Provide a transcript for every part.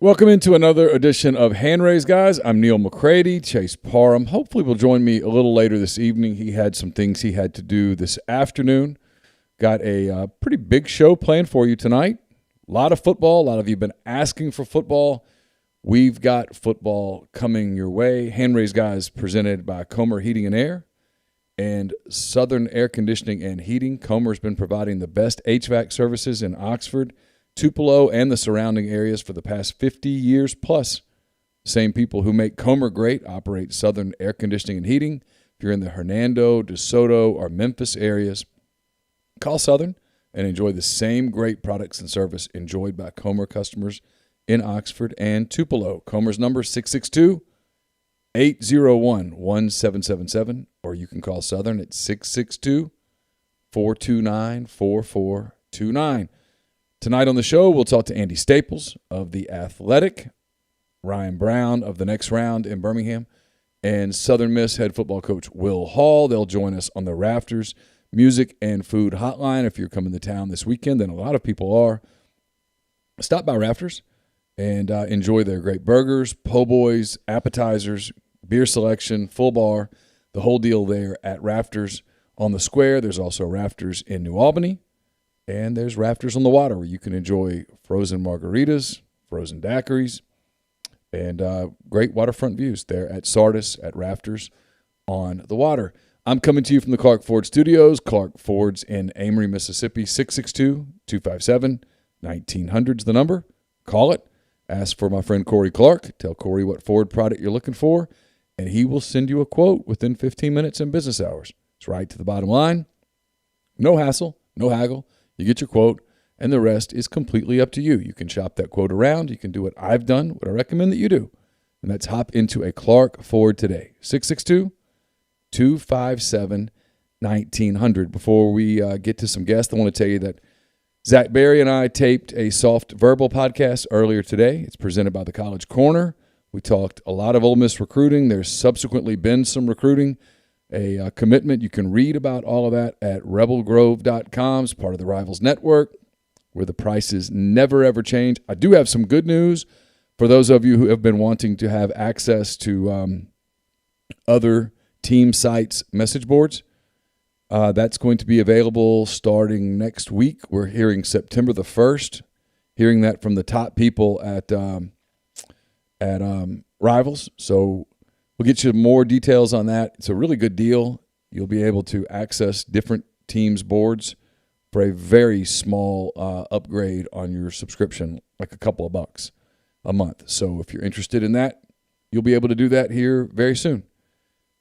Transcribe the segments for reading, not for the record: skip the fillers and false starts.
Welcome into another edition of Hand Raise, guys. I'm Neal McCready. Chase Parham hopefully will join me a little later this evening. He had some things he had to do this afternoon. Got a pretty big show planned for you tonight. A lot of football. A lot of you have been asking for football. We've got football coming your way. Hand Raise, guys, presented by Comer Heating and Air and Southern Air Conditioning and Heating. Comer's been providing the best HVAC services in Oxford, Tupelo, and the surrounding areas for the past 50 years plus. Same people who make Comer great operate Southern Air Conditioning and Heating. If you're in the Hernando, DeSoto, or Memphis areas, call Southern and enjoy the same great products and service enjoyed by Comer customers in Oxford and Tupelo. Comer's number 662-801-1777, or you can call Southern at 662-429-4429. Tonight on the show, we'll talk to Andy Staples of The Athletic, Ryan Brown of The Next Round in Birmingham, and Southern Miss head football coach Will Hall. They'll join us on the Rafters Music and Food Hotline. If you're coming to town this weekend, and a lot of people are, stop by Rafters and enjoy their great burgers, po' boys, appetizers, beer selection, full bar, the whole deal there at Rafters on the Square. There's also Rafters in New Albany. And there's Rafters on the Water, where you can enjoy frozen margaritas, frozen daiquiris, and great waterfront views there at Sardis at Rafters on the Water. I'm coming to you from the Clark Ford Studios. Clark Ford's in Amory, Mississippi. 662-257-1900's the number. Call it. Ask for my friend Corey Clark. Tell Corey what Ford product you're looking for, and he will send you a quote within 15 minutes in business hours. It's right to the bottom line. No hassle, no haggle. You get your quote, and the rest is completely up to you. You can shop that quote around. You can do what I've done, what I recommend that you do, and that's hop into a Clark Ford today. 662-257-1900. Before we get to some guests, I want to tell you that Zach Berry and I taped a Soft Verbal podcast earlier today. It's presented by the College Corner. We talked a lot of Ole Miss recruiting. There's subsequently been some recruiting. A commitment. You can read about all of that at rebelgrove.com. It's part of the Rivals Network, where the prices never, ever change. I do have some good news for those of you who have been wanting to have access to other team sites' message boards. That's going to be available starting next week. We're hearing September the 1st, hearing that from the top people at Rivals. So we'll get you more details on that. It's a really good deal. You'll be able to access different teams' boards for a very small upgrade on your subscription, like a couple of bucks a month. So if you're interested in that, you'll be able to do that here very soon.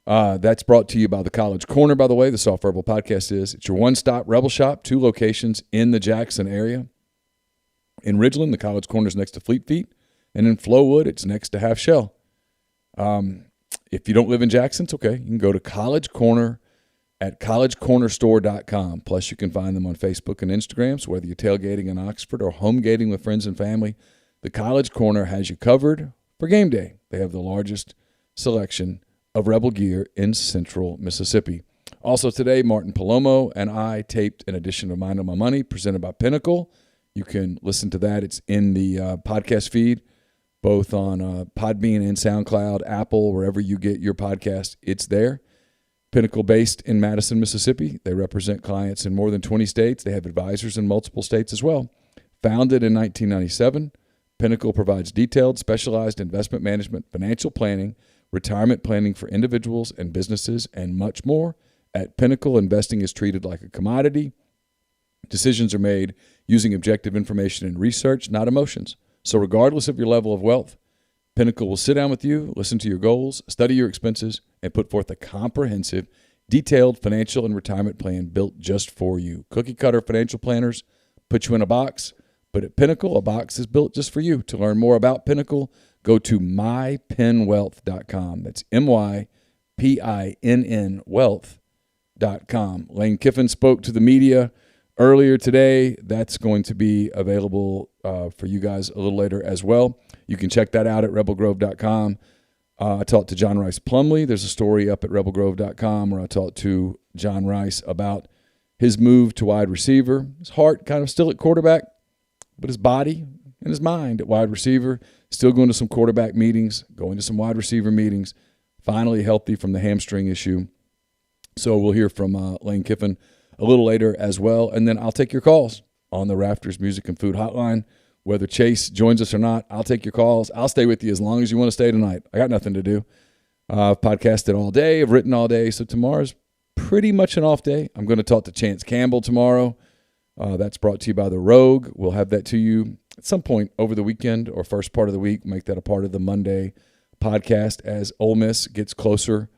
That's brought to you by the College Corner, by the way. The Soft Verbal Podcast is. It's your one-stop Rebel shop, 2 locations in the Jackson area. In Ridgeland, the College Corner is next to Fleet Feet, and in Flowood, it's next to Half Shell. If you don't live in Jackson, it's okay. You can go to College Corner at collegecornerstore.com. Plus, you can find them on Facebook and Instagram. So whether you're tailgating in Oxford or home gating with friends and family, the College Corner has you covered for game day. They have the largest selection of Rebel gear in central Mississippi. Also today, Martin Palomo and I taped an edition of Mind on My Money presented by Pinnacle. You can listen to that. It's in the podcast feed, both on Podbean and SoundCloud, Apple, wherever you get your podcast, it's there. Pinnacle based in Madison, Mississippi. They represent clients in more than 20 states. They have advisors in multiple states as well. Founded in 1997, Pinnacle provides detailed, specialized investment management, financial planning, retirement planning for individuals and businesses, and much more. At Pinnacle, investing is treated like a commodity. Decisions are made using objective information and research, not emotions. So regardless of your level of wealth, Pinnacle will sit down with you, listen to your goals, study your expenses, and put forth a comprehensive, detailed financial and retirement plan built just for you. Cookie-cutter financial planners put you in a box, but at Pinnacle, a box is built just for you. To learn more about Pinnacle, go to mypinwealth.com. That's MYPINN wealth.com. Lane Kiffin spoke to the media earlier today. That's going to be available for you guys a little later as well. You can check that out at rebelgrove.com. I talked to John Rice Plumlee. There's a story up at rebelgrove.com where I talked to John Rice about his move to wide receiver. His heart kind of still at quarterback, but his body and his mind at wide receiver. Still going to some quarterback meetings, going to some wide receiver meetings, finally healthy from the hamstring issue. So we'll hear from Lane Kiffin a little later as well. And then I'll take your calls on the Rafters Music and Food Hotline. Whether Chase joins us or not, I'll take your calls. I'll stay with you as long as you want to stay tonight. I got nothing to do. I've podcasted all day. I've written all day. So tomorrow's pretty much an off day. I'm going to talk to Chance Campbell tomorrow. That's brought to you by The Rogue. We'll have that to you at some point over the weekend or first part of the week. Make that a part of the Monday podcast as Ole Miss gets closer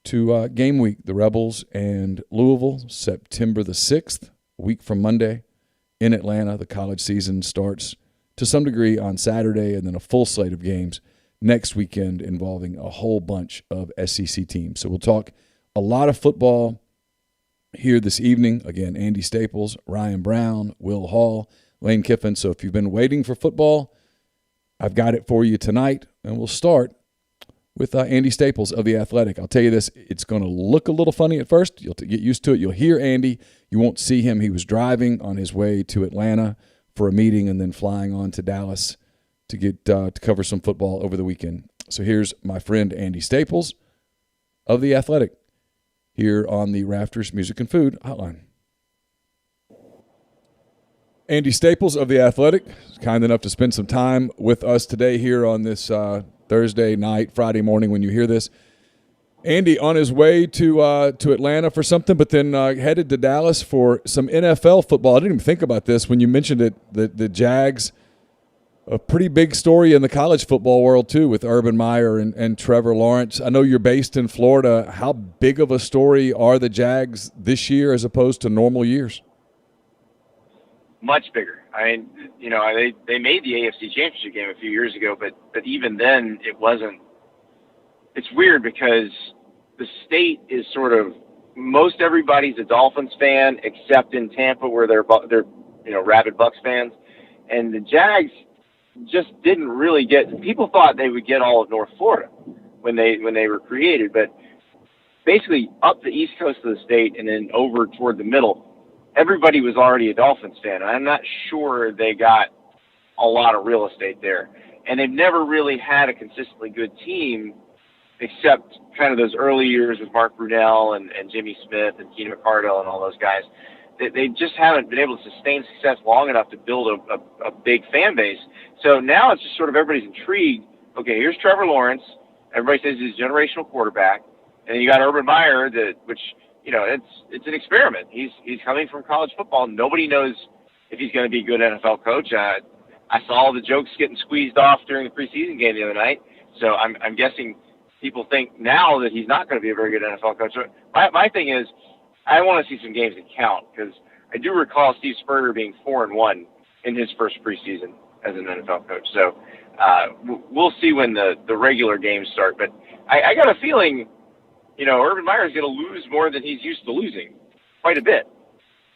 to game week. The Rebels and Louisville, September the 6th, a week from Monday in Atlanta. The college season starts to some degree on Saturday, and then a full slate of games next weekend involving a whole bunch of SEC teams. So we'll talk a lot of football here this evening. Again, Andy Staples, Ryan Brown, Will Hall, Lane Kiffin. So if you've been waiting for football, I've got it for you tonight, and we'll start with Andy Staples of The Athletic. I'll tell you this, it's going to look a little funny at first. You'll get used to it. You'll hear Andy. You won't see him. He was driving on his way to Atlanta for a meeting and then flying on to Dallas to get to cover some football over the weekend. So here's my friend Andy Staples of The Athletic here on the Rafters Music and Food Hotline. Andy Staples of The Athletic is kind enough to spend some time with us today here on this Thursday night, Friday morning when you hear this. Andy on his way to Atlanta for something, but then headed to Dallas for some NFL football. I didn't even think about this when you mentioned it, the Jags, a pretty big story in the college football world too with Urban Meyer and Trevor Lawrence. I know you're based in Florida. How big of a story are the Jags this year as opposed to normal years? Much bigger. I mean, you know, they made the AFC Championship game a few years ago, but even then it wasn't. It's weird because the state is sort of, most everybody's a Dolphins fan except in Tampa where they're rabid Bucs fans, and the Jags just didn't really get. People thought they would get all of North Florida when they were created, but basically up the east coast of the state and then over toward the middle, everybody was already a Dolphins fan. And I'm not sure they got a lot of real estate there, and they've never really had a consistently good team except kind of those early years with Mark Brunell and Jimmy Smith and Keenan McCardell and all those guys. They just haven't been able to sustain success long enough to build a big fan base. So now it's just sort of everybody's intrigued. Okay, here's Trevor Lawrence. Everybody says he's a generational quarterback. And then you got Urban Meyer, which, you know, it's an experiment. He's coming from college football. Nobody knows if he's going to be a good NFL coach. I saw the jokes getting squeezed off during the preseason game the other night. So I'm guessing people think now that he's not going to be a very good NFL coach. So my thing is, I want to see some games that count, because I do recall Steve Spurrier being 4-1 in his first preseason as an NFL coach. So we'll see when the regular games start. But I got a feeling, you know, Urban Meyer is going to lose more than he's used to losing, quite a bit.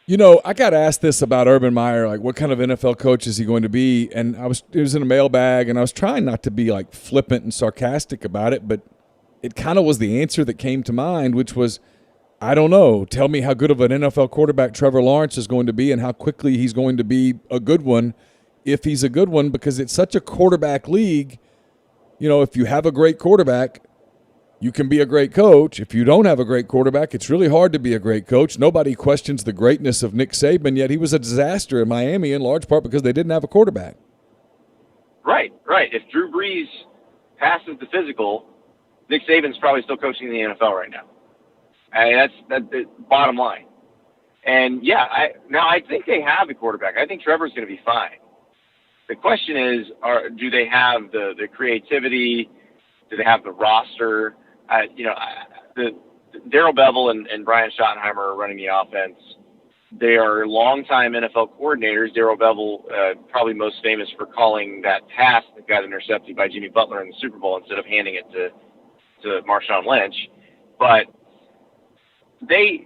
You know, I got asked this about Urban Meyer, like what kind of NFL coach is he going to be? And it was in a mailbag, and I was trying not to be like flippant and sarcastic about it, but it kind of was the answer that came to mind, which was, I don't know. Tell me how good of an NFL quarterback Trevor Lawrence is going to be and how quickly he's going to be a good one, if he's a good one, because it's such a quarterback league. You know, if you have a great quarterback, you can be a great coach. If you don't have a great quarterback, it's really hard to be a great coach. Nobody questions the greatness of Nick Saban, yet he was a disaster in Miami in large part because they didn't have a quarterback. Right. If Drew Brees passes the physical, Nick Saban's probably still coaching in the NFL right now. That's the bottom line. And, yeah, I think they have the quarterback. I think Trevor's going to be fine. The question is, do they have the creativity? Do they have the roster? Darrell Bevell and Brian Schottenheimer are running the offense. They are longtime NFL coordinators. Darrell Bevell, probably most famous for calling that pass that got intercepted by Jimmy Butler in the Super Bowl instead of handing it to Marshawn Lynch. But they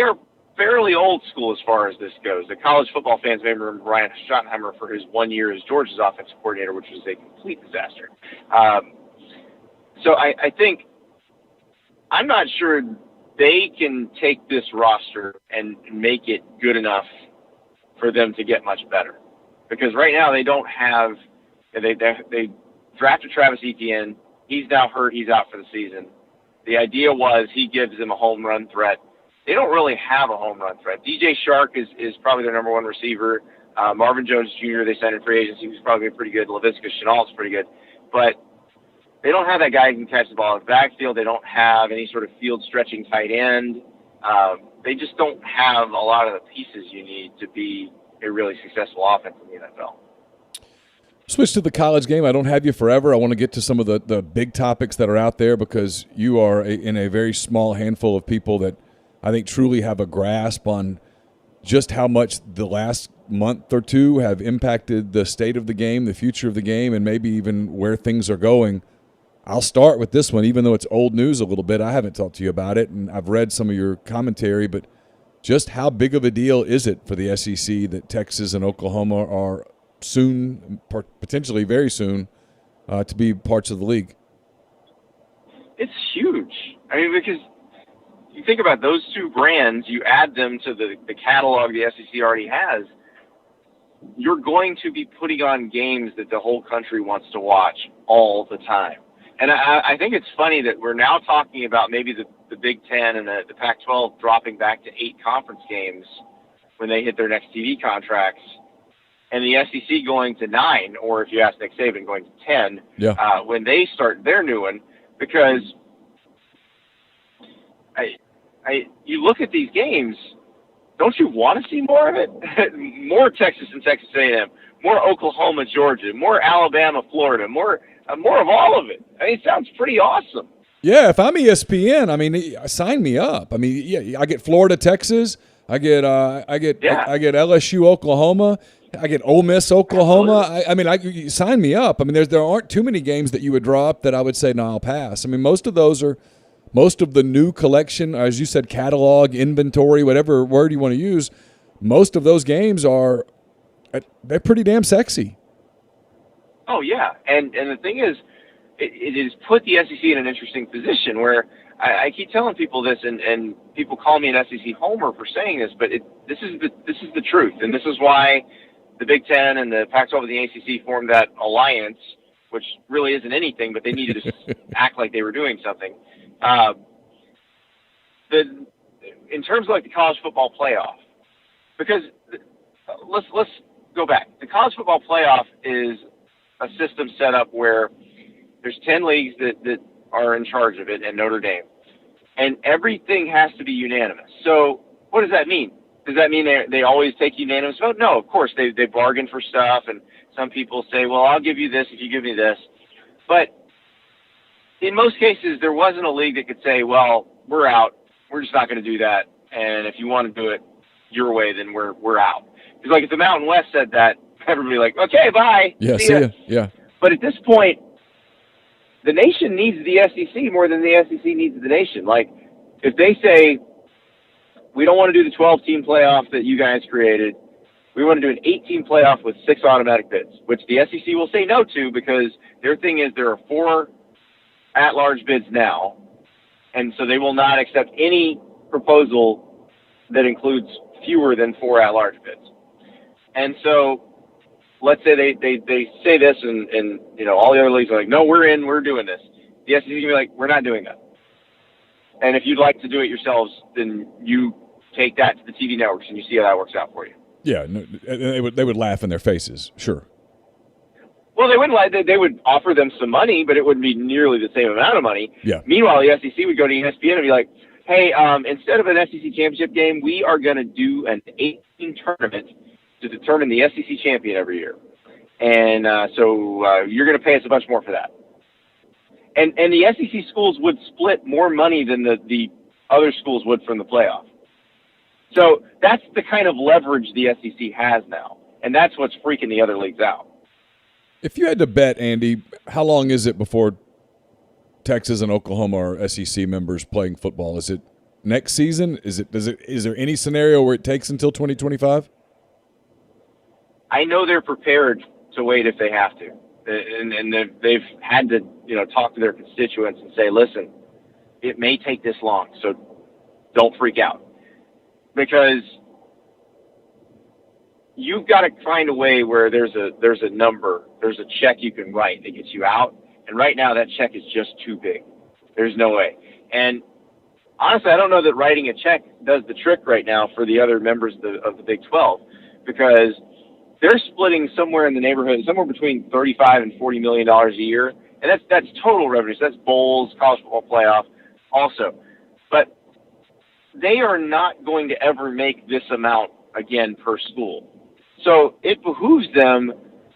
are fairly old school as far as this goes. The college football fans may remember Brian Schottenheimer for his 1 year as Georgia's offensive coordinator, which was a complete disaster. So I think, I'm not sure they can take this roster and make it good enough for them to get much better. Because right now they don't have They drafted Travis Etienne. He's now hurt. He's out for the season. The idea was he gives them a home run threat. They don't really have a home run threat. DJ Shark is probably their number one receiver. Marvin Jones Jr., they signed in free agency. He's probably pretty good. Laviska Shenault's pretty good. But they don't have that guy who can catch the ball in the backfield. They don't have any sort of field-stretching tight end. They just don't have a lot of the pieces you need to be a really successful offense in the NFL. Switch to the college game. I don't have you forever. I want to get to some of the big topics that are out there because you are in a very small handful of people that I think truly have a grasp on just how much the last month or two have impacted the state of the game, the future of the game, and maybe even where things are going. I'll start with this one, even though it's old news a little bit. I haven't talked to you about it, and I've read some of your commentary, but just how big of a deal is it for the SEC that Texas and Oklahoma are soon, potentially very soon, to be parts of the league? It's huge. I mean, because you think about those two brands, you add them to the catalog the SEC already has, you're going to be putting on games that the whole country wants to watch all the time. And I think it's funny that we're now talking about maybe the Big Ten and the Pac-12 dropping back to 8 conference games when they hit their next TV contracts, and the SEC going to 9, or if you ask Nick Saban, going to 10 when they start their new one. Because you look at these games, don't you want to see more of it? More Texas and Texas A&M, more Oklahoma, Georgia, more Alabama, Florida, more of all of it. I mean, it sounds pretty awesome. Yeah, if I'm ESPN, I mean, sign me up. I mean, yeah, I get Florida, Texas. I get LSU, Oklahoma. I get Ole Miss, Oklahoma. I mean, sign me up. I mean, there aren't too many games that you would draw up that I would say, no, I'll pass. I mean, most of the new collection, as you said, catalog, inventory, whatever word you want to use, most of those games they're pretty damn sexy. Oh, yeah. And the thing is, it has put the SEC in an interesting position where I keep telling people this, and people call me an SEC homer for saying this, but this is the truth. And this is why the Big Ten and the Pac-12 and the ACC formed that alliance, which really isn't anything, but they needed to act like they were doing something. In terms of like the college football playoff, because let's go back. The college football playoff is a system set up where there's 10 leagues that are in charge of it and Notre Dame, and everything has to be unanimous. So what does that mean? Does that mean they always take unanimous vote? No, of course they bargain for stuff, and some people say, well, I'll give you this if you give me this. But in most cases, there wasn't a league that could say, well, we're out. We're just not going to do that. And if you want to do it your way, then we're out. Because like if the Mountain West said that, everybody like, okay, bye. Yeah, see ya. Yeah. But at this point, the nation needs the SEC more than the SEC needs the nation. Like if they say, we don't want to do the 12-team playoff that you guys created, we want to do an 8-team playoff with 6 automatic bids, which the SEC will say no to because their thing is there are 4 at-large bids now, and so they will not accept any proposal that includes fewer than 4 at-large bids. And so let's say they say this, and all the other leagues are like, no, we're in, we're doing this. The SEC is going to be like, we're not doing that. And if you'd like to do it yourselves, then you take that to the TV networks and you see how that works out for you. Yeah, no, they would laugh in their faces, sure. Well, they wouldn't. They would offer them some money, but it wouldn't be nearly the same amount of money. Yeah. Meanwhile, the SEC would go to ESPN and be like, hey, instead of an SEC championship game, we are going to do an 8-team tournament to determine the SEC champion every year. And so you're going to pay us a bunch more for that. And the SEC schools would split more money than the other schools would from the playoff. So that's the kind of leverage the SEC has now, and that's what's freaking the other leagues out. If you had to bet, Andy, how long is it before Texas and Oklahoma are SEC members playing football? Is it next season? Is there any scenario where it takes until 2025? I know they're prepared to wait if they have to. And they've had to, talk to their constituents and say, listen, it may take this long, so don't freak out. Because you've got to find a way where there's a number, there's a check you can write that gets you out. And right now that check is just too big. There's no way. And honestly, I don't know that writing a check does the trick right now for the other members of the Big 12, because they're splitting somewhere in the neighborhood, somewhere between $35 and $40 million a year. And that's total revenue. So that's bowls, college football playoff also. But they are not going to ever make this amount again per school. So it behooves them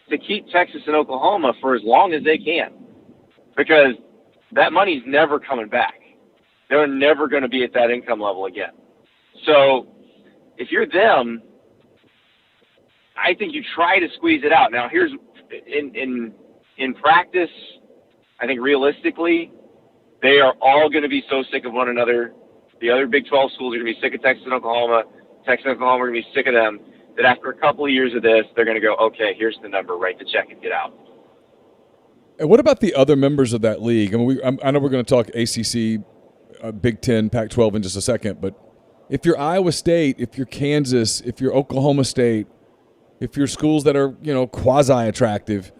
to keep Texas and Oklahoma for as long as they can, because that money's never coming back. They're never going to be at that income level again. So if you're them, I think you try to squeeze it out. Now, here's in practice, I think realistically, they are all going to be so sick of one another. The other Big 12 schools are going to be sick of Texas and Oklahoma. Texas and Oklahoma are going to be sick of them. That after a couple of years of this, they're going to go, okay, here's the number, write the check and get out. And what about the other members of that league? I mean, I know we're going to talk ACC, Big Ten, Pac-12 in just a second, but if you're Iowa State, if you're Kansas, if you're Oklahoma State, if you're schools that are, quasi-attractive,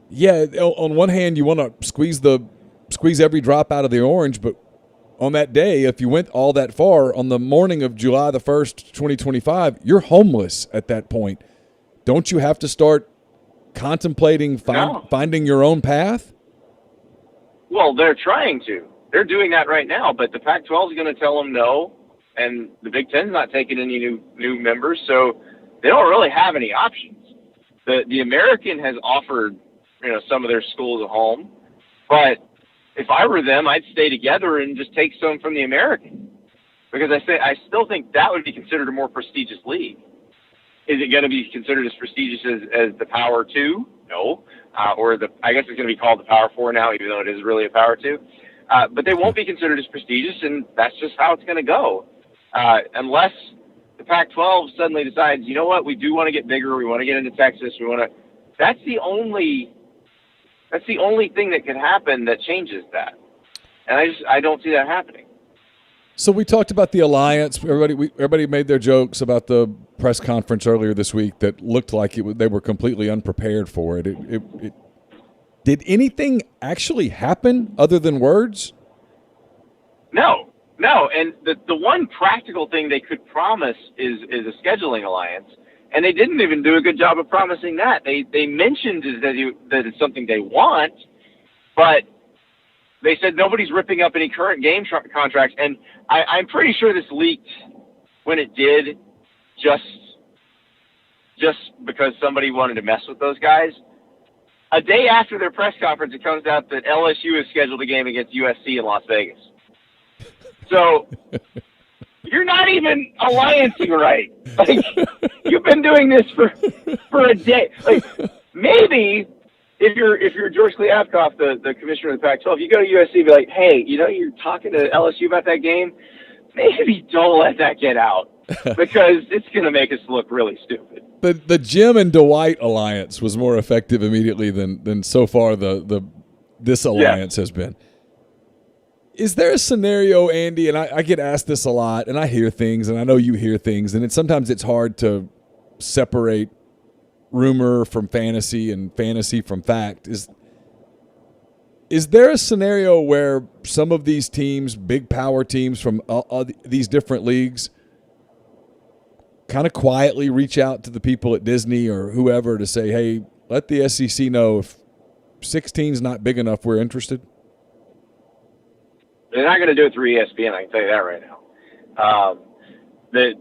yeah, on one hand you want to squeeze every drop out of the orange, but on that day, if you went all that far, on the morning of July the 1st, 2025, you're homeless at that point. Don't you have to start contemplating finding your own path? Well, they're trying to. They're doing that right now, but the Pac-12 is going to tell them no, and the Big Ten's not taking any new members, so they don't really have any options. The American has offered, some of their schools a home, but if I were them, I'd stay together and just take some from the American, because I still think that would be considered a more prestigious league. Is it going to be considered as prestigious as the Power 2? No. I guess it's going to be called the Power 4 now, even though it is really a Power 2. But they won't be considered as prestigious, and that's just how it's going to go. Unless the Pac-12 suddenly decides, you know what, we do want to get bigger, we want to get into Texas, that's the only thing that could happen that changes that. And I don't see that happening. So we talked about the alliance. Everybody made their jokes about the press conference earlier this week that looked like they were completely unprepared for it. Did anything actually happen other than words? No. And the one practical thing they could promise is a scheduling alliance, and they didn't even do a good job of promising that. They mentioned that it's something they want, but they said nobody's ripping up any current game contracts. And I'm pretty sure this leaked when it did, just because somebody wanted to mess with those guys. A day after their press conference, it comes out that LSU has scheduled a game against USC in Las Vegas. So you're not even alliancing right. Like, you've been doing this for a day. Like, maybe if you're George Kliavkoff, the commissioner of the Pac-12, you go to USC and be like, hey, you're talking to LSU about that game. Maybe don't let that get out, because it's going to make us look really stupid. The Jim and Dwight alliance was more effective immediately than so far this alliance has been. Is there a scenario, Andy, and I get asked this a lot, and I hear things, and I know you hear things, and sometimes it's hard to separate rumor from fantasy and fantasy from fact. Is there a scenario where some of these teams, big power teams from all these different leagues, kind of quietly reach out to the people at Disney or whoever to say, hey, let the SEC know if 16's not big enough, we're interested? They're not going to do it through ESPN, I can tell you that right now.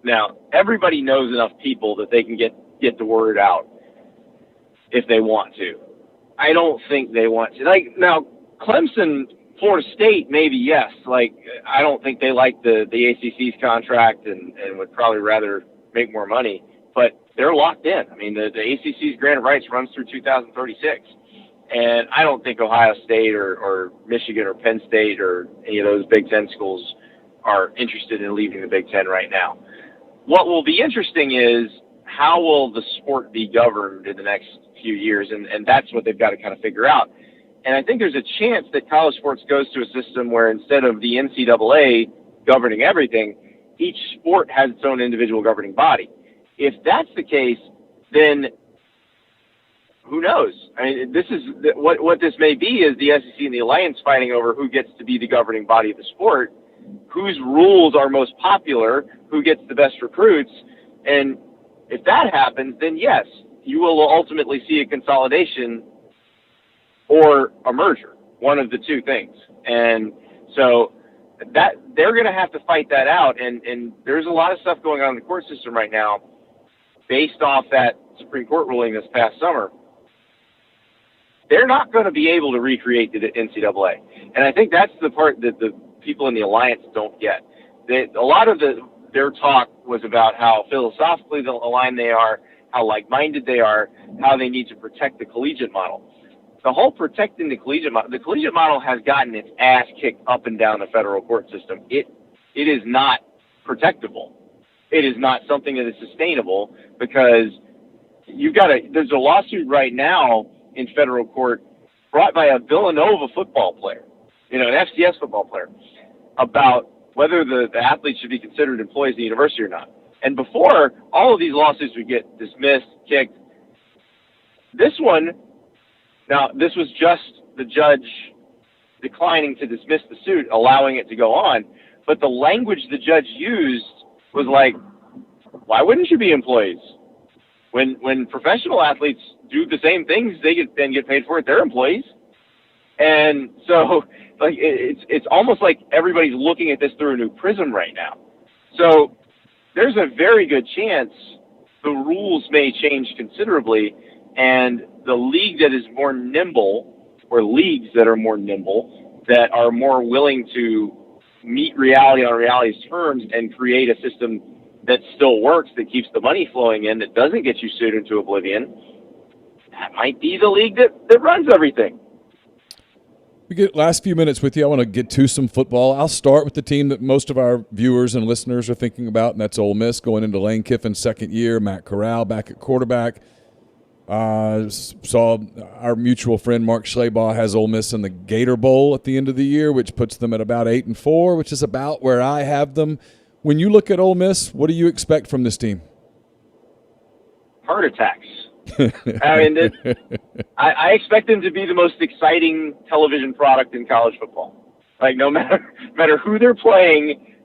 Now, everybody knows enough people that they can get the word out if they want to. I don't think they want to. Like, now, Clemson, Florida State, maybe yes. Like, I don't think they like the ACC's contract and would probably rather make more money. But they're locked in. I mean, the ACC's grant of rights runs through 2036. And I don't think Ohio State or Michigan or Penn State or any of those Big Ten schools are interested in leaving the Big Ten right now. What will be interesting is how will the sport be governed in the next few years, and that's what they've got to kind of figure out. And I think there's a chance that college sports goes to a system where instead of the NCAA governing everything, each sport has its own individual governing body. If that's the case, then who knows? I mean, this is what this may be is the SEC and the Alliance fighting over who gets to be the governing body of the sport, whose rules are most popular, who gets the best recruits. And if that happens, then yes, you will ultimately see a consolidation or a merger, one of the two things. And so that they're going to have to fight that out. And there's a lot of stuff going on in the court system right now based off that Supreme Court ruling this past summer. They're not going to be able to recreate the NCAA. And I think that's the part that the people in the Alliance don't get. A lot of their talk was about how philosophically aligned they are, how like-minded they are, how they need to protect the collegiate model. The whole protecting the collegiate model has gotten its ass kicked up and down the federal court system. It is not protectable. It is not something that is sustainable because there's a lawsuit right now in federal court brought by a Villanova football player, an FCS football player, about whether the athletes should be considered employees of the university or not. And before, all of these lawsuits would get dismissed, kicked. This one, now this was just the judge declining to dismiss the suit, allowing it to go on. But the language the judge used was like, why wouldn't you be employees? When professional athletes do the same things, they get paid for it. They're employees. And so like it's almost like everybody's looking at this through a new prism right now. So there's a very good chance the rules may change considerably, and the league that is more nimble, or leagues that are more nimble, that are more willing to meet reality on reality's terms and create a system that still works, that keeps the money flowing in, that doesn't get you sued into oblivion, that might be the league that runs everything. We get last few minutes with you. I want to get to some football. I'll start with the team that most of our viewers and listeners are thinking about, and that's Ole Miss going into Lane Kiffin's second year. Matt Corral back at quarterback. Saw our mutual friend Mark Schleybaugh has Ole Miss in the Gator Bowl at the end of the year, which puts them at about 8-4, which is about where I have them. When you look at Ole Miss, what do you expect from this team? Heart attacks. I mean, I expect them to be the most exciting television product in college football. Like, no matter who they're playing,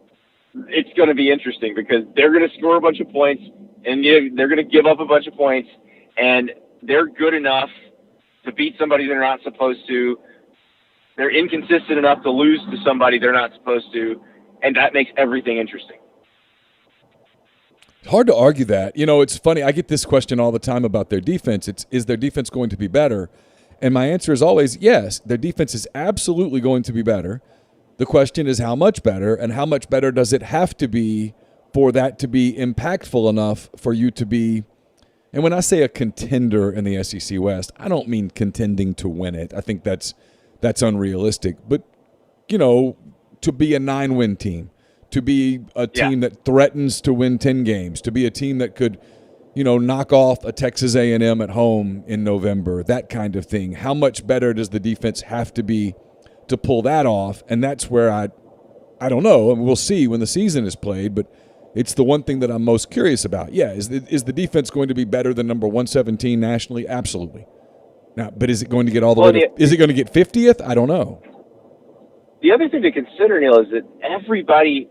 it's going to be interesting because they're going to score a bunch of points and they're going to give up a bunch of points, and they're good enough to beat somebody they're not supposed to. They're inconsistent enough to lose to somebody they're not supposed to, and that makes everything interesting. Hard to argue that. It's funny. I get this question all the time about their defense. Is their defense going to be better? And my answer is always yes. Their defense is absolutely going to be better. The question is how much better, and how much better does it have to be for that to be impactful enough for you to be. And when I say a contender in the SEC West, I don't mean contending to win it. I think that's unrealistic. But, to be a 9-win team, to be a team that threatens to win 10 games, to be a team that could, knock off a Texas A&M at home in November, that kind of thing. How much better does the defense have to be to pull that off? And that's where I don't know. I mean, we'll see when the season is played, but it's the one thing that I'm most curious about. Yeah, is the defense going to be better than number 117 nationally? Absolutely. Now, but is it going to get all the way to – is it going to get 50th? I don't know. The other thing to consider, Neal, is that everybody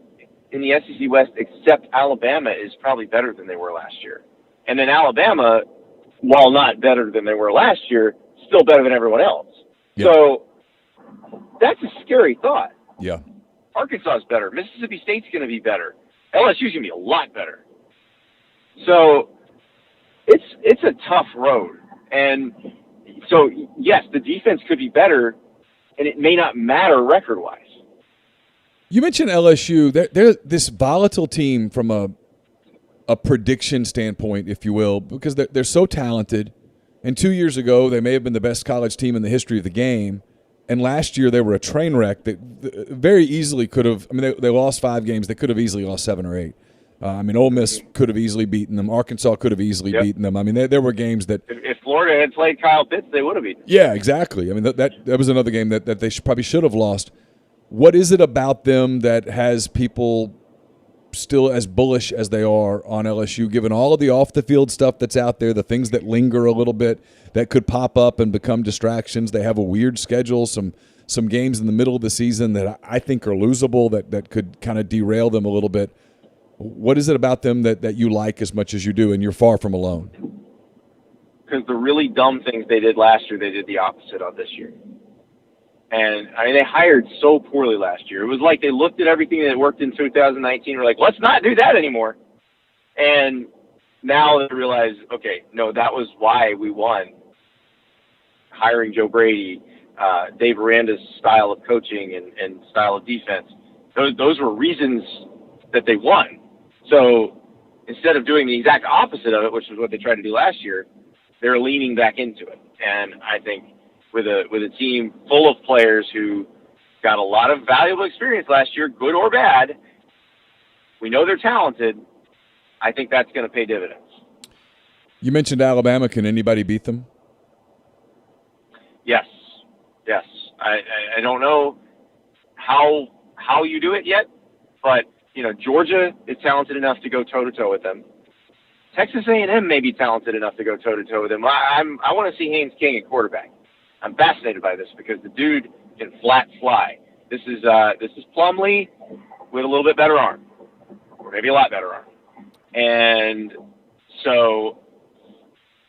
in the SEC West except Alabama is probably better than they were last year. And then Alabama, while not better than they were last year, still better than everyone else. Yep. So that's a scary thought. Yeah. Arkansas is better. Mississippi State's going to be better. LSU's going to be a lot better. So it's a tough road. And so, yes, the defense could be better, and it may not matter record-wise. You mentioned LSU. They're this volatile team from a prediction standpoint, if you will, because they're so talented. And 2 years ago, they may have been the best college team in the history of the game. And last year, they were a train wreck that very easily could have – I mean, they lost 5 games. They could have easily lost 7 or 8. Ole Miss could have easily beaten them. Arkansas could have easily beaten them. I mean, there were games that – If Florida had played Kyle Pitts, they would have beaten them. Yeah, exactly. I mean, that was another game that they probably should have lost. What is it about them that has people still as bullish as they are on LSU, given all of the off-the-field stuff that's out there, the things that linger a little bit that could pop up and become distractions. They have a weird schedule, some games in the middle of the season that I think are losable that could kind of derail them a little bit. What is it about them that you like as much as you do, and you're far from alone? Because the really dumb things they did last year, they did the opposite of this year. And, I mean, they hired so poorly last year. It was like they looked at everything that worked in 2019 and were like, let's not do that anymore. And now they realize, okay, no, that was why we won. Hiring Joe Brady, Dave Aranda's style of coaching and style of defense. Those were reasons that they won. So instead of doing the exact opposite of it, which is what they tried to do last year, they're leaning back into it. And I think with a team full of players who got a lot of valuable experience last year, good or bad, we know they're talented. I think that's going to pay dividends. You mentioned Alabama. Can anybody beat them? Yes. I don't know how you do it yet, but Georgia is talented enough to go toe-to-toe with them. Texas A&M may be talented enough to go toe-to-toe with them. I want to see Haynes King at quarterback. I'm fascinated by this because the dude can flat fly. This is Plumlee with a little bit better arm, or maybe a lot better arm. And so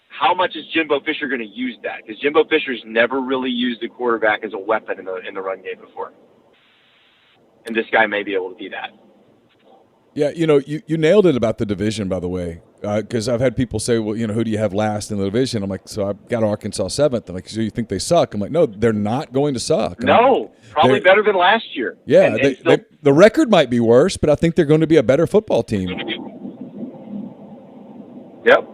how much is Jimbo Fisher going to use that? Because Jimbo Fisher's never really used the quarterback as a weapon in the run game before. And this guy may be able to do that. Yeah, you nailed it about the division, by the way, because I've had people say, well, who do you have last in the division? I'm like, so I've got Arkansas 7th. I'm like, so you think they suck? I'm like, no, they're not going to suck. No, probably better than last year. Yeah, the record might be worse, but I think they're going to be a better football team. Yep.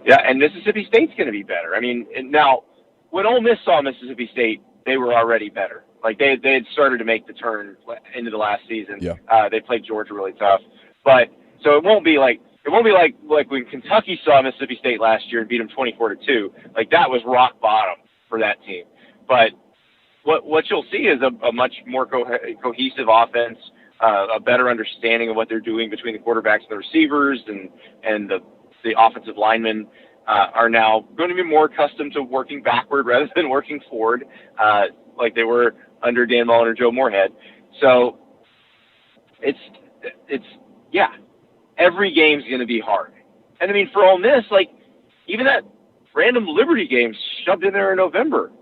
Yeah, and Mississippi State's going to be better. I mean, now, when Ole Miss saw Mississippi State, they were already better. Like, they had started to make the turn into the last season. Yeah. They played Georgia really tough. But, so it won't be like when Kentucky saw Mississippi State last year and beat them 24-2. Like, that was rock bottom for that team. But what you'll see is a much more cohesive offense, a better understanding of what they're doing between the quarterbacks and the receivers, and the offensive linemen are now going to be more accustomed to working backward rather than working forward, like they were under Dan Mullen or Joe Moorhead. So it's every game's going to be hard. And I mean, for Ole Miss, like, even that random Liberty game shoved in there in November,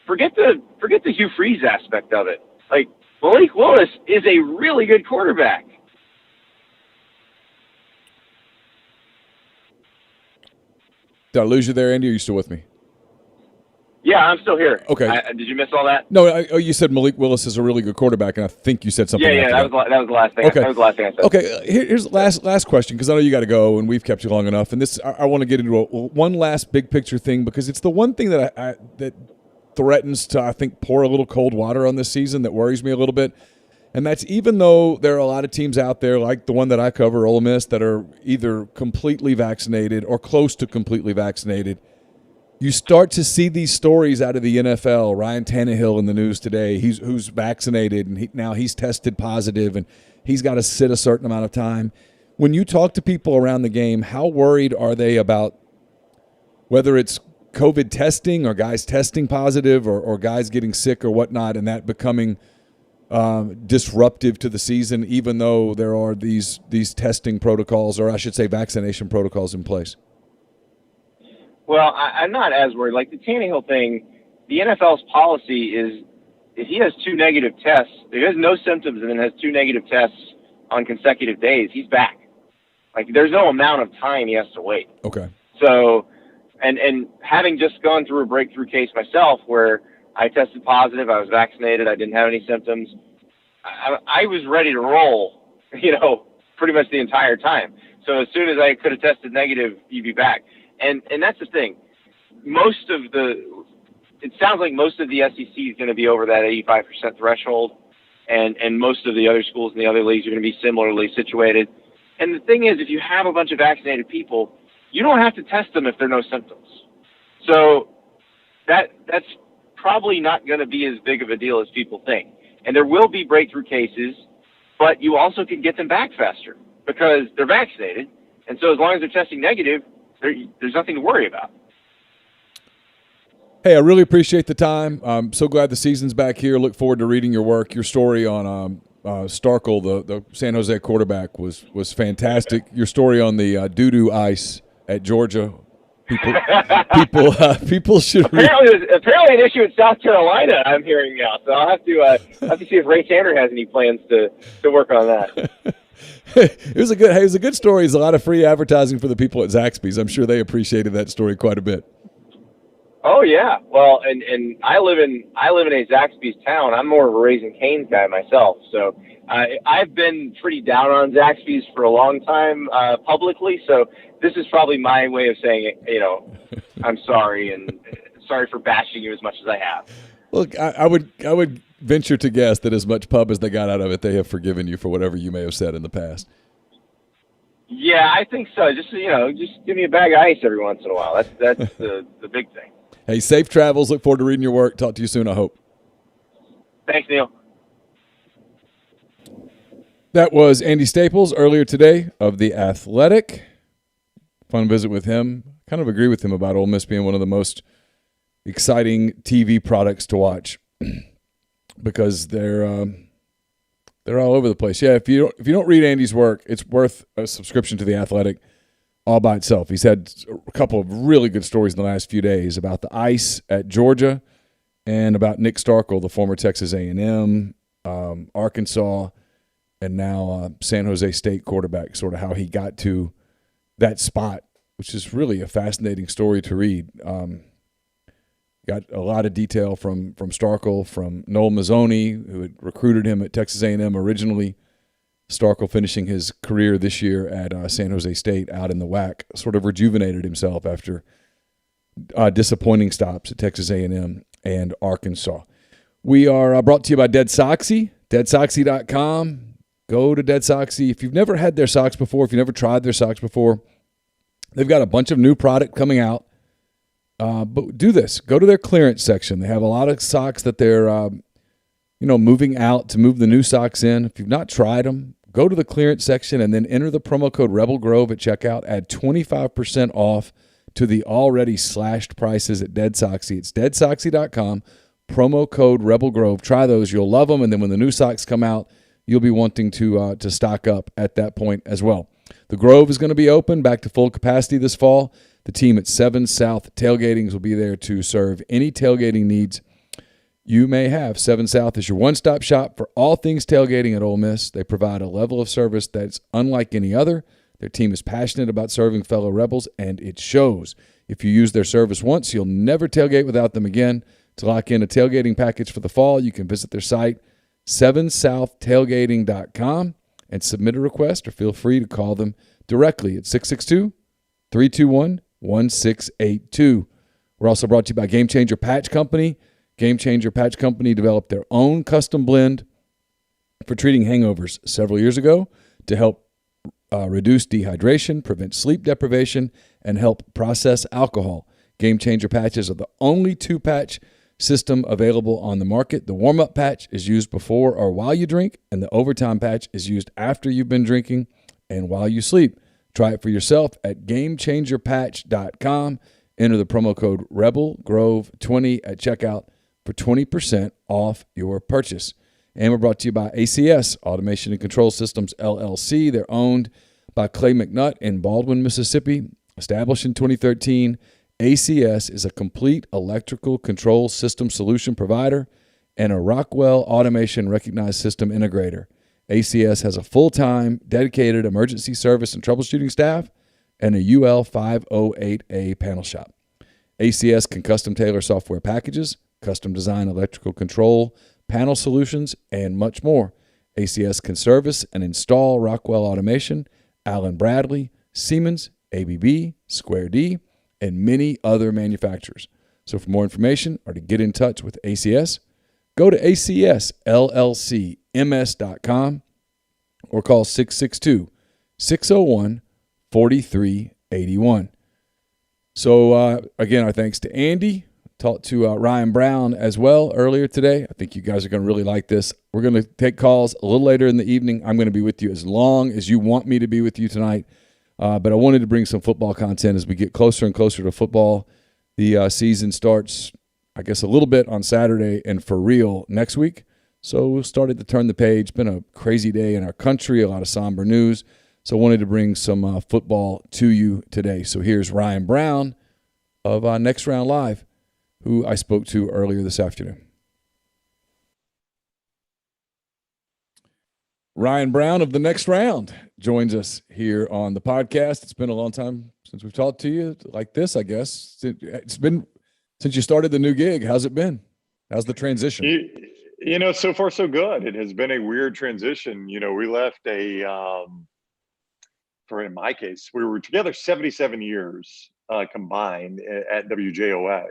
forget the Hugh Freeze aspect of it. Like, Malik Willis is a really good quarterback. Did I lose you there, Andy, or are you still with me? Yeah, I'm still here. Okay. Did you miss all that? No, you said Malik Willis is a really good quarterback, and I think you said something. Yeah, that was the last thing. Okay. That was the last thing I said. Okay, here's the last question, because I know you got to go, and we've kept you long enough. And this, I want to get into one last big picture thing, because it's the one thing that that threatens to, I think, pour a little cold water on this season that worries me a little bit. And that's even though there are a lot of teams out there, like the one that I cover, Ole Miss, that are either completely vaccinated or close to completely vaccinated, you start to see these stories out of the NFL. Ryan Tannehill in the news today, who's vaccinated, and now he's tested positive, and he's got to sit a certain amount of time. When you talk to people around the game, how worried are they about whether it's COVID testing or guys testing positive or guys getting sick or whatnot, and that becoming disruptive to the season, even though there are these testing protocols, or I should say vaccination protocols in place? Well, I'm not as worried. Like the Tannehill thing, the NFL's policy is if he has 2 negative tests, if he has no symptoms and then has 2 negative tests on consecutive days, he's back. Like, there's no amount of time he has to wait. Okay. So, and having just gone through a breakthrough case myself where I tested positive, I was vaccinated, I didn't have any symptoms, I was ready to roll, pretty much the entire time. So as soon as I could have tested negative, you'd be back. And that's the thing. It sounds like most of the SEC is going to be over that 85% threshold, and most of the other schools in the other leagues are going to be similarly situated. And the thing is, if you have a bunch of vaccinated people, you don't have to test them if there are no symptoms. So that's probably not going to be as big of a deal as people think. And there will be breakthrough cases, but you also can get them back faster because they're vaccinated. And so as long as they're testing negative, there's nothing to worry about. Hey, I really appreciate the time. I'm so glad the season's back here. Look forward to reading your work. Your story on Starkel, the San Jose quarterback, was fantastic. Your story on the doo-doo ice at Georgia. People should apparently an issue in South Carolina. I'm hearing now, so I'll have to see if Ray Tanner has any plans to work on that. It was a good story. It's a lot of free advertising for the people at Zaxby's. I'm sure they appreciated that story quite a bit. Oh yeah, well, and I live in a Zaxby's town. I'm more of a Raising Cane's guy myself, so I've been pretty down on Zaxby's for a long time publicly. So this is probably my way of saying it. I'm sorry, and sorry for bashing you as much as I have. Look, I would venture to guess that as much pub as they got out of it, they have forgiven you for whatever you may have said in the past. Yeah, I think so. Just give me a bag of ice every once in a while. That's the big thing. Hey, safe travels. Look forward to reading your work. Talk to you soon, I hope. Thanks, Neal. That was Andy Staples earlier today of The Athletic. Fun visit with him. Kind of agree with him about Ole Miss being one of the most exciting TV products to watch because they're all over the place. Yeah, if you don't read Andy's work, it's worth a subscription to The Athletic all by itself. He's had a couple of really good stories in the last few days about the ice at Georgia and about Nick Starkel, the former Texas A&M, Arkansas, and now San Jose State quarterback, sort of how he got to that spot, which is really a fascinating story to read. Got a lot of detail from Starkel, from Noel Mazzoni, who had recruited him at Texas A&M originally. Starkel finishing his career this year at San Jose State out in the WAC, sort of rejuvenated himself after disappointing stops at Texas A&M and Arkansas. We are brought to you by Dead Soxy, deadsoxy.com. Go to Dead Soxy. If you've never had their socks before, if you've never tried their socks before, they've got a bunch of new product coming out. But do this. Go to their clearance section. They have a lot of socks that they're moving out to move the new socks in. If you've not tried them, go to the clearance section and then enter the promo code Rebel Grove at checkout. Add 25% off to the already slashed prices at Dead Soxy. It's deadsoxy.com, promo code Rebel Grove. Try those. You'll love them. And then when the new socks come out, you'll be wanting to stock up at that point as well. The Grove is going to be open back to full capacity this fall. The team at 7 South Tailgatings will be there to serve any tailgating needs you may have. 7 South is your one-stop shop for all things tailgating at Ole Miss. They provide a level of service that's unlike any other. Their team is passionate about serving fellow Rebels, and it shows. If you use their service once, you'll never tailgate without them again. To lock in a tailgating package for the fall, you can visit their site, 7southtailgating.com, and submit a request, or feel free to call them directly at 662-321-1682. We're also brought to you by Game Changer Patch Company. Game Changer Patch Company developed their own custom blend for treating hangovers several years ago to help reduce dehydration, prevent sleep deprivation, and help process alcohol. Game Changer patches are the only two-patch system available on the market. The warm-up patch is used before or while you drink, and the overtime patch is used after you've been drinking and while you sleep. Try it for yourself at GameChangerPatch.com. Enter the promo code RebelGrove20 at checkout for 20% off your purchase. And we're brought to you by ACS, Automation and Control Systems, LLC. They're owned by Clay McNutt in Baldwin, Mississippi. Established in 2013, ACS is a complete electrical control system solution provider and a Rockwell Automation recognized system integrator. ACS has a full-time, dedicated emergency service and troubleshooting staff and a UL 508A panel shop. ACS can custom tailor software packages, custom design electrical control, panel solutions, and much more. ACS can service and install Rockwell Automation, Allen Bradley, Siemens, ABB, Square D, and many other manufacturers. So for more information or to get in touch with ACS, go to acsllcms.com or call 662-601-4381. So, again, our thanks to Andy. Talked to Ryan Brown as well earlier today. I think you guys are going to really like this. We're going to take calls a little later in the evening. I'm going to be with you as long as you want me to be with you tonight. But I wanted to bring some football content as we get closer and closer to football. The season starts, I guess, a little bit on Saturday and for real next week. So we started to turn the page. It's been a crazy day in our country, a lot of somber news. So I wanted to bring some football to you today. So here's Ryan Brown of Next Round Live, who I spoke to earlier this afternoon. Ryan Brown of the Next Round joins us here on the podcast. It's been a long time since we've talked to you like this, I guess. It's been since you started the new gig. How's it been? How's the transition? So far so good. It has been a weird transition. We left in my case, we were together 77 years combined at WJOX.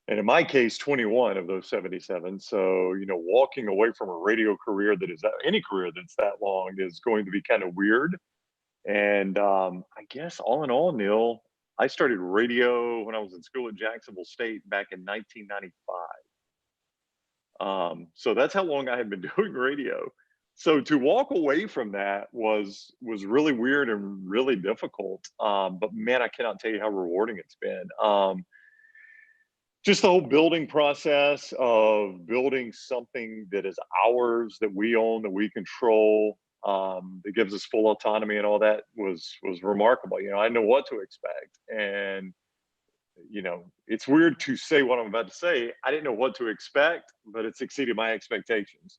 And in my case, 21 of those 77. So, walking away from a radio career any career that's that long is going to be kind of weird. And I guess all in all, Neal, I started radio when I was in school at Jacksonville State back in 1995. So that's how long I had been doing radio. So to walk away from that was really weird and really difficult. But man, I cannot tell you how rewarding it's been. Just the whole building process of building something that is ours, that we own, that we control, that gives us full autonomy and all that was remarkable. I know what to expect. And, it's weird to say what I'm about to say. I didn't know what to expect, but it's exceeded my expectations.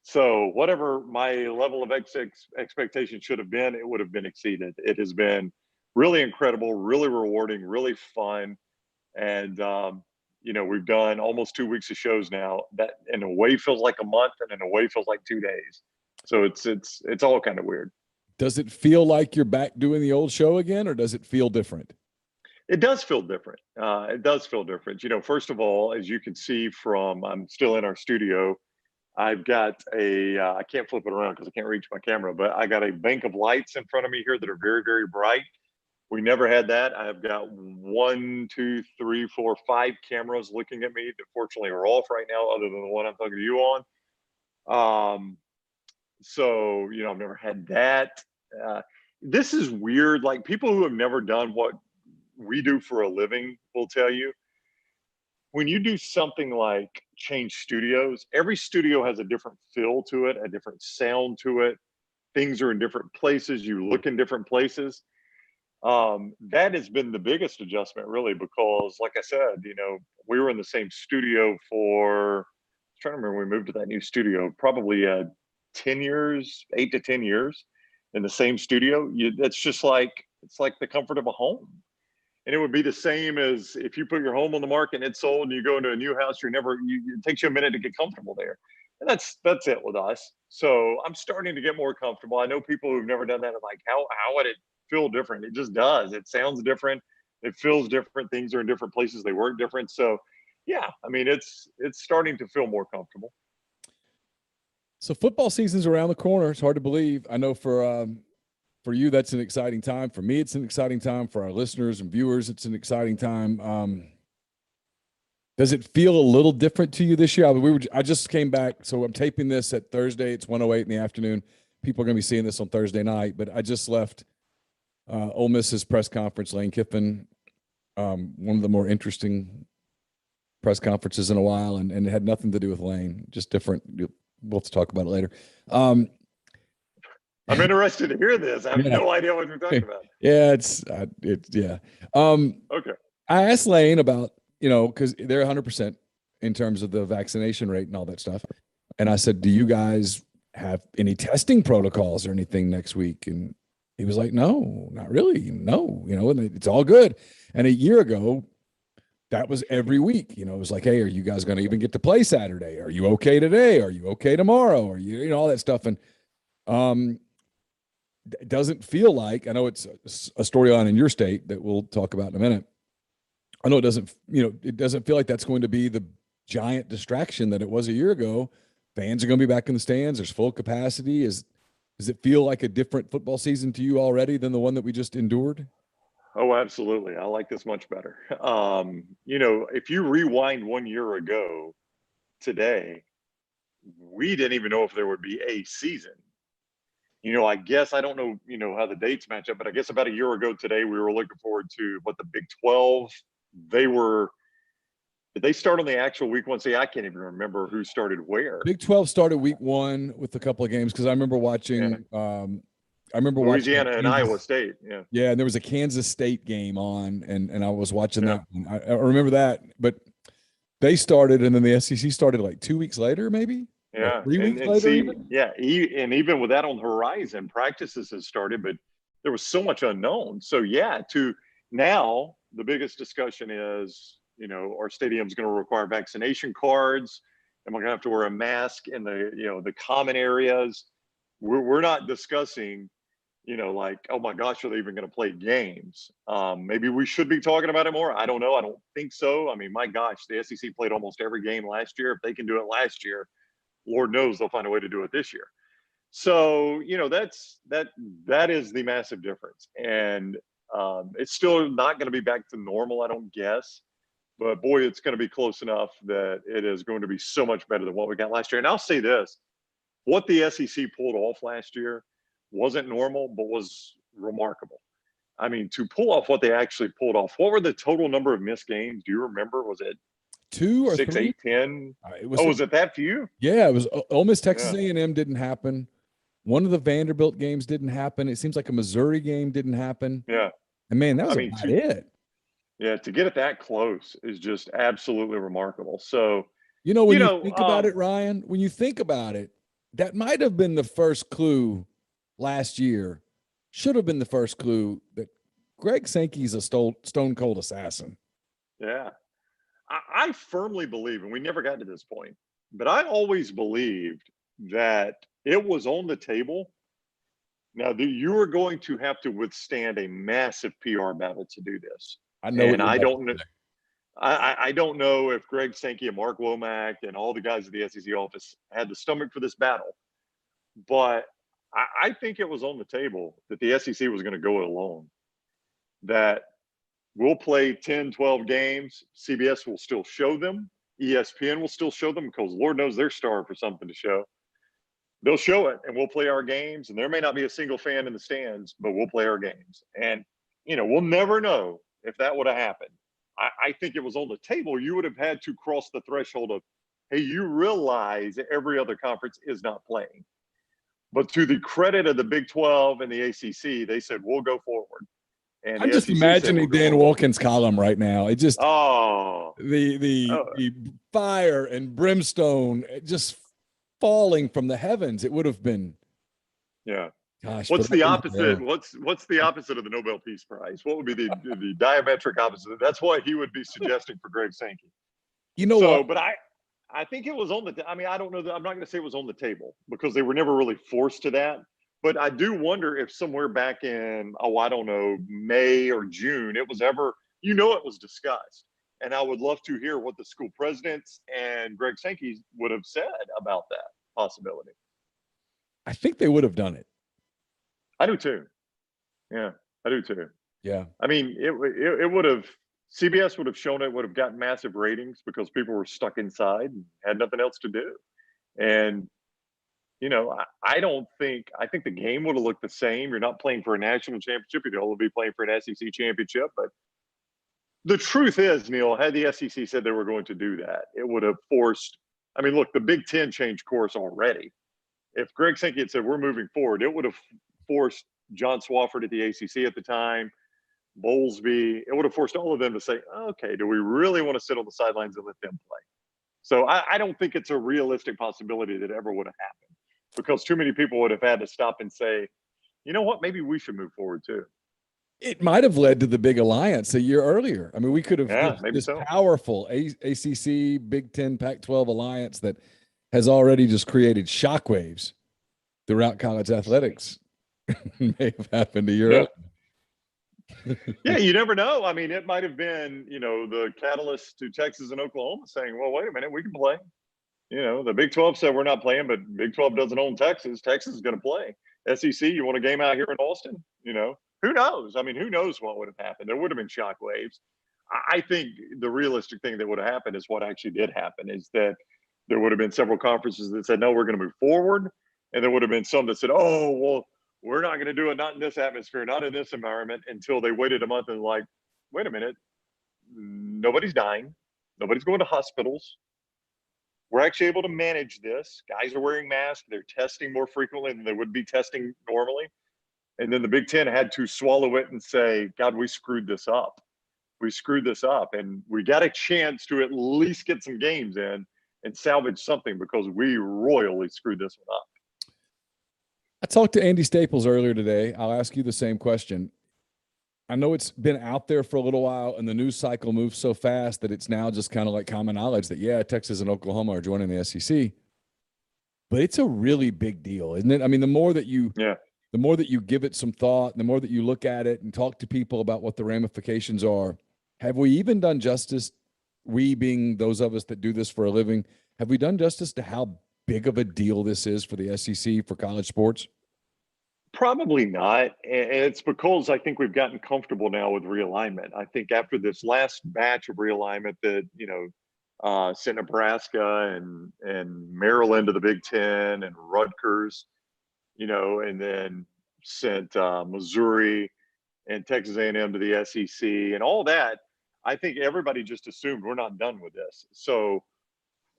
So whatever my level of expectation should have been, it would have been exceeded. It has been really incredible, really rewarding, really fun. And, we've done almost 2 weeks of shows now. That in a way feels like a month, and in a way feels like 2 days. So it's all kind of weird. Does it feel like you're back doing the old show again, or does it feel different? It does feel different. It does feel different. First of all, as you can see I'm still in our studio. I've got I can't flip it around because I can't reach my camera, but I got a bank of lights in front of me here that are very, very bright. We never had that. I've got 1, 2, 3, 4, 5 cameras looking at me that fortunately are off right now, other than the one I'm talking to you on. So, I've never had that. This is weird. Like, people who have never done what we do for a living will tell you, when you do something like change studios, every studio has a different feel to it, a different sound to it. Things are in different places. You look in different places. That has been the biggest adjustment, really, because like I said, we were in the same studio I'm trying to remember when we moved to that new studio, probably 10 years, 8 to 10 years in the same studio. It's just it's like the comfort of a home. And it would be the same as if you put your home on the market and it's sold and you go into a new house, it takes you a minute to get comfortable there. And that's it with us. So I'm starting to get more comfortable. I know people who've never done that are like, how would it feel different? It just does. It sounds different. It feels different. Things are in different places. They work different. So yeah, it's starting to feel more comfortable. So football season's around the corner. It's hard to believe. I know for you, that's an exciting time. For me, it's an exciting time. For our listeners and viewers, it's an exciting time. Does it feel a little different to you this year? I just came back, so I'm taping this at Thursday. It's 1:08 in the afternoon. People are going to be seeing this on Thursday night, but I just left Ole Miss's press conference, Lane Kiffin, one of the more interesting press conferences in a while, and it had nothing to do with Lane, just different. We'll have to talk about it later. I'm interested to hear this. I have no idea what you're talking about. Yeah, yeah. Okay. I asked Lane about, because they're 100% in terms of the vaccination rate and all that stuff. And I said, do you guys have any testing protocols or anything next week? And he was like, no, not really. No, and it's all good. And a year ago, that was every week. It was like, hey, are you guys going to even get to play Saturday? Are you okay today? Are you okay tomorrow? Are you, all that stuff. And it doesn't feel like, I know it's a storyline in your state that we'll talk about in a minute. I know it doesn't feel like that's going to be the giant distraction that it was a year ago. Fans are going to be back in the stands. There's full capacity. Does it feel like a different football season to you already than the one that we just endured? Oh, absolutely. I like this much better. If you rewind 1 year ago today, we didn't even know if there would be a season. I guess I don't know, how the dates match up, but I guess about a year ago today, we were looking forward to what the Big 12. They were, did they start on the actual week one? See, I can't even remember who started where. Big 12 started week one with a couple of games because I remember watching. Yeah. I remember watching Louisiana and Iowa State. Yeah. Yeah, and there was a Kansas State game on, and I was watching Yeah. that one. I remember that, but they started, and then the SEC started like 2 weeks later, maybe, or Yeah. 3 weeks And later. see, Even. yeah. And even with that on the horizon, practices has started, but there was so much unknown. So, yeah, to now, the biggest discussion is, our stadium's going to require vaccination cards. Am I going to have to wear a mask in the common areas? We're not discussing, like, oh my gosh, are they even going to play games? Maybe we should be talking about it more. I don't know. I don't think so. I mean, my gosh, the SEC played almost every game last year. If they can do it last year, Lord knows they'll find a way to do it this year. So, that is the massive difference. And it's still not going to be back to normal, I don't guess. But boy, it's going to be close enough that it is going to be so much better than what we got last year. And I'll say this, what the SEC pulled off last year wasn't normal, but was remarkable. I mean, to pull off what they actually pulled off, what were the total number of missed games? Do you remember? Was it 2 or 6, 3? 8, 10? It was. Was it that few? Yeah, it was. Ole Miss, Texas Yeah. A&M didn't happen. One of the Vanderbilt games didn't happen. It seems like a Missouri game didn't happen. Yeah. And man, that was I mean, about it. Yeah, to get it that close is just absolutely remarkable. So, When you think about it, Ryan, when you think about it, that might have been the first clue last year. Should have been the first clue that Greg Sankey's a stone cold assassin. yeah, I firmly believe, and we never got to this point, but I always believed that it was on the table. Now, you are going to have to withstand a massive PR battle to do this. I know, and I don't know. I don't know if Greg Sankey and Mark Womack and all the guys at the SEC office had the stomach for this battle, but I think it was on the table that the SEC was going to go it alone. That we'll play 10, 12 games. CBS will still show them. ESPN will still show them because Lord knows they're starved for something to show. They'll show it and we'll play our games. And there may not be a single fan in the stands, but we'll play our games. And, we'll never know if that would have happened. I think it was on the table. You would have had to cross the threshold of, hey, you realize that every other conference is not playing. But to the credit of the Big 12 and the ACC, they said, we'll go forward. And I'm just imagining Dan Wilkins' column right now. It just the fire and brimstone just falling from the heavens. It would have been. Yeah. Gosh. What's the opposite? What's the opposite of the Nobel Peace Prize? What would be the diametric opposite? That's what he would be suggesting for Greg Sankey. What? But I think it was on the. I mean, I don't know. I'm not going to say it was on the table because they were never really forced to that. But I do wonder if somewhere back in, I don't know, May or June, it was ever, it was discussed. And I would love to hear what the school presidents and Greg Sankey would have said about that possibility. I think they would have done it. I do too. Yeah, I do too. Yeah. I mean, it would have, CBS would have shown it, would have gotten massive ratings because people were stuck inside and had nothing else to do. And, I think the game would have looked the same. You're not playing for a national championship. You'd only be playing for an SEC championship. But the truth is, Neal, had the SEC said they were going to do that, it would have forced, look, the Big Ten changed course already. If Greg Sankey had said we're moving forward, it would have forced John Swofford at the ACC at the time, Bowlesby. It would have forced all of them to say, okay, do we really want to sit on the sidelines and let them play? So I don't think it's a realistic possibility that ever would have happened because too many people would have had to stop and say, you know what, maybe we should move forward too. It might have led to the big alliance a year earlier. I mean, we could have this powerful ACC, Big Ten, Pac-12 alliance that has already just created shockwaves throughout college athletics. May have happened a year. Yeah, you never know. I mean, it might have been, the catalyst to Texas and Oklahoma saying, well, wait a minute, we can play. The Big 12 said we're not playing, but Big 12 doesn't own Texas. Texas is going to play. SEC, you want a game out here in Austin? who knows? I mean, who knows what would have happened? There would have been shockwaves. I think the realistic thing that would have happened is what actually did happen is that there would have been several conferences that said, no, we're going to move forward. And there would have been some that said, oh, well, we're not going to do it, not in this atmosphere, not in this environment, until they waited a month and like, wait a minute, nobody's dying. Nobody's going to hospitals. We're actually able to manage this. Guys are wearing masks. They're testing more frequently than they would be testing normally. And then the Big Ten had to swallow it and say, God, we screwed this up. We screwed this up. And we got a chance to at least get some games in and salvage something because we royally screwed this one up. I talked to Andy Staples earlier today. I'll ask you the same question. I know it's been out there for a little while, and the news cycle moves so fast that it's now just kind of like common knowledge that, yeah, Texas and Oklahoma are joining the SEC. But it's a really big deal, isn't it? I mean, the more that you give it some thought, the more that you look at it and talk to people about what the ramifications are, have we even done justice, we being those of us that do this for a living, have we done justice to how big of a deal this is for the SEC, for college sports? Probably not. And it's because I think we've gotten comfortable now with realignment. I think after this last batch of realignment that, sent Nebraska and Maryland to the Big Ten and Rutgers, and then sent Missouri and Texas A&M to the SEC and all that, I think everybody just assumed we're not done with this. So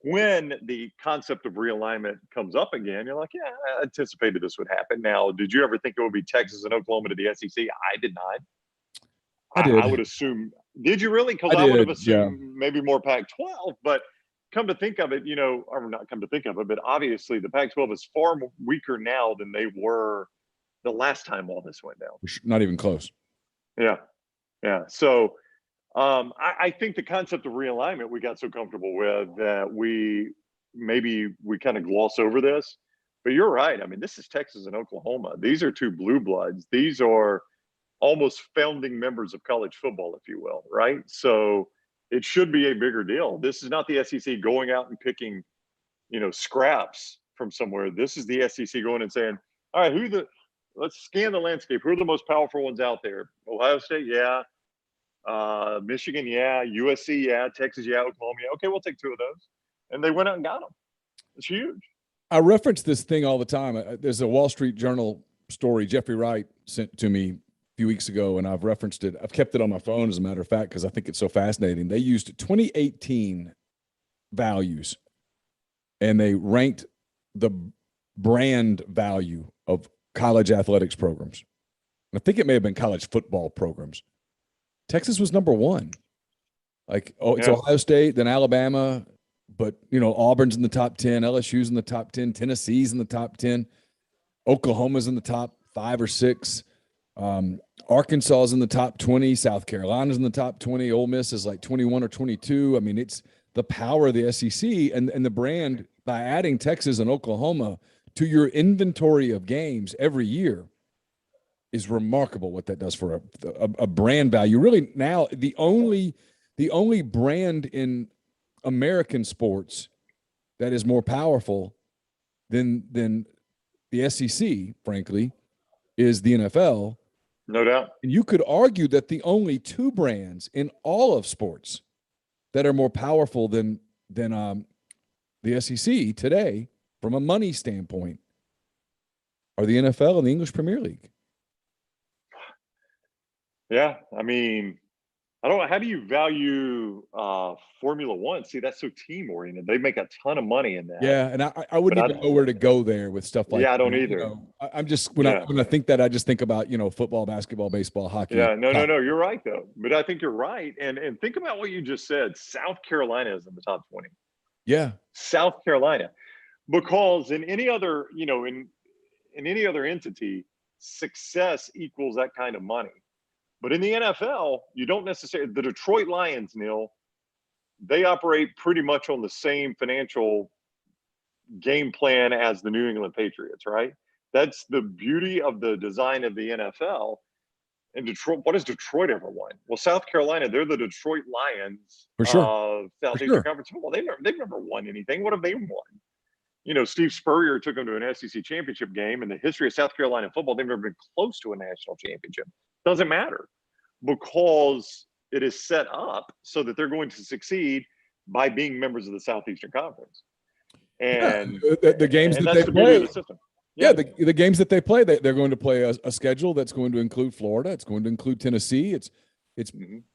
when the concept of realignment comes up again, you're like, yeah, I anticipated this would happen. Now, did you ever think it would be Texas and Oklahoma to the SEC? I did not. I did. I would assume. Did you really? Because I would have assumed maybe more Pac-12. But come to think of it, or not come to think of it, but obviously the Pac-12 is far weaker now than they were the last time all this went down. Not even close. Yeah. So I think the concept of realignment we got so comfortable with that we kind of gloss over this. But you're right. I mean, this is Texas and Oklahoma. These are two blue bloods. These are almost founding members of college football, if you will, right? So it should be a bigger deal. This is not the SEC going out and picking, scraps from somewhere. This is the SEC going and saying, all right, let's scan the landscape. Who are the most powerful ones out there? Ohio State, yeah. Michigan, yeah. USC, yeah. Texas, yeah. Oklahoma, yeah. Okay, we'll take two of those. And they went out and got them. It's huge. I reference this thing all the time. There's a Wall Street Journal story Jeffrey Wright sent to me a few weeks ago, and I've referenced it. I've kept it on my phone, as a matter of fact, because I think it's so fascinating. They used 2018 values, and they ranked the brand value of college athletics programs. I think it may have been college football programs. Texas was number one. It's Ohio State, then Alabama, but, Auburn's in the top 10, LSU's in the top 10, Tennessee's in the top 10, Oklahoma's in the top 5 or 6, Arkansas's in the top 20, South Carolina's in the top 20, Ole Miss is like 21 or 22. I mean, it's the power of the SEC and the brand by adding Texas and Oklahoma to your inventory of games every year is remarkable what that does for a brand value. Really now the only brand in American sports that is more powerful than the SEC, frankly, is the NFL. No doubt. And you could argue that the only two brands in all of sports that are more powerful than the SEC today from a money standpoint are the NFL and the English Premier League. Yeah, I mean, I don't know. How do you value Formula One? See, that's so team oriented. They make a ton of money in that. Yeah, and I wouldn't even know where to go there with stuff like that. Yeah, I don't either. I'm just when I think that, I just think about football, basketball, baseball, hockey. Yeah, no, you're right though. But I think you're right. And think about what you just said. South Carolina is in the top 20. Yeah, South Carolina, because in any other in any other entity, success equals that kind of money. But in the NFL, you don't necessarily. The Detroit Lions, Neal, they operate pretty much on the same financial game plan as the New England Patriots, right? That's the beauty of the design of the NFL. And Detroit, what has Detroit ever won? Well, South Carolina, they're the Detroit Lions for sure. Of Southeastern Conference football. They've never won anything. What have they won? Steve Spurrier took them to an SEC championship game. In the history of South Carolina football, they've never been close to a national championship. Doesn't matter, because it is set up so that they're going to succeed by being members of the Southeastern Conference. And the games that that's they the beauty of play. the system. Yeah, the games that they play, they're going to play a schedule that's going to include Florida. It's going to include Tennessee. It's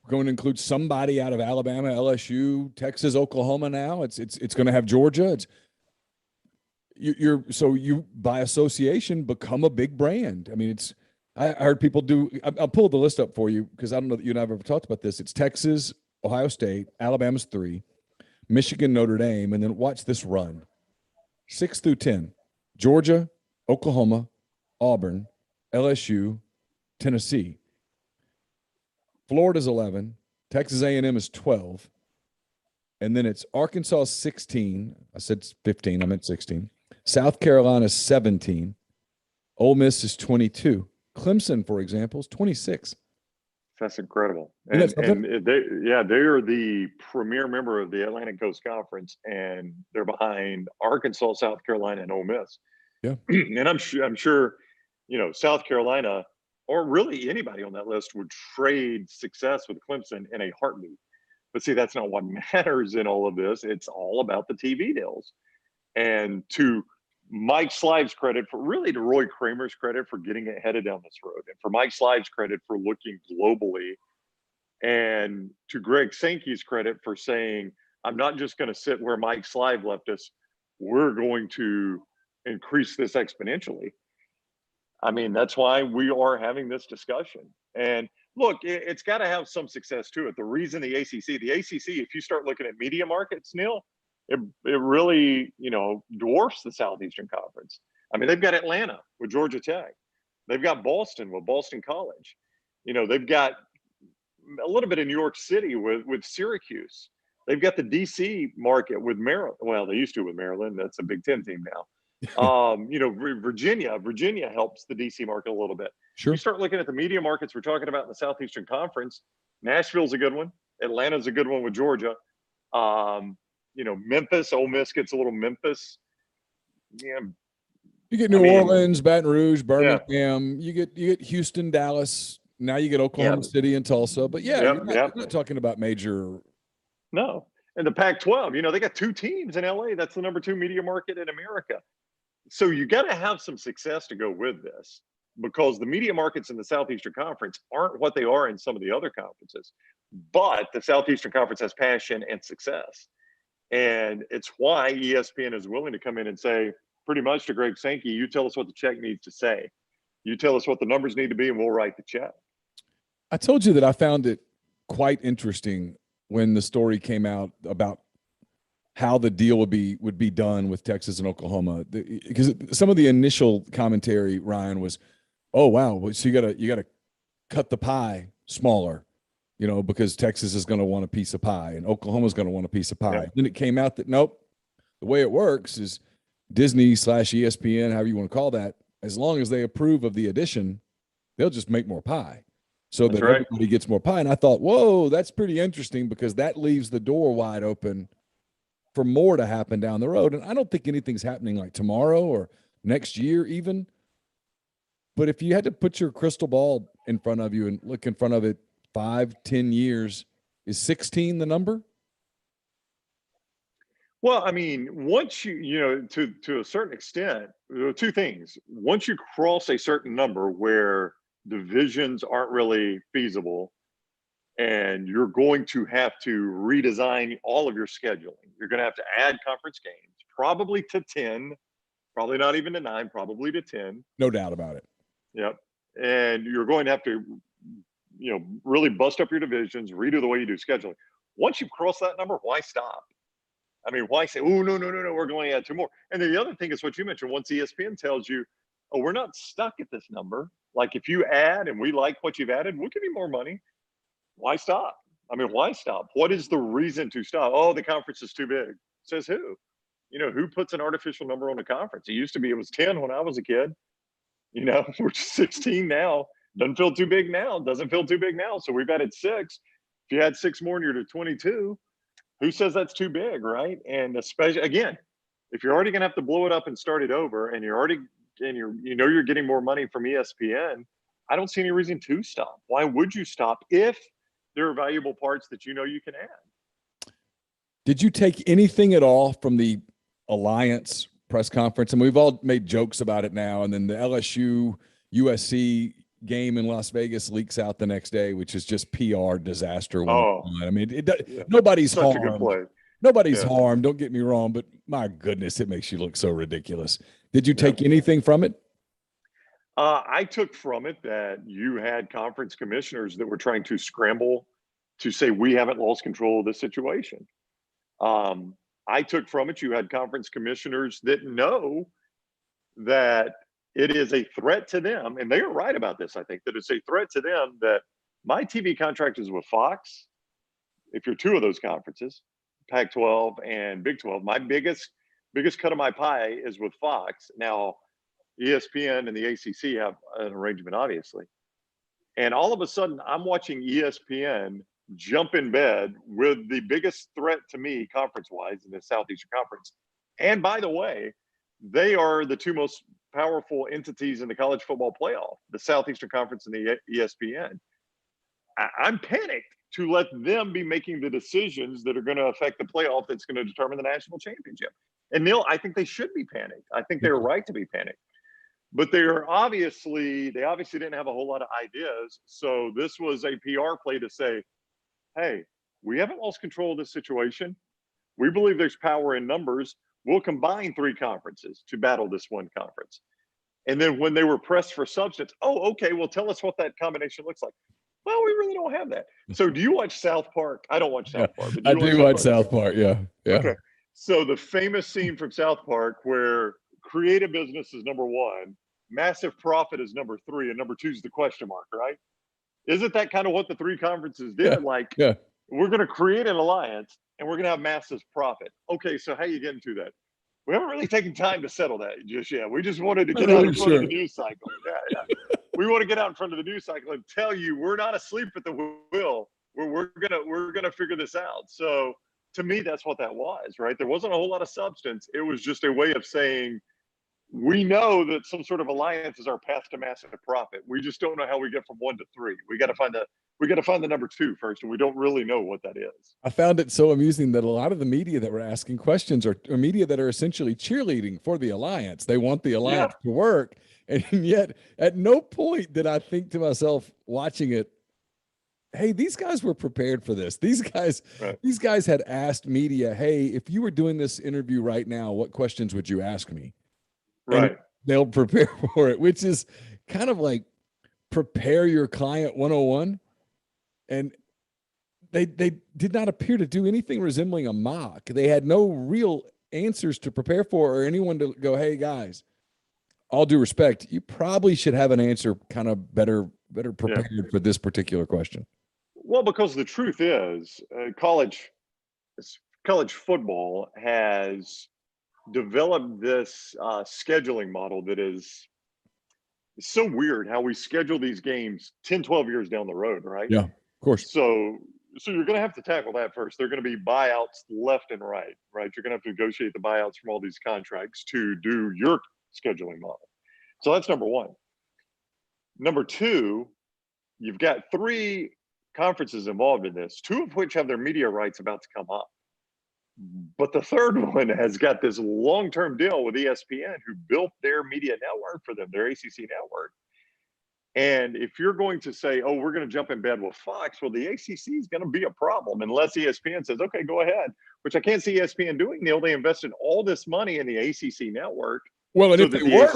going to include somebody out of Alabama, LSU, Texas, Oklahoma. Now it's going to have Georgia. So you by association become a big brand. I mean, I heard people do. I'll pull the list up for you because I don't know that you and I have ever talked about this. It's Texas, Ohio State, Alabama's 3, Michigan, Notre Dame, and then watch this run: 6 through 10, Georgia, Oklahoma, Auburn, LSU, Tennessee. Florida's 11, Texas A&M is 12, and then it's Arkansas 16. I said 15, I meant 16. South Carolina 17. Ole Miss is 22. Clemson, for example, is 26. That's incredible. And they are the premier member of the Atlantic Coast Conference, and they're behind Arkansas, South Carolina, and Ole Miss. Yeah. And I'm sure, South Carolina, or really anybody on that list, would trade success with Clemson in a heartbeat. But see, that's not what matters in all of this. It's all about the TV deals. And to Mike Slive's credit, to Roy Kramer's credit for getting it headed down this road, and for Mike Slive's credit for looking globally, and to Greg Sankey's credit for saying, I'm not just going to sit where Mike Slive left us. We're going to increase this exponentially. I mean, that's why we are having this discussion. And look, it's got to have some success to it. The reason the ACC, if you start looking at media markets, Neal, it really, dwarfs the Southeastern Conference. I mean, they've got Atlanta with Georgia Tech. They've got Boston with Boston College. They've got a little bit of New York City with Syracuse. They've got the DC market with Maryland. Well, they used to with Maryland. That's a Big Ten team now. Virginia helps the DC market a little bit. Sure. You start looking at the media markets we're talking about in the Southeastern Conference. Nashville's a good one. Atlanta's a good one with Georgia. Memphis, Ole Miss gets a little Memphis. Yeah. You get New Orleans, Baton Rouge, Birmingham. Yeah. You get Houston, Dallas. Now you get Oklahoma City and Tulsa. But you're not talking about major. No. And the Pac-12, they got 2 teams in LA. That's the number 2 media market in America. So you got to have some success to go with this, because the media markets in the Southeastern Conference aren't what they are in some of the other conferences. But the Southeastern Conference has passion and success. And it's why ESPN is willing to come in and say, pretty much to Greg Sankey, you tell us what the check needs to say. You tell us what the numbers need to be, and we'll write the check. I told you that I found it quite interesting when the story came out about how the deal would be done with Texas and Oklahoma, because some of the initial commentary, Ryan, was, oh wow, so you gotta cut the pie smaller, because Texas is going to want a piece of pie and Oklahoma's going to want a piece of pie. Yeah. Then it came out that nope, the way it works is Disney/ESPN, however you want to call that, as long as they approve of the addition, they'll just make more pie, so that everybody gets more pie. And I thought, whoa, that's pretty interesting, because that leaves the door wide open for more to happen down the road. And I don't think anything's happening like tomorrow or next year even. But if you had to put your crystal ball in front of you and look in front of it 5-10 years, is 16 the number? Well, I mean, once to a certain extent, there are 2 things. Once you cross a certain number where divisions aren't really feasible, and you're going to have to redesign all of your scheduling. You're going to have to add conference games, probably to 10, probably not even to 9, probably to 10. No doubt about it. Yep. And you're going to have to, really bust up your divisions, redo the way you do scheduling. Once you cross that number, why stop? I mean, why say, oh, no, we're going to add 2 more. And then the other thing is what you mentioned. Once ESPN tells you, oh, we're not stuck at this number. Like, if you add and we like what you've added, we'll give you more money. Why stop? I mean, why stop? What is the reason to stop? Oh, the conference is too big. Says who? Who puts an artificial number on the conference? It was 10 when I was a kid. We're 16 now. Doesn't feel too big now. Doesn't feel too big now. So we've added 6. If you had 6 more and you're to 22, who says that's too big, right? And especially, again, if you're already going to have to blow it up and start it over, and you're getting more money from ESPN, I don't see any reason to stop. Why would you stop if there are valuable parts that you know you can add? Did you take anything at all from the Alliance press conference? And we've all made jokes about it now. And then the LSU USC game in Las Vegas leaks out the next day, which is just PR disaster. Oh, I mean, nobody's such harmed. a good play. Nobody's harmed. Don't get me wrong, but my goodness, it makes you look so ridiculous. Did you take anything from it? I took from it that you had conference commissioners that were trying to scramble to say we haven't lost control of this situation. I took from it you had conference commissioners that know that it is a threat to them, and they are right about this. I think that it's a threat to them that my TV contract is with Fox. If you're two of those conferences, Pac-12 and Big 12, my biggest cut of my pie is with Fox. Now, ESPN and the ACC have an arrangement, obviously. And all of a sudden, I'm watching ESPN jump in bed with the biggest threat to me conference-wise in the Southeastern Conference. And by the way, they are the two most powerful entities in the college football playoff, the Southeastern Conference and the ESPN. I'm panicked to let them be making the decisions that are going to affect the playoff that's going to determine the national championship. And Neal, I think they should be panicked. I think they're right to be panicked. But they obviously didn't have a whole lot of ideas. So this was a PR play to say, hey, we haven't lost control of this situation. We believe there's power in numbers. We'll combine three conferences to battle this one conference. And then when they were pressed for substance, okay, well, tell us what that combination looks like. Well, we really don't have that. So do you watch South Park? I don't watch South Park. But I do watch South Park, yeah. Okay. So the famous scene from South Park where creative business is number one, massive profit is number three, and number two is the question mark, right? Isn't that kind of what the three conferences did? We're going to create an alliance and we're going to have massive profit. Okay, so how you get into that? We haven't really taken time to settle that just yet. We just wanted to get out in front of the news cycle. Yeah. We want to get out in front of the news cycle and tell you we're not asleep at the wheel. We're gonna figure this out. So to me, that's what that was, right? There wasn't a whole lot of substance. It was just a way of saying, we know that some sort of alliance is our path to massive profit. We just don't know how we get from one to three. We got to find the number two first, and we don't really know what that is. I found it so amusing that a lot of the media that were asking questions are media that are essentially cheerleading for the alliance. They want the alliance to work, and yet at no point did I think to myself watching it, hey, these guys were prepared for this. These guys had asked media, hey, if you were doing this interview right now, what questions would you ask me? Right. And they'll prepare for it, which is kind of like prepare your client 101. And they did not appear to do anything resembling a mock. They had no real answers to prepare for or anyone to go, hey, guys, all due respect, you probably should have an answer kind of better prepared for this particular question. Well, because the truth is college football has developed this scheduling model that is so weird how we schedule these games 10, 12 years down the road, right? Yeah, of course. So you're going to have to tackle that first. There are going to be buyouts left and right? You're going to have to negotiate the buyouts from all these contracts to do your scheduling model. So that's number one. Number two, you've got three conferences involved in this, two of which have their media rights about to come up. But the third one has got this long-term deal with ESPN, who built their media network for them, their ACC network. And if you're going to say, we're going to jump in bed with Fox, well, the ACC is going to be a problem unless ESPN says, okay, go ahead, which I can't see ESPN doing, Neal. They invested all this money in the ACC network. Well, and if they were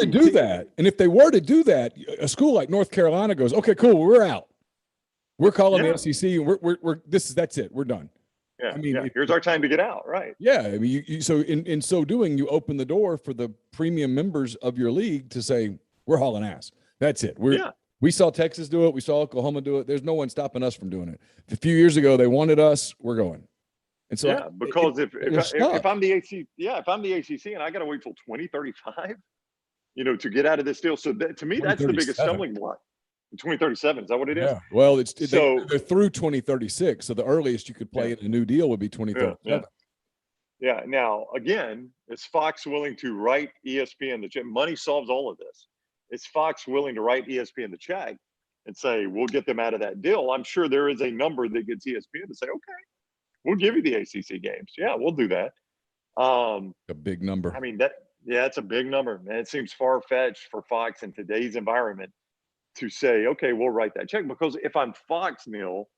to do that, a school like North Carolina goes, okay, cool, we're out. We're calling the SEC, and that's it. We're done. Yeah, I mean, here's our time to get out, right? Yeah, I mean, so in so doing, you open the door for the premium members of your league to say, we're hauling ass. That's it. We saw Texas do it. We saw Oklahoma do it. There's no one stopping us from doing it. A few years ago, they wanted us. We're going. And so because if I'm the ACC and I got to wait till 2035, to get out of this deal. So to me, that's the biggest stumbling block. 2037, is that what it is? Yeah. Well, they're through 2036. So the earliest you could play in a new deal would be 2037. Yeah. Now, again, is Fox willing to write ESPN the check? Money solves all of this. Is Fox willing to write ESPN the check? and say, we'll get them out of that deal. I'm sure there is a number that gets ESPN to say, okay, we'll give you the ACC games. Yeah, we'll do that. A big number. I mean, it's a big number, man. It seems far-fetched for Fox in today's environment to say, okay, we'll write that check. Because if I'm Fox, Neal,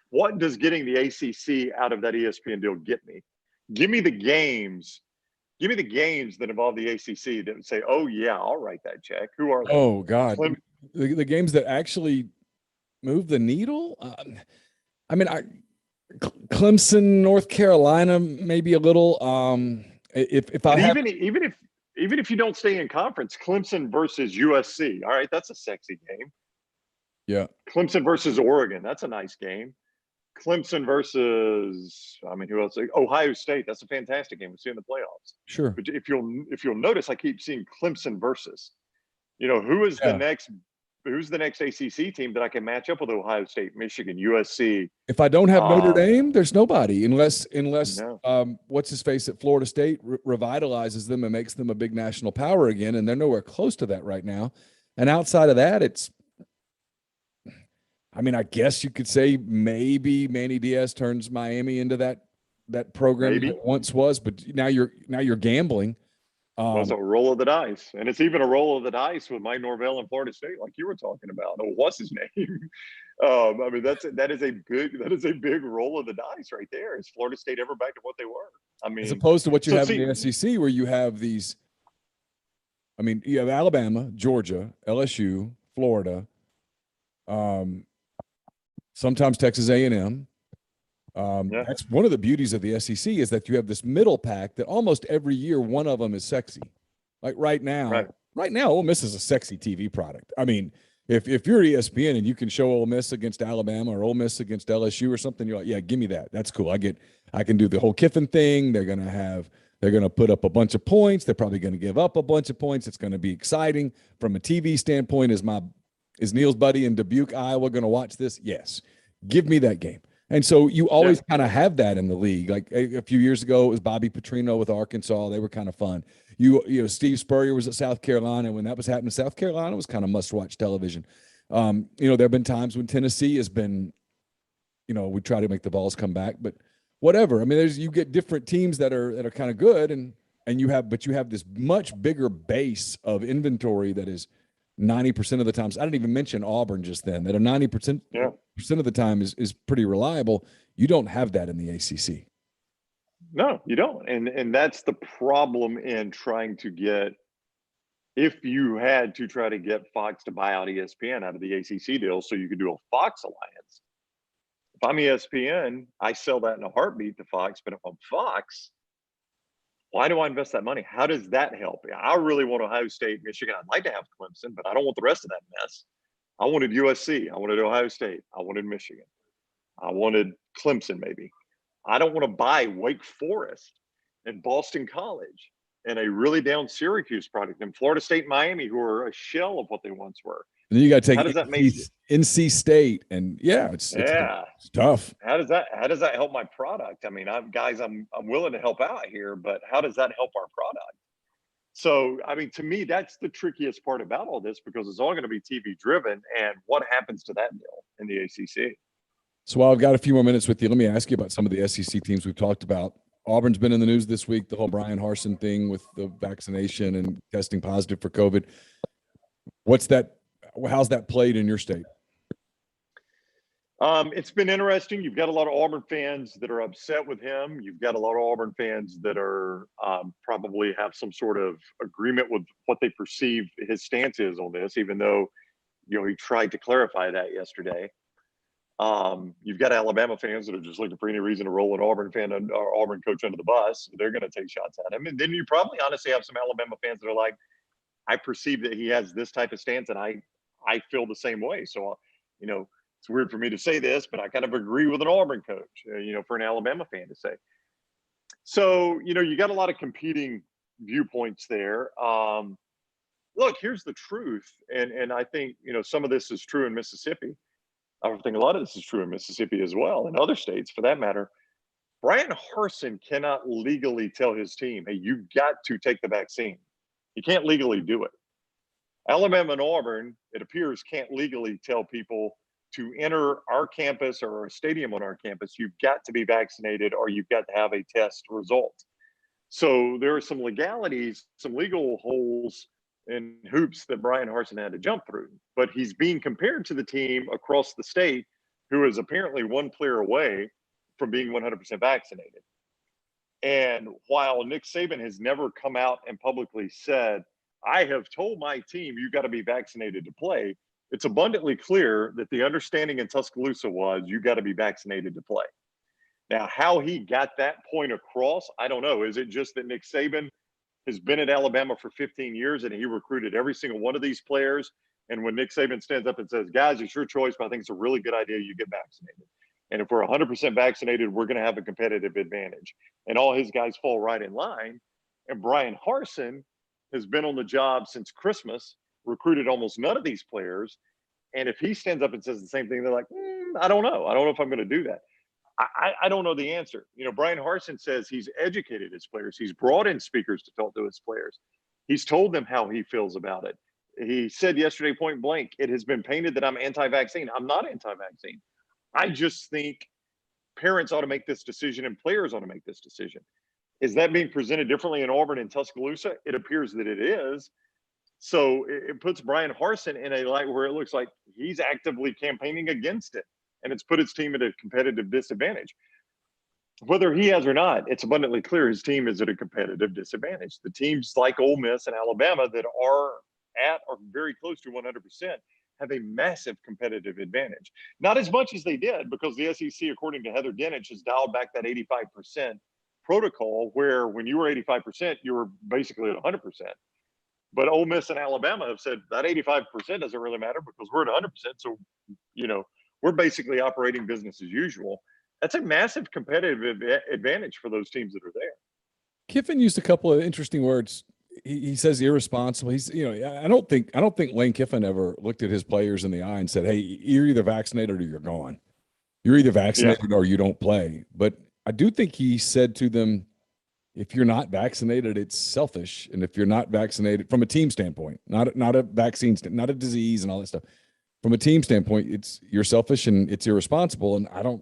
what does getting the ACC out of that ESPN deal get me? Give me the games. Give me the games that involve the ACC that would say, oh, yeah, I'll write that check. Who are they? Oh, God. The games that actually move the needle? I mean, Clemson, North Carolina, maybe a little. Even if you don't stay in conference, Clemson versus USC. All right, that's a sexy game. Yeah. Clemson versus Oregon. That's a nice game. Clemson versus, I mean, who else? Ohio State. That's a fantastic game. We'll see in the playoffs. Sure. But if you'll notice, I keep seeing Clemson versus. Who's the next ACC team that I can match up with? Ohio State, Michigan, USC. If I don't have Notre Dame, there's nobody unless no. What's his face at Florida State revitalizes them and makes them a big national power again, and they're nowhere close to that right now. And outside of that, I guess you could say maybe Manny Diaz turns Miami into that program that it once was, but now you're gambling. Well, it's a roll of the dice, and it's even a roll of the dice with Mike Norvell in Florida State, like you were talking about. Oh, what's his name? That is a big roll of the dice right there. Is Florida State ever back to what they were? As opposed to what you have in the SEC, where you have these. You have Alabama, Georgia, LSU, Florida, sometimes Texas A&M. That's one of the beauties of the SEC is that you have this middle pack that almost every year one of them is sexy. Like right now, Ole Miss is a sexy TV product. If you're ESPN and you can show Ole Miss against Alabama or Ole Miss against LSU or something, you're like, yeah, give me that. That's cool. I can do the whole Kiffin thing. They're gonna put up a bunch of points. They're probably gonna give up a bunch of points. It's gonna be exciting from a TV standpoint. Is Neal's buddy in Dubuque, Iowa, gonna watch this? Yes, give me that game. And so you always kind of have that in the league. Like a few years ago, it was Bobby Petrino with Arkansas. They were kind of fun. Steve Spurrier was at South Carolina. When that was happening, South Carolina was kind of must-watch television. There have been times when Tennessee has been, we try to make the balls come back, but whatever. You get different teams that are kind of good, and you have this much bigger base of inventory that is 90% of the times. I didn't even mention Auburn just then. That are 90% of the time is pretty reliable. You don't have that in the ACC. No, you don't. And that's the problem in trying to get. If you had to try to get Fox to buy out ESPN out of the ACC deal, so you could do a Fox alliance. If I'm ESPN, I sell that in a heartbeat to Fox. But if I'm Fox, why do I invest that money? How does that help? I really want Ohio State, Michigan. I'd like to have Clemson, but I don't want the rest of that mess. I wanted USC. I wanted Ohio State. I wanted Michigan. I wanted Clemson, maybe. I don't want to buy Wake Forest and Boston College and a really down Syracuse product and Florida State and Miami, who are a shell of what they once were. And then you got to take NC State, and it's tough. How does that help my product? I'm willing to help out here, but how does that help our product? So, to me, that's the trickiest part about all this, because it's all going to be TV driven. And what happens to that deal in the ACC? So while I've got a few more minutes with you, let me ask you about some of the SEC teams we've talked about. Auburn's been in the news this week, the whole Brian Harsin thing with the vaccination and testing positive for COVID. How's that played in your state? It's been interesting. You've got a lot of Auburn fans that are upset with him. You've got a lot of Auburn fans that are probably have some sort of agreement with what they perceive his stance is on this, even though, he tried to clarify that yesterday. You've got Alabama fans that are just looking for any reason to roll an Auburn fan or Auburn coach under the bus. They're going to take shots at him. And then you probably honestly have some Alabama fans that are like, I perceive that he has this type of stance, and I feel the same way. So, it's weird for me to say this, but I kind of agree with an Auburn coach, for an Alabama fan to say. So, you got a lot of competing viewpoints there. Look, here's the truth. And I think, some of this is true in Mississippi. I think a lot of this is true in Mississippi as well, and other states for that matter. Brian Harsin cannot legally tell his team, hey, you've got to take the vaccine. He can't legally do it. Alabama and Auburn, it appears, can't legally tell people to enter our campus or a stadium on our campus, you've got to be vaccinated or you've got to have a test result. So there are some legalities, some legal holes and hoops that Brian Harsin had to jump through. But he's being compared to the team across the state who is apparently one player away from being 100% vaccinated. And while Nick Saban has never come out and publicly said, I have told my team, you got to be vaccinated to play, it's abundantly clear that the understanding in Tuscaloosa was you got to be vaccinated to play. Now, how he got that point across, I don't know. Is it just that Nick Saban has been at Alabama for 15 years and he recruited every single one of these players? And when Nick Saban stands up and says, guys, it's your choice, but I think it's a really good idea you get vaccinated. And if we're 100% vaccinated, we're going to have a competitive advantage. And all his guys fall right in line. And Brian Harsin has been on the job since Christmas, recruited almost none of these players. And if he stands up and says the same thing, they're like, I don't know. I don't know if I'm going to do that. I don't know the answer. You know, Brian Harsin says he's educated his players. He's brought in speakers to talk to his players. He's told them how he feels about it. He said yesterday, point blank, it has been painted that I'm anti-vaccine. I'm not anti-vaccine. I just think parents ought to make this decision and players ought to make this decision. Is that being presented differently in Auburn and Tuscaloosa? It appears that it is. So it puts Brian Harsin in a light where it looks like he's actively campaigning against it. And it's put his team at a competitive disadvantage. Whether he has or not, it's abundantly clear his team is at a competitive disadvantage. The teams like Ole Miss and Alabama that are at or very close to 100% have a massive competitive advantage. Not as much as they did because the SEC, according to Heather Dinich, has dialed back that 85% protocol where when you were 85%, you were basically at 100%. But Ole Miss and Alabama have said that 85% doesn't really matter because we're at 100%. So, you know, we're basically operating business as usual. That's a massive competitive advantage for those teams that are there. Kiffin used a couple of interesting words. He says irresponsible. He's, you know, I don't think Lane Kiffin ever looked at his players in the eye and said, hey, you're either vaccinated or you're gone. You're either vaccinated or you don't play. But I do think he said to them, if you're not vaccinated, it's selfish. And if you're not vaccinated from a team standpoint, not a vaccine, not a disease and all that stuff. From a team standpoint, you're selfish and it's irresponsible. And if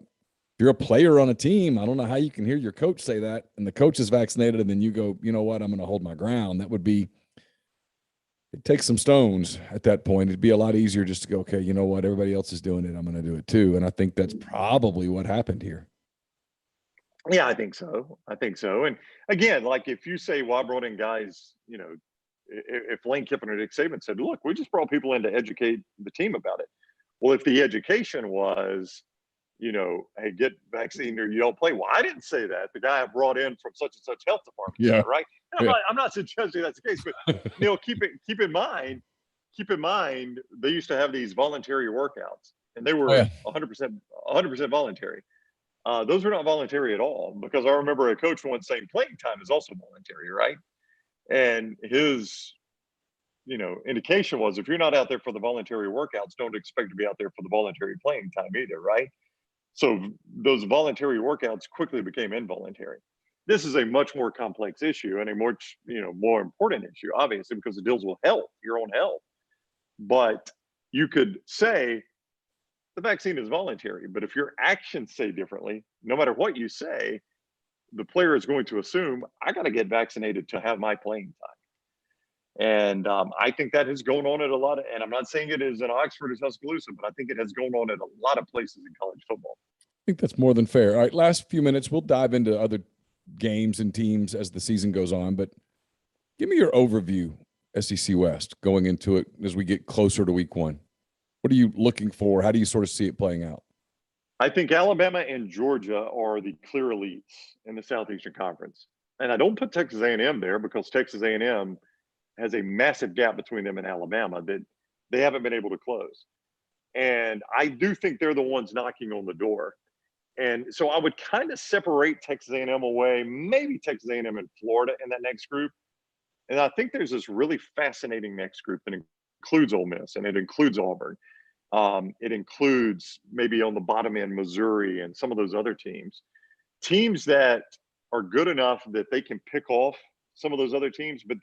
you're a player on a team, I don't know how you can hear your coach say that and the coach is vaccinated and then you go, you know what, I'm going to hold my ground. It takes some stones at that point. It'd be a lot easier just to go, okay, you know what, everybody else is doing it, I'm going to do it too. And I think that's probably what happened here. Yeah, I think so. And again, like if you say, well, I brought in guys, you know, if Lane Kiffin or Nick Saban said, look, we just brought people in to educate the team about it. Well, if the education was, you know, hey, get vaccinated or you don't play. Well, I didn't say that. The guy I brought in from such and such health department said, right? I'm not suggesting that's the case, but Neal, keep in mind, they used to have these voluntary workouts and they were 100% voluntary. Those were not voluntary at all because I remember a coach once saying playing time is also voluntary, right? And his, you know, indication was if you're not out there for the voluntary workouts, don't expect to be out there for the voluntary playing time either, right? So those voluntary workouts quickly became involuntary. This is a much more complex issue and a much, you know, more important issue, obviously, because it deals with health, your own health. But you could say the vaccine is voluntary, but if your actions say differently, no matter what you say, the player is going to assume I got to get vaccinated to have my playing time. And I think that has gone on at a lot of, and I'm not saying it is in Oxford or Tuscaloosa, but I think it has gone on at a lot of places in college football. I think that's more than fair. All right, last few minutes, we'll dive into other games and teams as the season goes on, but give me your overview, SEC West, going into it as we get closer to week one. What are you looking for? How do you sort of see it playing out? I think Alabama and Georgia are the clear elites in the Southeastern Conference. And I don't put Texas A&M there because Texas A&M has a massive gap between them and Alabama that they haven't been able to close. And I do think they're the ones knocking on the door. And so I would kind of separate Texas A&M away, maybe Texas A&M and Florida in that next group. And I think there's this really fascinating next group that includes Ole Miss and it includes Auburn. It includes maybe on the bottom end, Missouri and some of those other teams that are good enough that they can pick off some of those other teams, but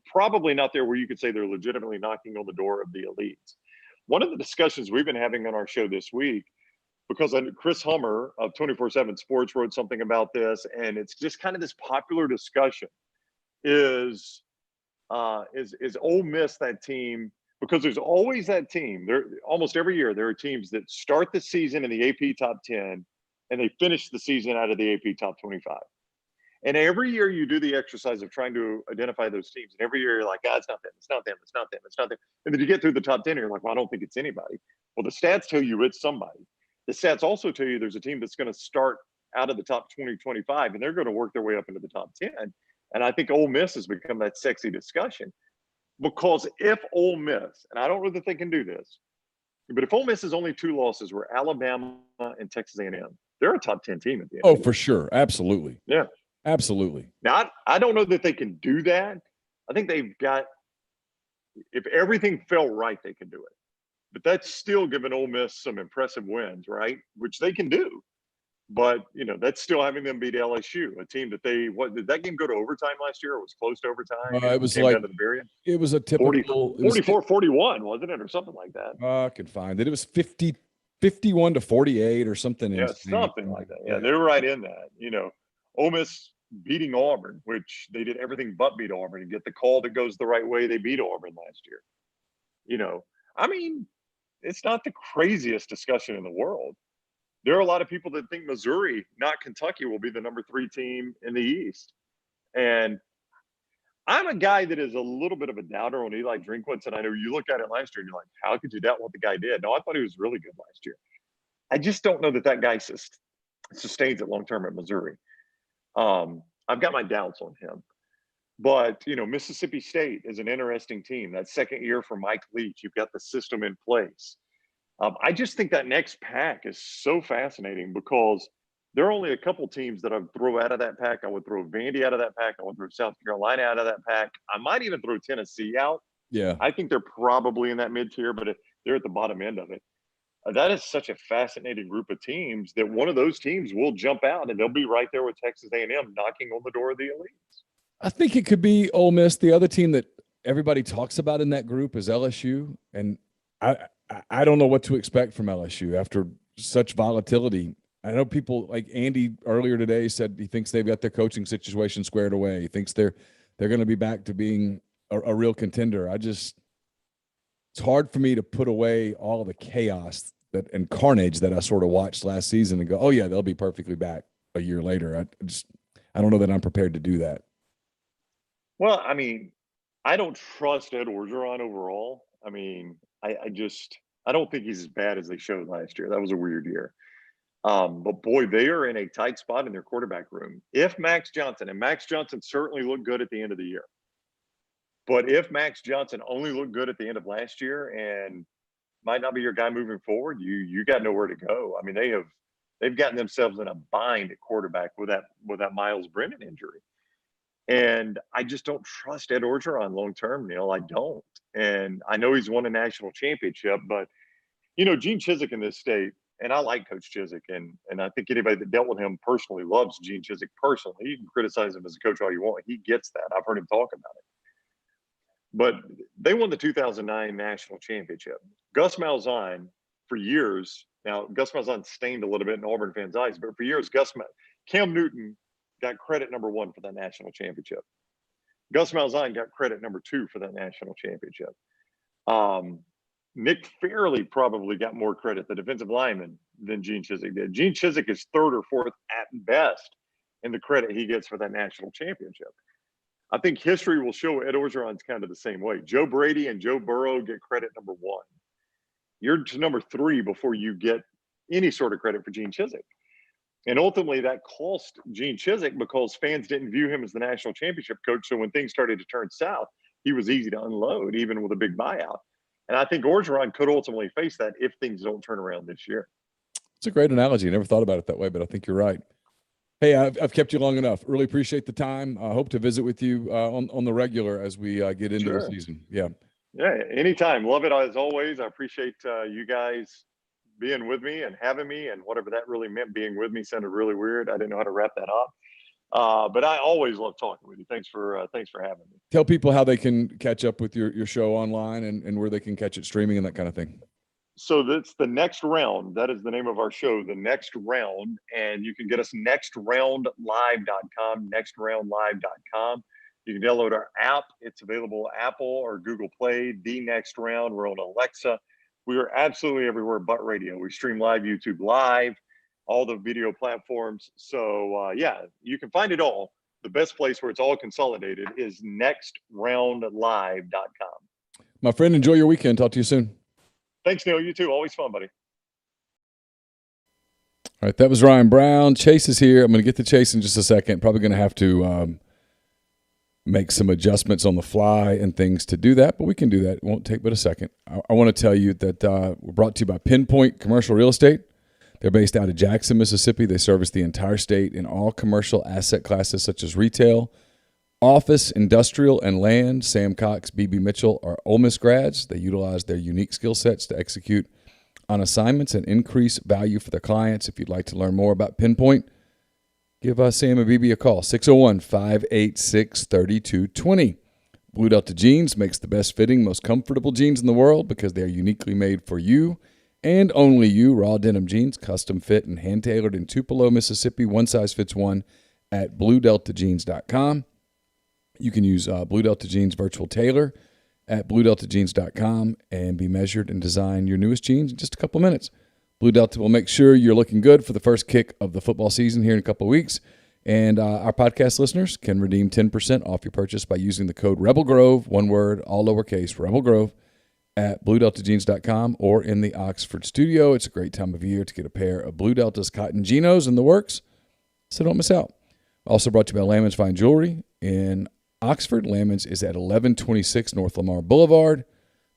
probably not there where you could say they're legitimately knocking on the door of the elites. One of the discussions we've been having on our show this week, because Chris Hummer of 24/7 Sports wrote something about this, and it's just kind of this popular discussion, is Ole Miss that team? Because there's always that team. There, almost every year, there are teams that start the season in the AP top 10 and they finish the season out of the AP top 25. And every year you do the exercise of trying to identify those teams. And every year you're like, it's not them, it's not them, it's not them, it's not them. And then you get through the top 10 and you're like, well, I don't think it's anybody. Well, the stats tell you it's somebody. The stats also tell you there's a team that's going to start out of the top 20, 25, and they're going to work their way up into the top 10. And I think Ole Miss has become that sexy discussion. Because if Ole Miss, and I don't know that they can do this, but if Ole Miss is only 2 losses, where Alabama and Texas A&M, they're a top 10 team at the end. Oh, for sure. Absolutely. Yeah. Absolutely. Now, I don't know that they can do that. I think they've got, if everything fell right, they can do it. But that's still giving Ole Miss some impressive wins, right? Which they can do. But, that's still having them beat LSU, a team that did that game go to overtime last year? Or was close to overtime? It was like, down to the very end? It was a typical 44-41, wasn't it? Or something like that. I could find it. It was 51-48 or something. Yeah, something like that. Yeah, they were right in that. Ole Miss beating Auburn, which they did everything but beat Auburn and get the call that goes the right way. They beat Auburn last year. It's not the craziest discussion in the world. There are a lot of people that think Missouri, not Kentucky, will be the number 3 team in the East. And I'm a guy that is a little bit of a doubter on Eli Drinkwitz, and I know you look at it last year and you're like, how could you doubt what the guy did? No, I thought he was really good last year. I just don't know that guy sustains it long-term at Missouri. I've got my doubts on him. But, Mississippi State is an interesting team. That second year for Mike Leach, you've got the system in place. I just think that next pack is so fascinating because there are only a couple teams that I would throw out of that pack. I would throw Vandy out of that pack. I would throw South Carolina out of that pack. I might even throw Tennessee out. Yeah. I think they're probably in that mid-tier, but they're at the bottom end of it. That is such a fascinating group of teams that one of those teams will jump out and they'll be right there with Texas A&M knocking on the door of the elites. I think it could be Ole Miss. The other team that everybody talks about in that group is LSU. And I don't know what to expect from LSU after such volatility. I know people like Andy earlier today said he thinks they've got their coaching situation squared away. He thinks they're going to be back to being a real contender. It's hard for me to put away all the chaos and carnage that I sort of watched last season and go, oh yeah, they'll be perfectly back a year later. I don't know that I'm prepared to do that. Well, I don't trust Ed Orgeron overall. I don't think he's as bad as they showed last year. That was a weird year. But boy, they are in a tight spot in their quarterback room. If Max Johnson certainly looked good at the end of the year, but if Max Johnson only looked good at the end of last year and might not be your guy moving forward, you got nowhere to go. They've gotten themselves in a bind at quarterback with that Miles Brennan injury. And I just don't trust Ed Orgeron long-term, Neal. I don't. And I know he's won a national championship, but, Gene Chizik in this state, and I like Coach Chizik, and I think anybody that dealt with him personally loves Gene Chizik personally. You can criticize him as a coach all you want. He gets that. I've heard him talk about it. But they won the 2009 national championship. Gus Malzahn, for years, now Gus Malzahn stained a little bit in Auburn fans' eyes, but for years, Cam Newton got credit number 1 for that national championship. Gus Malzahn got credit number 2 for that national championship. Nick Fairley probably got more credit, the defensive lineman, than Gene Chizik did. Gene Chizik is 3rd or 4th at best in the credit he gets for that national championship. I think history will show Ed Orgeron's kind of the same way. Joe Brady and Joe Burrow get credit number 1. You're to number 3 before you get any sort of credit for Gene Chizik. And ultimately, that cost Gene Chizik because fans didn't view him as the national championship coach. So when things started to turn south, he was easy to unload, even with a big buyout. And I think Orgeron could ultimately face that if things don't turn around this year. It's a great analogy. I never thought about it that way, but I think you're right. Hey, I've kept you long enough. Really appreciate the time. I hope to visit with you on the regular as we get into the season. Yeah. Yeah, anytime. Love it as always. I appreciate you guys being with me and having me, and whatever that really meant. Being with me sounded really weird. I didn't know how to wrap that up. But I always love talking with you. Thanks for having me. Tell people how they can catch up with your show online and where they can catch it streaming and that kind of thing. So that's The Next Round. That is the name of our show, The Next Round. And you can get us nextroundlive.com, nextroundlive.com. You can download our app. It's available Apple or Google Play, The Next Round. We're on Alexa. We are absolutely everywhere but radio. We stream live, YouTube Live, all the video platforms. So, you can find it all. The best place where it's all consolidated is nextroundlive.com. My friend, enjoy your weekend. Talk to you soon. Thanks, Neal. You too. Always fun, buddy. All right, that was Ryan Brown. Chase is here. I'm going to get to Chase in just a second. Probably going to have to make some adjustments on the fly and things to do that, but we can do that. It won't take but a second. I want to tell you that we're brought to you by Pinpoint Commercial Real Estate. They're based out of Jackson, Mississippi. They service the entire state in all commercial asset classes such as retail, office, industrial, and land. Sam Cox, BB Mitchell are Ole Miss grads. They utilize their unique skill sets to execute on assignments and increase value for their clients. If you'd like to learn more about Pinpoint, give Sam and BB a call, 601-586-3220. Blue Delta Jeans makes the best fitting, most comfortable jeans in the world because they are uniquely made for you and only you. Raw denim jeans, custom fit and hand-tailored in Tupelo, Mississippi. One size fits one at BlueDeltaJeans.com. You can use Blue Delta Jeans Virtual Tailor at BlueDeltaJeans.com and be measured and design your newest jeans in just a couple minutes. Blue Delta will make sure you're looking good for the first kick of the football season here in a couple of weeks. And our podcast listeners can redeem 10% off your purchase by using the code Rebel Grove, one word, all lowercase, Rebel Grove, at BlueDeltaJeans.com or in the Oxford studio. It's a great time of year to get a pair of Blue Delta's cotton Genos in the works, so don't miss out. Also brought to you by Lammons Fine Jewelry in Oxford. Lammons is at 1126 North Lamar Boulevard.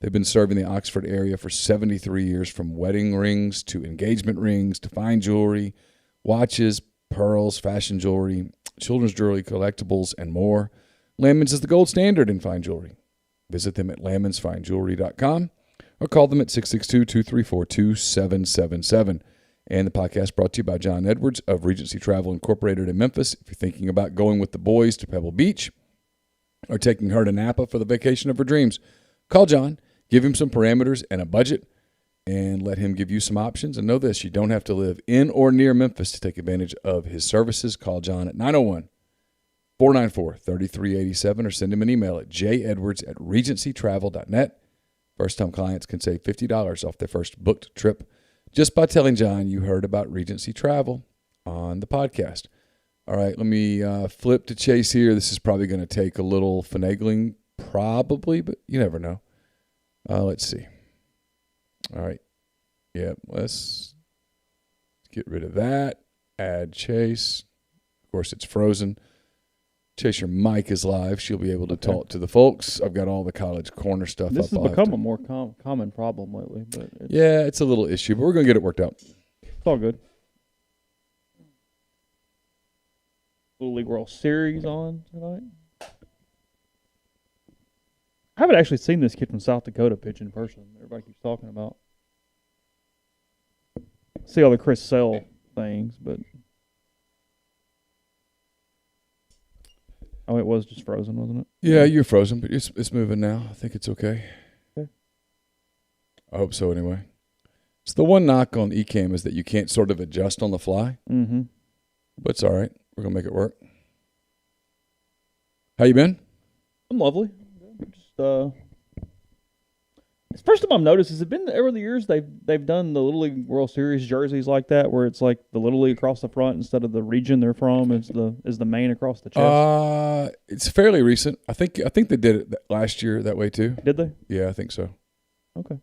They've been serving the Oxford area for 73 years, from wedding rings to engagement rings to fine jewelry, watches, pearls, fashion jewelry, children's jewelry, collectibles, and more. Lammons is the gold standard in fine jewelry. Visit them at lammonsfinejewelry.com or call them at 662-234-2777. And the podcast brought to you by John Edwards of Regency Travel Incorporated in Memphis. If you're thinking about going with the boys to Pebble Beach or taking her to Napa for the vacation of her dreams, call John, give him some parameters and a budget, and let him give you some options. And know this, you don't have to live in or near Memphis to take advantage of his services. Call John at 901-494-3387 or send him an email at jedwards@regencytravel.net. First-time clients can save $50 off their first booked trip just by telling John you heard about Regency Travel on the podcast. All right, let me flip to Chase here. This is probably going to take a little finagling, probably, but you never know. Let's see. All right. Yeah, let's get rid of that. Add Chase. Of course, it's frozen. Chase, your mic is live. She'll be able to talk to the folks. I've got all the College Corner stuff This up. has become a more common problem lately. But it's a little issue, but we're going to get it worked out. It's all good. Little League World Series on tonight. I haven't actually seen this kid from South Dakota pitch in person. Everybody keeps talking about. See all the Chris Sale things, but it was just frozen, wasn't it? Yeah, you're frozen, but it's moving now. I think it's okay. Okay. I hope so anyway. So the one knock on eCam is that you can't sort of adjust on the fly. Mm-hmm. But it's all right. We're going to make it work. How you been? I'm lovely. Just it's the first time I've noticed. Has it been over the years they've done the Little League World Series jerseys like that, where it's like the Little League across the front instead of the region they're from is the main across the chest? It's fairly recent. I think they did it last year that way too. Did they? Yeah, I think so. Okay.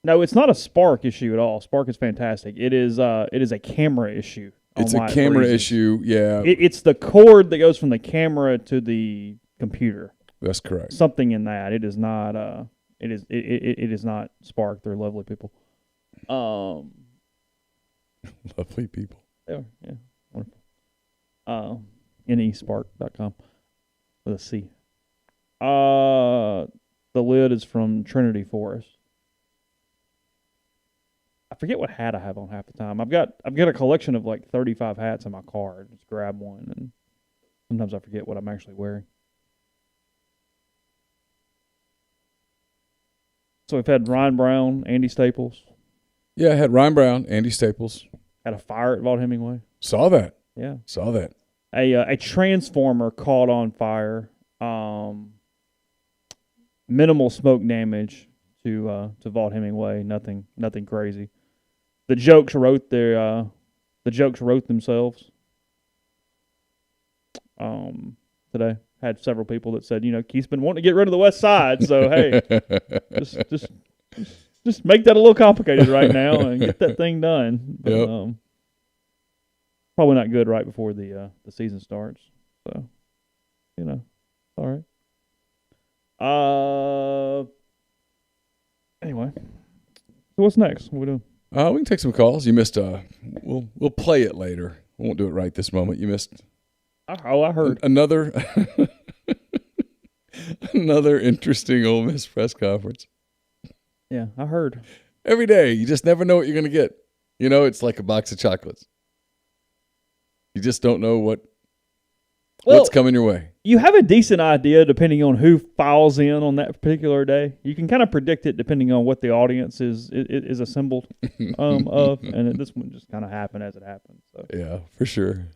No, it's not a Spark issue at all. Spark is fantastic. It is a camera issue. It's a camera issue. Yeah. It's the cord that goes from the camera to the computer. That's correct. Something in that. It is not. It is not Spark. They're lovely people. Lovely people. They are. Yeah. Wonderful. nespark.com with a C. The lid is from Trinity Forest. I forget what hat I have on half the time. I've got a collection of like 35 hats in my car. Just grab one and Sometimes I forget what I'm actually wearing. So we've had Ryan Brown, Andy Staples. Yeah, I had Ryan Brown, Andy Staples. Had a fire at Vaught Hemingway. Saw that. Yeah. Saw that. A transformer caught on fire. Minimal smoke damage to Vaught Hemingway. Nothing crazy. The jokes wrote themselves. Today had several people that said, Keith's been wanting to get rid of the West Side, so hey, just make that a little complicated right now and get that thing done. But, Yep. Probably not good right before the season starts. So, all right. Anyway, so what's next? What are we doing? We can take some calls. You missed. We'll play it later. We won't do it right this moment. You missed. Oh, I heard another interesting Ole Miss press conference. Yeah, I heard. Every day, you just never know what you're going to get. It's like a box of chocolates. You just don't know what's coming your way. You have a decent idea depending on who files in on that particular day. You can kind of predict it depending on what the audience is assembled of, and this one just kind of happened as it happened. So. Yeah, for sure.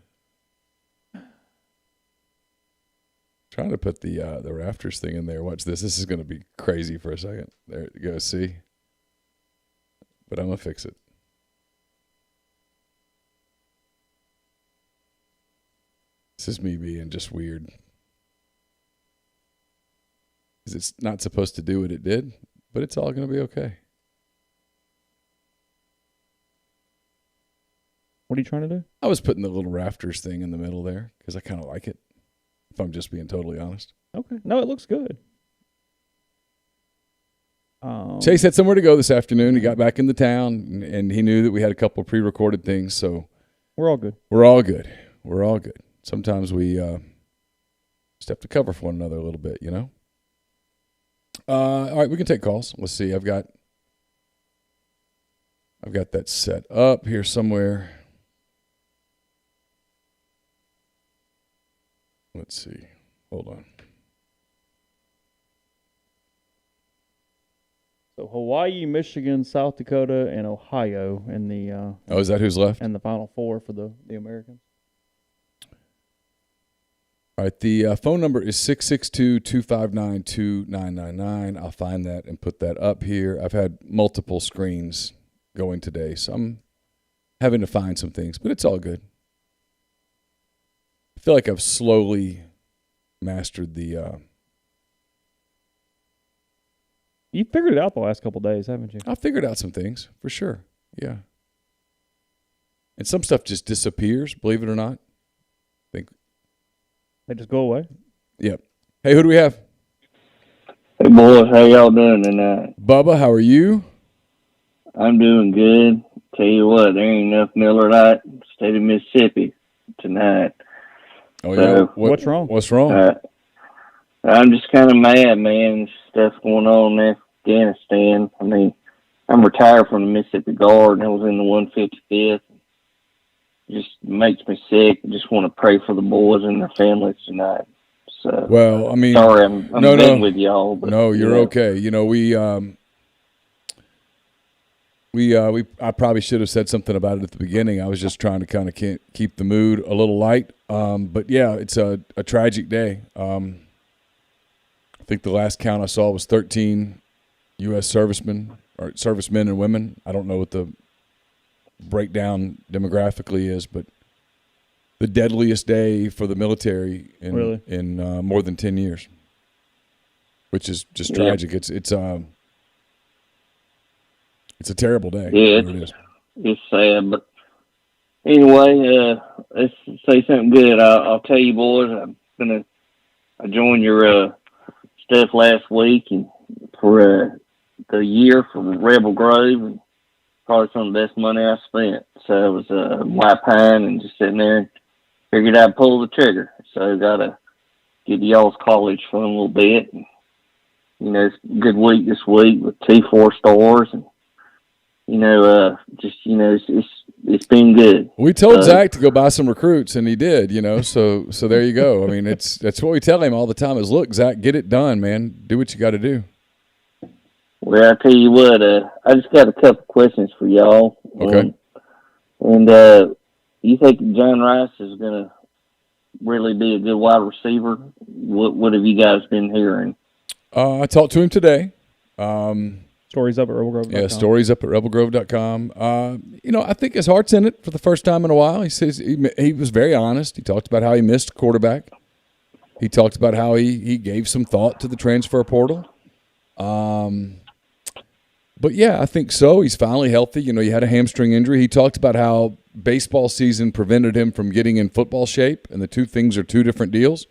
Trying to put the Rafters thing in there. Watch this. This is going to be crazy for a second. There you go. See? But I'm going to fix it. This is me being just weird. Because it's not supposed to do what it did, but it's all going to be okay. What are you trying to do? I was putting the little Rafters thing in the middle there because I kind of like it, if I'm just being totally honest. Okay. No, it looks good. Chase had somewhere to go this afternoon. He got back into town, and he knew that we had a couple of pre-recorded things, so we're all good. We're all good. We're all good. Sometimes we just have to cover for one another a little bit, All right, we can take calls. Let's see. I've got that set up here somewhere. Let's see. Hold on. So Hawaii, Michigan, South Dakota, and Ohio in the is that who's left? And the Final Four for the Americans. All right, the phone number is 662-259-2999. I'll find that and put that up here. I've had multiple screens going today, so I'm having to find some things, but it's all good. I feel like I've slowly mastered the You figured it out the last couple of days, haven't you? I figured out some things, for sure. Yeah. And some stuff just disappears, believe it or not. I think they just go away? Yep. Hey, who do we have? Hey, boys. How y'all doing tonight? Bubba, how are you? I'm doing good. Tell you what, there ain't enough Miller Lite state of Mississippi tonight. Oh, yeah? So, what's wrong? What's wrong? I'm just kind of mad, man. Stuff going on in Afghanistan. I mean, I'm retired from the Mississippi Guard, and I was in the 155th. Just makes me sick. I just want to pray for the boys and their families tonight. So, well, I mean, sorry, I'm no, with y'all. But, no, you're okay. I probably should have said something about it at the beginning. I was just trying to kind of keep the mood a little light. But yeah, it's a tragic day. I think the last count I saw was 13 U.S. servicemen and women. I don't know what the breakdown demographically is, but the deadliest day for the military in more than 10 years, which is just tragic. It's a terrible day. Yeah, it's sad, but anyway, let's say something good. I'll tell you, boys. I joined your stuff last week, and for the year for Rebel Grove, and probably some of the best money I spent. So it was White Pine, and just sitting there and figured I'd pull the trigger. So got to get y'all's college fun a little bit. And, it's a good week this week with 2 4-stars, and it's it's been good. We told Zach to go buy some recruits, and he did. So there you go. I mean, that's what we tell him all the time is, look, Zach, get it done, man. Do what you got to do. Well, I tell you what, I just got a couple questions for y'all. Okay. And you think John Rice is going to really be a good wide receiver? What have you guys been hearing? I talked to him today. Stories up at rebelgrove.com. Yeah, stories up at rebelgrove.com. I think his heart's in it for the first time in a while. He says he was very honest. He talked about how he missed quarterback. He talked about how he gave some thought to the transfer portal. But, yeah, I think so. He's finally healthy. He had a hamstring injury. He talked about how baseball season prevented him from getting in football shape, and the two things are two different deals.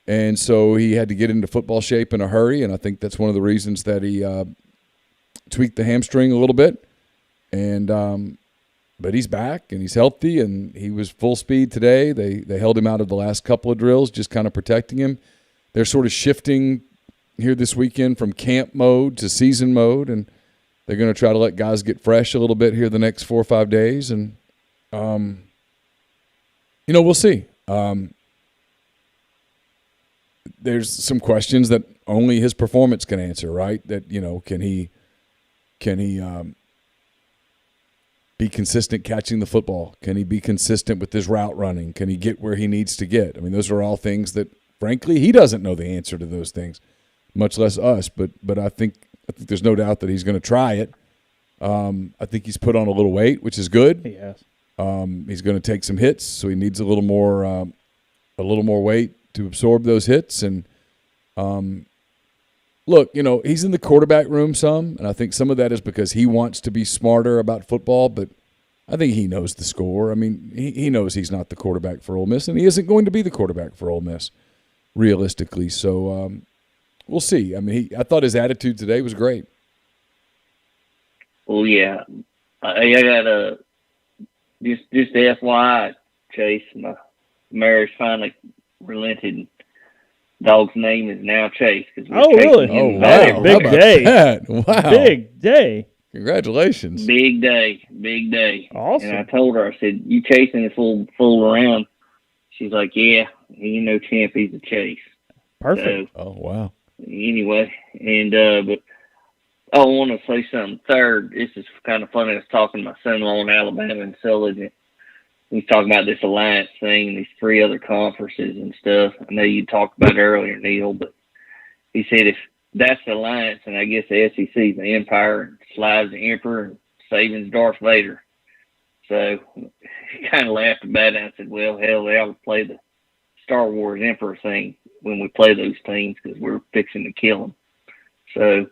And so he had to get into football shape in a hurry, and I think that's one of the reasons that he tweaked the hamstring a little bit. And but he's back, and he's healthy, and he was full speed today. They held him out of the last couple of drills, just kind of protecting him. They're sort of shifting here this weekend from camp mode to season mode, and they're going to try to let guys get fresh a little bit here the next 4 or 5 days, and we'll see. There's some questions that only his performance can answer, right? That can he be consistent catching the football? Can he be consistent with his route running? Can he get where he needs to get? I mean, those are all things that, frankly, he doesn't know the answer to those things, much less us. But I think there's no doubt that he's going to try it. I think he's put on a little weight, which is good. He has. He's going to take some hits, so he needs a little more weight to absorb those hits. And look, he's in the quarterback room some, and I think some of that is because he wants to be smarter about football, but I think he knows the score. I mean, he knows he's not the quarterback for Ole Miss, and he isn't going to be the quarterback for Ole Miss, realistically. So we'll see. I mean, I thought his attitude today was great. Well, yeah. I got just FYI, Chase, my marriage finally relented. Dog's name is now Chase. Really? Oh, wow. Big day. That? Wow. Big day. Congratulations. Big day. Awesome. And I told her, I said, you chasing this little fool around? She's like, yeah, Champ, he's a Chase. Perfect. So, oh, wow. Anyway, and but I want to say something. Third, this is kind of funny. I was talking to my son-in-law in Alabama and Sullivan. He's talking about this alliance thing and these 3 other conferences and stuff. I know you talked about it earlier, Neal, but he said if that's the alliance, and I guess the SEC is the Empire, and Slide's the Emperor, and Saban's Darth Vader. So he kind of laughed about it. I said, well, hell, they ought to play the Star Wars Emperor thing when we play those teams because we're fixing to kill them. So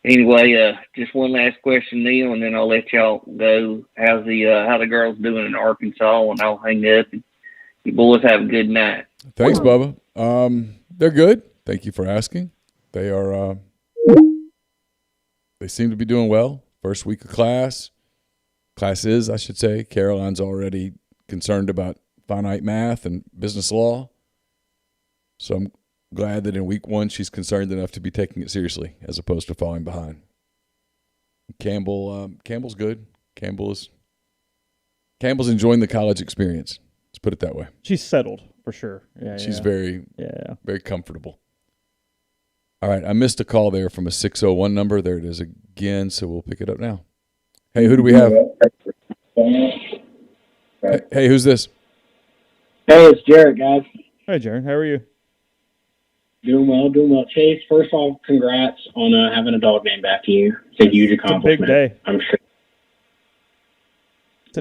anyway, just one last question, Neal, and then I'll let y'all go. How's how the girls doing in Arkansas? And I'll hang up. And you boys have a good night. Thanks, Bubba. They're good. Thank you for asking. They are. They seem to be doing well. First week of classes, I should say. Caroline's already concerned about finite math and business law. So I'm glad that in week 1 she's concerned enough to be taking it seriously as opposed to falling behind. Campbell's good. Campbell's enjoying the college experience. Let's put it that way. She's settled for sure. Yeah, she's very comfortable. All right, I missed a call there from a 601 number. There it is again, so we'll pick it up now. Hey, who do we have? Hey, who's this? Hey, it's Jared, guys. Hey, Jared, how are you? Doing well. Chase, first of all, congrats on having a dog named after you. It's a huge accomplishment. It's a big day. I'm sure.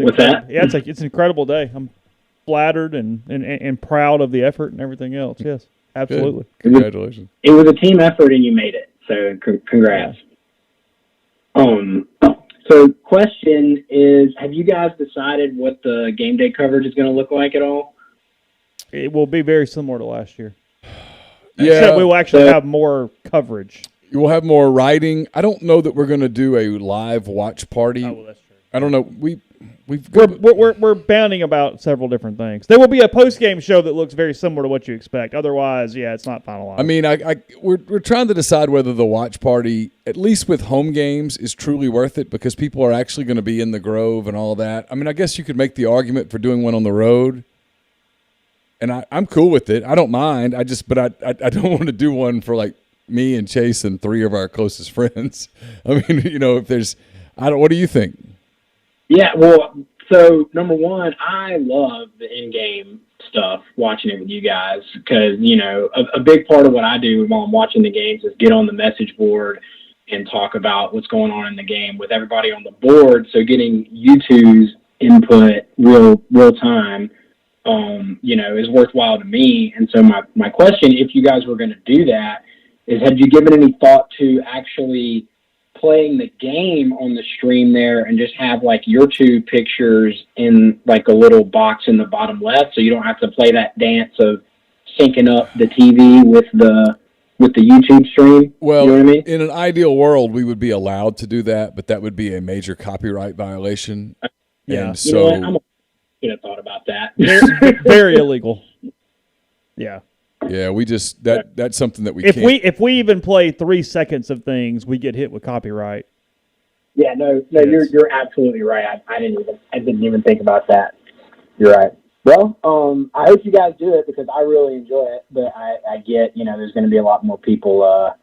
What's that? Yeah, it's an incredible day. I'm flattered and proud of the effort and everything else. Yes, absolutely. Good. Congratulations. It was a team effort, and you made it. So congrats. So question is, have you guys decided what the game day coverage is going to look like at all? It will be very similar to last year. Yeah, except we will actually have more coverage. You will have more writing. I don't know that we're going to do a live watch party. Oh, well, that's true. I don't know. we're bounding about several different things. There will be a post game show that looks very similar to what you expect. Otherwise, yeah, it's not finalized. I mean, we're trying to decide whether the watch party, at least with home games, is truly worth it because people are actually going to be in the Grove and all that. I mean, I guess you could make the argument for doing one on the road, and I'm cool with it. I don't mind. I don't want to do one for like me and Chase and 3 of our closest friends. I mean, if there's, what do you think? Yeah, well, so number one, I love the in-game stuff, watching it with you guys, because, a big part of what I do while I'm watching the games is get on the message board and talk about what's going on in the game with everybody on the board. So getting you two's input real time, is worthwhile to me. And so my question, if you guys were going to do that, is have you given any thought to actually playing the game on the stream there and just have like your 2 pictures in like a little box in the bottom left, so you don't have to play that dance of syncing up the TV with the YouTube stream? Well, you know what I mean? In an ideal world, we would be allowed to do that, but that would be a major copyright violation. Yeah. And so I should have thought about that. Very illegal. Yeah. Yeah, we just that's something that we if can't. If we even play 3 seconds of things, we get hit with copyright. Yeah, no, you're absolutely right. I didn't even think about that. You're right. Well, I hope you guys do it because I really enjoy it. But I get there's going to be a lot more people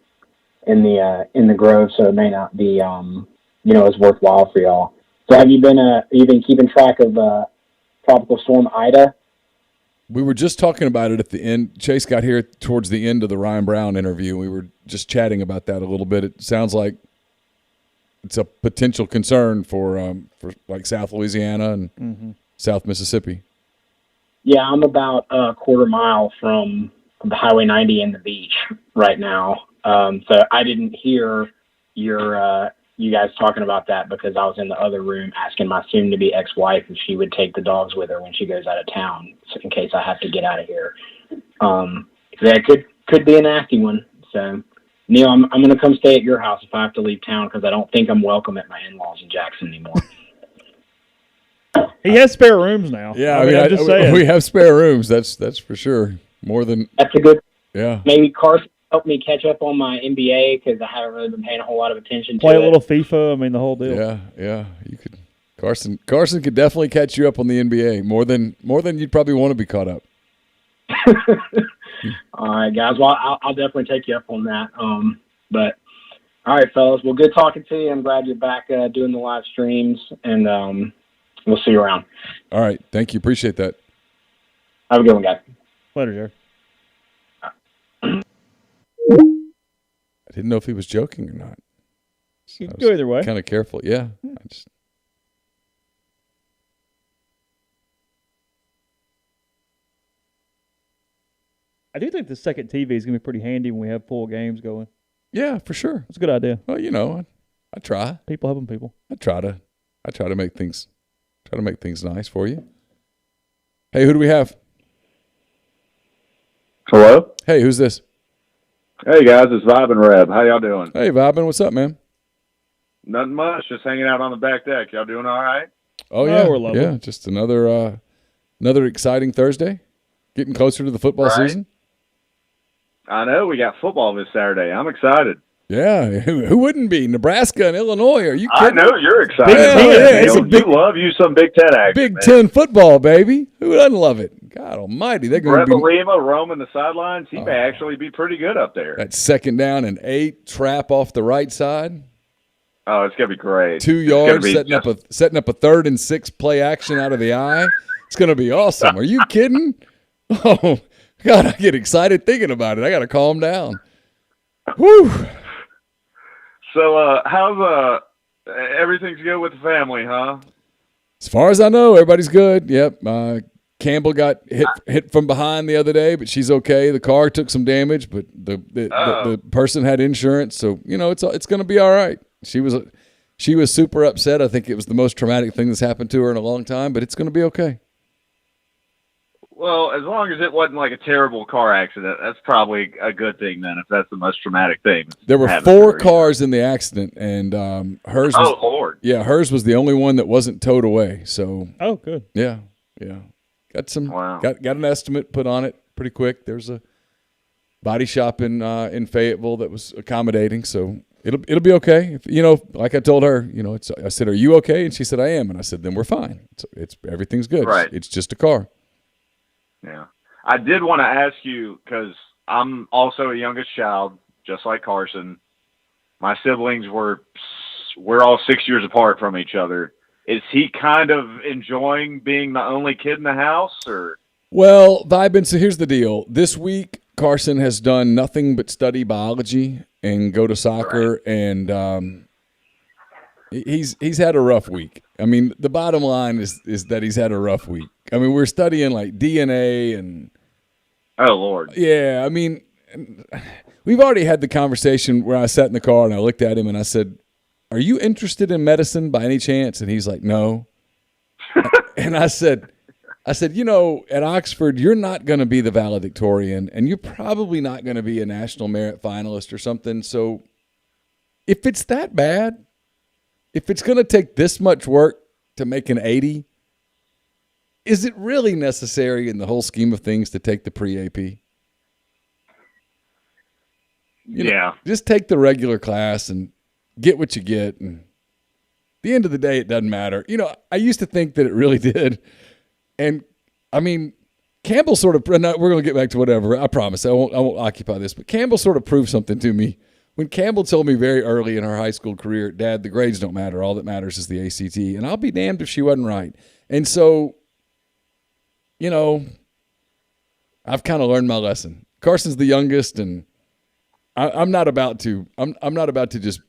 in the Grove, so it may not be as worthwhile for y'all. So have you been keeping track of Tropical Storm Ida? We were just talking about it at the end. Chase got here towards the end of the Ryan Brown interview. We were just chatting about that a little bit. It sounds like it's a potential concern for like South Louisiana and South Mississippi. Yeah, I'm about a quarter mile from the Highway 90 and the beach right now. So I didn't hear you guys talking about that because I was in the other room asking my soon-to-be ex-wife if she would take the dogs with her when she goes out of town, so in case I have to get out of here. That could be a nasty one. So, Neal, I'm going to come stay at your house if I have to leave town because I don't think I'm welcome at my in-laws in Jackson anymore. He has spare rooms now. Yeah, I'm just saying. We have spare rooms. That's for sure. More than that's a good. Yeah. Maybe Carson help me catch up on my NBA because I haven't really been paying a whole lot of attention to it. Play a little FIFA. I mean, the whole deal. Yeah. You could. Carson could definitely catch you up on the NBA more than you'd probably want to be caught up. All right, guys. Well, I'll definitely take you up on that. But all right, fellas. Well, good talking to you. I'm glad you're back doing the live streams, and we'll see you around. All right. Thank you. Appreciate that. Have a good one, guys. Later, Jared. I didn't know if he was joking or not. You can go either way. Kind of careful. Yeah. I do think the second TV is going to be pretty handy when we have full games going. Yeah, for sure. It's a good idea. Well, I try. People helping people. I try to make things nice for you. Hey, who do we have? Hello? Hey, who's this? Hey, guys, it's Vibe and Reb. How y'all doing? Hey, Vibin, what's up, man? Nothing much. Just hanging out on the back deck. Y'all doing all right? Oh, yeah. We're lovely. Yeah, just another exciting Thursday. Getting closer to the football season. I know. We got football this Saturday. I'm excited. Yeah, who wouldn't be? Nebraska and Illinois. Are you kidding? I know you're excited. Yeah, you love you some Big Ten action. Big man. Ten football, baby. Who doesn't love it? God almighty. They're going to be Lima roaming the sidelines. He may actually be pretty good up there. that 2nd down and 8 trap off the right side. Oh, it's going to be great. 2 yards, setting up a 3rd and 6 play action out of the eye. It's going to be awesome. Are you kidding? Oh, God, I get excited thinking about it. I got to calm down. Whew. So, how's everything's good with the family, huh? As far as I know, everybody's good. Yep. Campbell got hit from behind the other day, but she's okay. The car took some damage, but the person had insurance, so it's going to be all right. She was super upset. I think it was the most traumatic thing that's happened to her in a long time, but it's going to be okay. Well, as long as it wasn't like a terrible car accident, that's probably a good thing then, if that's the most traumatic thing. There were 4 cars in the accident, and hers was, Lord. Yeah, hers was the only one that wasn't towed away. So good. Yeah. Got an estimate put on it pretty quick. There's a body shop in Fayetteville that was accommodating, so it'll be okay. If, like I told her, I said, "Are you okay?" And she said, "I am." And I said, "Then we're fine. It's everything's good. Right. It's just a car." Yeah. I did want to ask you, because I'm also a youngest child, just like Carson. My siblings we're all 6 years apart from each other. Is he kind of enjoying being the only kid in the house, or? Well, vibing. So here's the deal. This week, Carson has done nothing but study biology and go to soccer, right. And he's had a rough week. I mean, the bottom line is that he's had a rough week. I mean, we're studying like DNA and. Oh Lord. Yeah, I mean, we've already had the conversation where I sat in the car and I looked at him and I said, "Are you interested in medicine by any chance?" And he's like, "No." And I said, at Oxford, you're not going to be the valedictorian, and you're probably not going to be a national merit finalist or something. So if it's that bad, if it's going to take this much work to make an 80, is it really necessary in the whole scheme of things to take the pre-AP? Just take the regular class and get what you get. And at the end of the day, it doesn't matter. I used to think that it really did. And, I mean, Campbell sort of – we're going to get back to whatever. I promise. I won't occupy this. But Campbell sort of proved something to me. When Campbell told me very early in her high school career, "Dad, the grades don't matter. All that matters is the ACT." And I'll be damned if she wasn't right. And so, I've kind of learned my lesson. Carson's the youngest, and I'm not about to just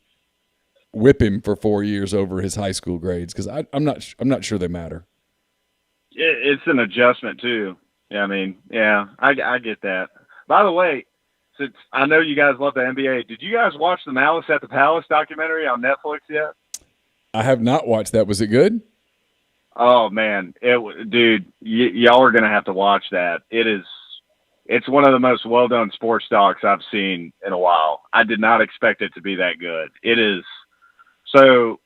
whip him for 4 years over his high school grades, because I'm not sure they matter. It's an adjustment too. I mean, I get that. By the way, since I know you guys love the NBA, did you guys watch the Malice at the Palace documentary on Netflix yet? I have not watched that. Was it good? Oh man, dude, y'all are gonna have to watch that. It's one of the most well done sports docs I've seen in a while. I did not expect it to be that good. It is. So,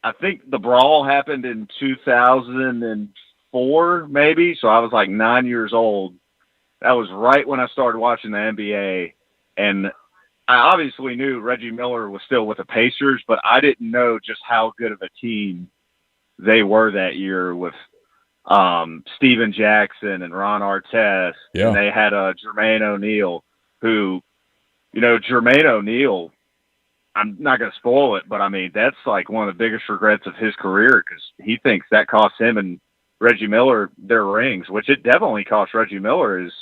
I think the brawl happened in 2004, maybe. So I was like 9 years old. That was right when I started watching the NBA, and I obviously knew Reggie Miller was still with the Pacers, but I didn't know just how good of a team they were that year with Steven Jackson and Ron Artest. Yeah. And they had Jermaine O'Neal, who, Jermaine O'Neal, I'm not going to spoil it, but I mean, that's like one of the biggest regrets of his career, because he thinks that cost him and Reggie Miller their rings, which it definitely cost Reggie Miller his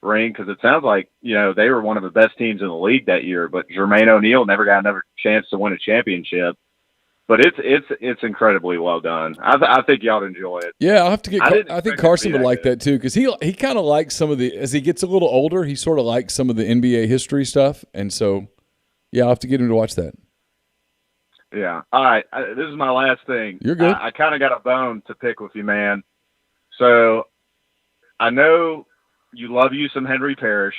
ring, because it sounds like, they were one of the best teams in the league that year, but Jermaine O'Neal never got another chance to win a championship. But it's incredibly well done. I think y'all would enjoy it. Yeah, I'll have to get. I think Carson would like that too, because he kind of likes some of the, as he gets a little older, he sort of likes some of the NBA history stuff, and so I'll have to get him to watch that. Yeah. All right. This is my last thing. You're good. I kind of got a bone to pick with you, man. So I know you love you some Henry Parrish.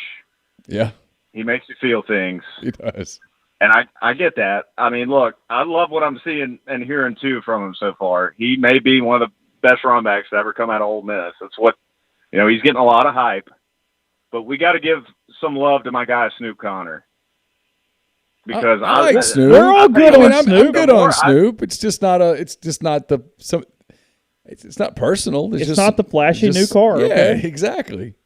Yeah. He makes you feel things. He does. And I get that. I mean, look, I love what I'm seeing and hearing, too, from him so far. He may be one of the best run backs to ever come out of Ole Miss. That's what, he's getting a lot of hype. But we got to give some love to my guy, Snoop Connor. Because I like Snoop. We're all good on Snoop. I'm good on Snoop. It's not personal. It's not the flashy new car. Yeah, okay? Exactly.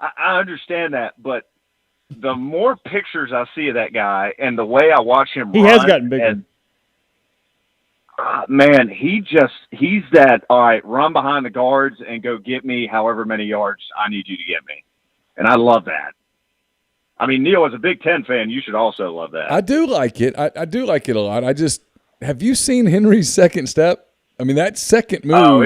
I understand that, but the more pictures I see of that guy and the way I watch him he run, has gotten bigger. And, man, he's that, all right, run behind the guards and go get me however many yards I need you to get me. And I love that. I mean, Neal, as a Big Ten fan, you should also love that. I do like it. I do like it a lot. Have you seen Henry's second step? I mean, that second move. Oh,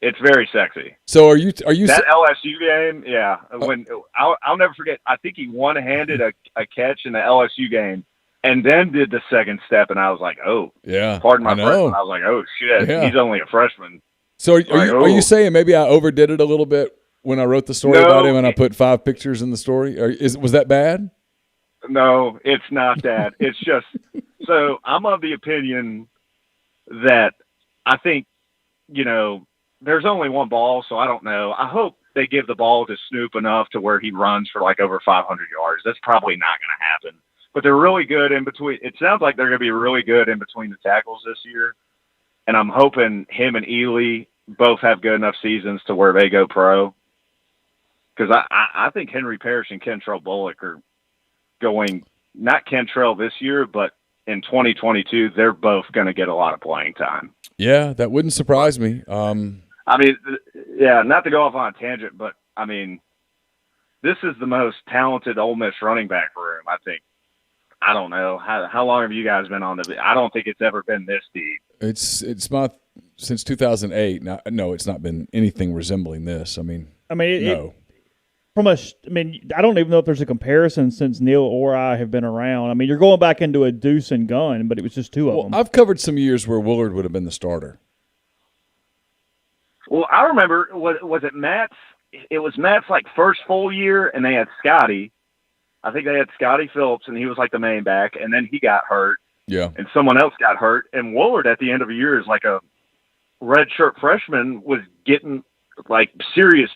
it's very sexy. So are you that LSU game? Yeah. When I'll never forget. I think he one-handed a catch in the LSU game, and then did the second step, and I was like, oh, yeah. Pardon my French. I was like, oh shit, yeah. He's only a freshman. So are you saying maybe I overdid it a little bit when I wrote the story about him and I put 5 pictures in the story? Or was that bad? No, it's not that. It's just so I'm of the opinion that I think, there's only one ball, so I don't know. I hope they give the ball to Snoop enough to where he runs for like over 500 yards. That's probably not going to happen. But they're really good in between. It sounds like they're going to be really good in between the tackles this year. And I'm hoping him and Ely both have good enough seasons to where they go pro. Because I think Henry Parrish and Kentrell Bullock are going, not Kentrell this year, but in 2022, they're both going to get a lot of playing time. Yeah, that wouldn't surprise me. Not to go off on a tangent, but, this is the most talented Ole Miss running back room, I think. I don't know. How long have you guys been on the – I don't think it's ever been this deep. It's since 2008. No, it's not been anything resembling this. No. I don't even know if there's a comparison since Neal or I have been around. You're going back into a deuce and gun, but it was just 2 of them. I've covered some years where Willard would have been the starter. Well, I remember, was it Matt's? It was Matt's first full year, and they had Scotty. I think they had Scotty Phillips, and he was the main back, and then he got hurt. Yeah. And someone else got hurt, and Willard at the end of the year is a redshirt freshman was getting serious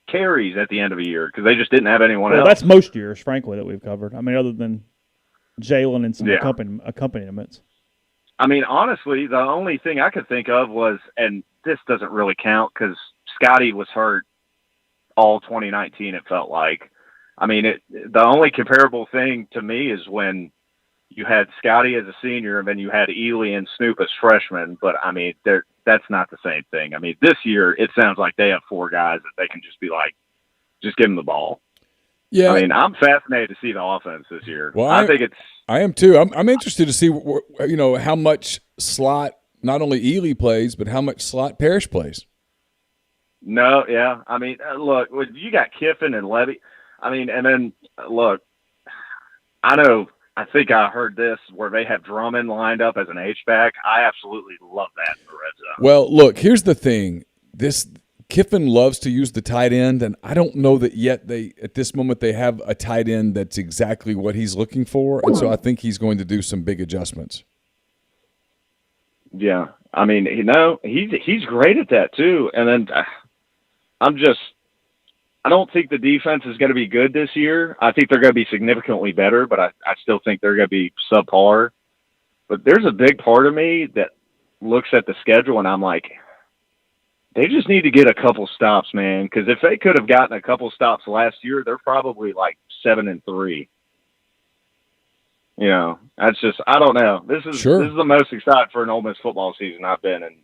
carries at the end of a year because they just didn't have anyone else. That's most years, frankly, that we've covered. Other than Jalen and some accompaniments. Honestly, the only thing I could think of was, and this doesn't really count because Scotty was hurt all 2019, it felt like. The only comparable thing to me is when you had Scotty as a senior and then you had Ely and Snoop as freshmen, but that's not the same thing. This year it sounds like they have 4 guys that they can just be just give them the ball. Yeah. I'm fascinated to see the offense this year. Well, I am too. I'm interested to see, how much slot not only Ely plays, but how much slot Parrish plays. No, yeah. Look, you got Kiffin and Levy. And then, look, I think I heard this where they have Drummond lined up as an H-back. I absolutely love that in the red zone. Well, look, here's the thing. Kiffin loves to use the tight end, and I don't know that yet at this moment they have a tight end that's exactly what he's looking for, and so I think he's going to do some big adjustments. Yeah. He's great at that too. And then I don't think the defense is going to be good this year. I think they're going to be significantly better, but I still think they're going to be subpar. But there's a big part of me that looks at the schedule and I'm like, they just need to get a couple stops, man. Because if they could have gotten a couple stops last year, they're probably 7-3. That's just, I don't know. This is the most excited for an Ole Miss football season I've been in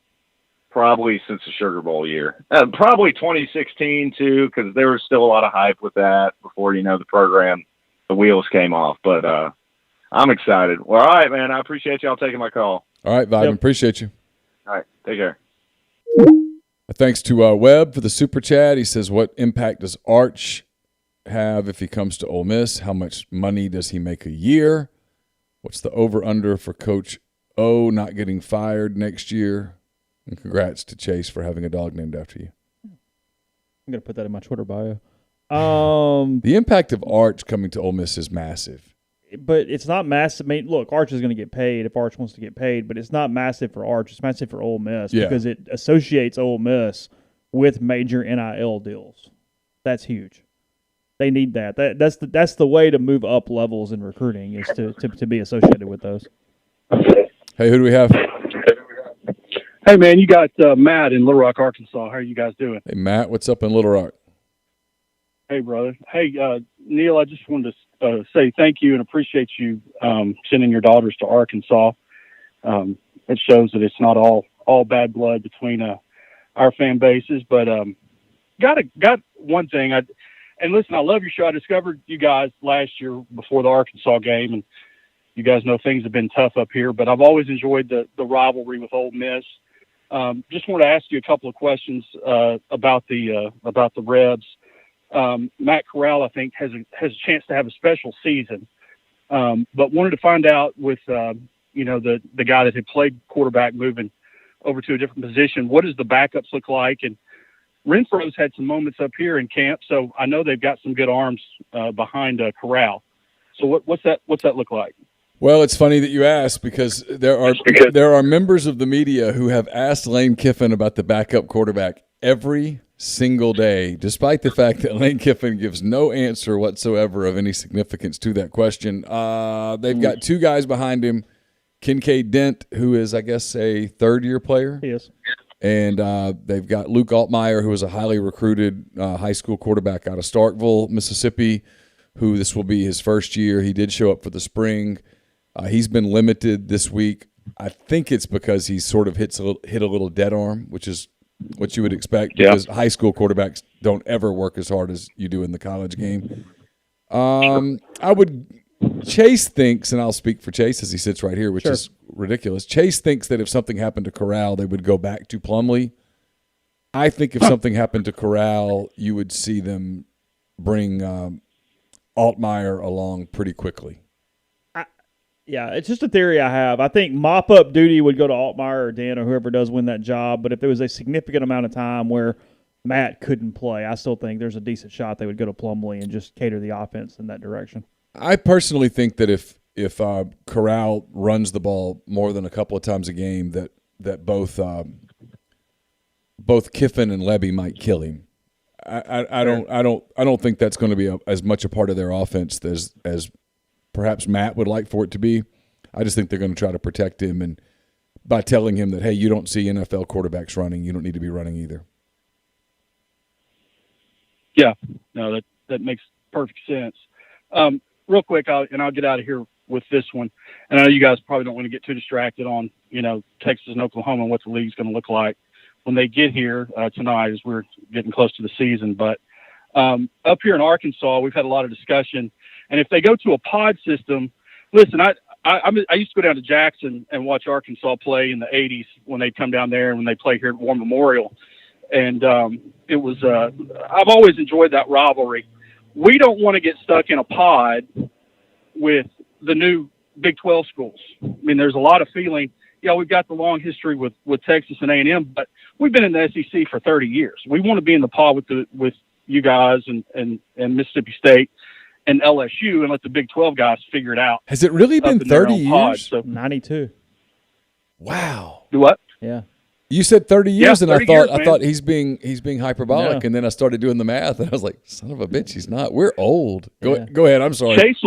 probably since the Sugar Bowl year. Probably 2016 too, because there was still a lot of hype with that before, the program, the wheels came off. But I'm excited. Well, all right, man. I appreciate y'all taking my call. All right, Vibin. Yep. Appreciate you. All right. Take care. Thanks to Webb for the super chat. He says, what impact does Arch have if he comes to Ole Miss? How much money does he make a year? What's the over-under for Coach O not getting fired next year? And congrats to Chase for having a dog named after you. I'm going to put that in my Twitter bio. The impact of Arch coming to Ole Miss is massive. But it's not massive. Look, Arch is going to get paid if Arch wants to get paid, but it's not massive for Arch. It's massive for Ole Miss because it associates Ole Miss with major NIL deals. That's huge. They need that. That's the way to move up levels in recruiting is to be associated with those. Hey, who do we have? Hey, man, you got Matt in Little Rock, Arkansas. How are you guys doing? Hey, Matt, what's up in Little Rock? Hey, brother. Hey, Neal, I just wanted to say thank you and appreciate you sending your daughters to Arkansas. It shows that it's not all bad blood between our fan bases. But got one thing. And listen, I love your show. I discovered you guys last year before the Arkansas game, and you guys know things have been tough up here. But I've always enjoyed the rivalry with Ole Miss. Just wanted to ask you a couple of questions about the Rebs. Matt Corral, I think, has a chance to have a special season, but wanted to find out with the guy that had played quarterback moving over to a different position. What does the backups look like? And Renfro's had some moments up here in camp, so I know they've got some good arms behind Corral. So what's that look like? Well, it's funny that you ask because there are members of the media who have asked Lane Kiffin about the backup quarterback every single day, despite the fact that Lane Kiffin gives no answer whatsoever of any significance to that question. They've got two guys behind him, Kincaid Dent, who is, I guess, a third-year player. He is. And they've got Luke Altmaier, who is a highly recruited high school quarterback out of Starkville, Mississippi, who this will be his first year. He did show up for the spring. He's been limited this week. I think it's because he sort of hit a little dead arm, which is what you would expect because high school quarterbacks don't ever work as hard as you do in the college game. Chase thinks, and I'll speak for Chase as he sits right here, which is ridiculous. Chase thinks that if something happened to Corral, they would go back to Plumlee. I think if something happened to Corral, you would see them bring Altmaier along pretty quickly. Yeah, it's just a theory I have. I think mop-up duty would go to Altmaier or Dan or whoever does win that job, but if there was a significant amount of time where Matt couldn't play, I still think there's a decent shot they would go to Plumlee and just cater the offense in that direction. I personally think that if Corral runs the ball more than a couple of times a game, that both Kiffin and Lebby might kill him. I don't think that's going to be as much a part of their offense as perhaps Matt would like for it to be. I just think they're going to try to protect him, and by telling him that, hey, you don't see NFL quarterbacks running, you don't need to be running either. Yeah, no, that makes perfect sense. Real quick, I'll get out of here with this one. And I know you guys probably don't want to get too distracted on, Texas and Oklahoma and what the league's going to look like when they get here tonight as we're getting close to the season. But up here in Arkansas, we've had a lot of discussion. And if they go to a pod system, listen, I used to go down to Jackson and watch Arkansas play in the 80s when they'd come down there and when they play here at War Memorial. And it was I've always enjoyed that rivalry. We don't want to get stuck in a pod with the new Big 12 schools. I mean, there's a lot of feeling. Yeah, we've got the long history with Texas and A&M, but we've been in the SEC for 30 years. We want to be in the pod with you guys and Mississippi State and LSU and let the Big 12 guys figure it out. Has it really been 30 years? Pod, so. 92. Wow. Do what? Yeah. You said 30 years, and I thought man. he's being hyperbolic, and then I started doing the math, and I was like, son of a bitch, he's not. We're old. Go ahead. I'm sorry. Chase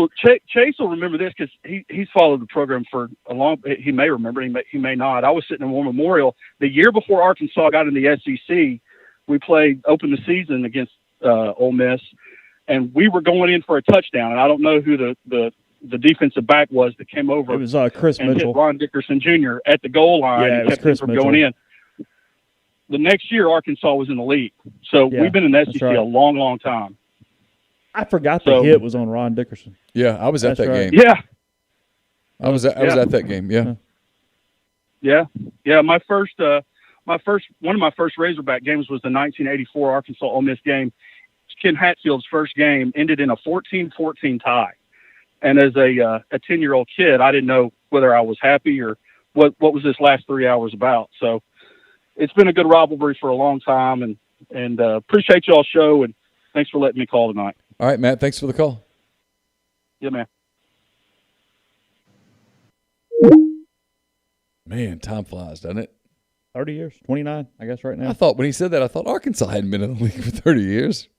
will remember this because he's followed the program for a long. He may remember. He may not. I was sitting in War Memorial the year before Arkansas got in the SEC. We opened the season against Ole Miss, and we were going in for a touchdown. And I don't know who the defensive back was that came over. It was Chris and Mitchell. hit Ron Dickerson Jr. at the goal line. Yeah, and kept him from going in. The next year, Arkansas was in the league. So we've been in the SEC a long, long time. I forgot the hit was on Ron Dickerson. Yeah, I was at that game. Yeah. I was at that game, yeah. Yeah. My first one of my first Razorback games was the 1984 Arkansas Ole Miss game. Ken Hatfield's first game ended in a 14-14 tie. And as a 10-year-old kid, I didn't know whether I was happy or what was this last 3 hours about. So it's been a good rivalry for a long time, and appreciate y'all's show, and thanks for letting me call tonight. All right, Matt, thanks for the call. Yeah, man. Man, time flies, doesn't it? 30 years, 29, I guess, right now. I thought when he said that, I thought Arkansas hadn't been in the league for 30 years.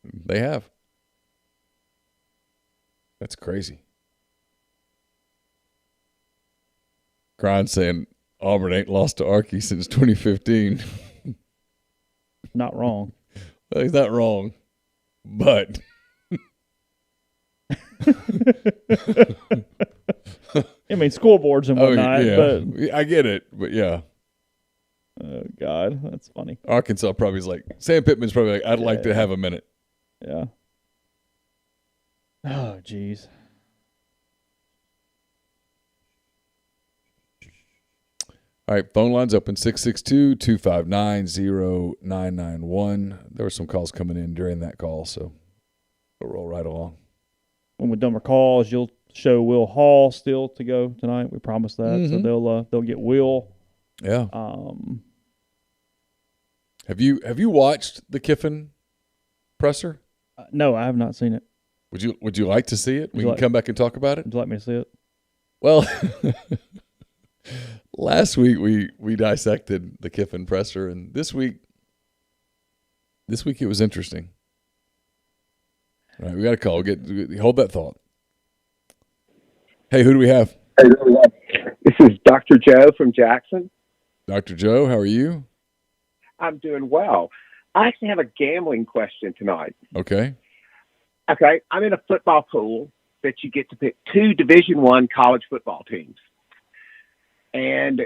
They have. That's crazy. Grind saying Auburn ain't lost to Arky since 2015. Not wrong. Well, he's not wrong, but I mean, scoreboards and whatnot. But I get it, but yeah. Oh, God, that's funny. Arkansas probably is like, Sam Pittman's probably like, I'd like to have a minute. Yeah. Oh, jeez. All right, phone line's open, 662-259-0991. There were some calls coming in during that call, so we'll roll right along. When we're done with calls, you'll show Will Hall still to go tonight. We promised that. So they'll get Will Yeah. Have you watched the Kiffin presser? No, I have not seen it. Would you like to see it? We can come back and talk about it. Would you like me to see it? Well, last week we dissected the Kiffin presser, and this week it was interesting. All right, we got a call. Hold that thought. Hey, who do we have? This is Dr. Joe from Jackson. Dr. Joe, how are you? I'm doing well. I actually have a gambling question tonight. Okay. Okay, I'm in a football pool that you get to pick 2 Division I college football teams. And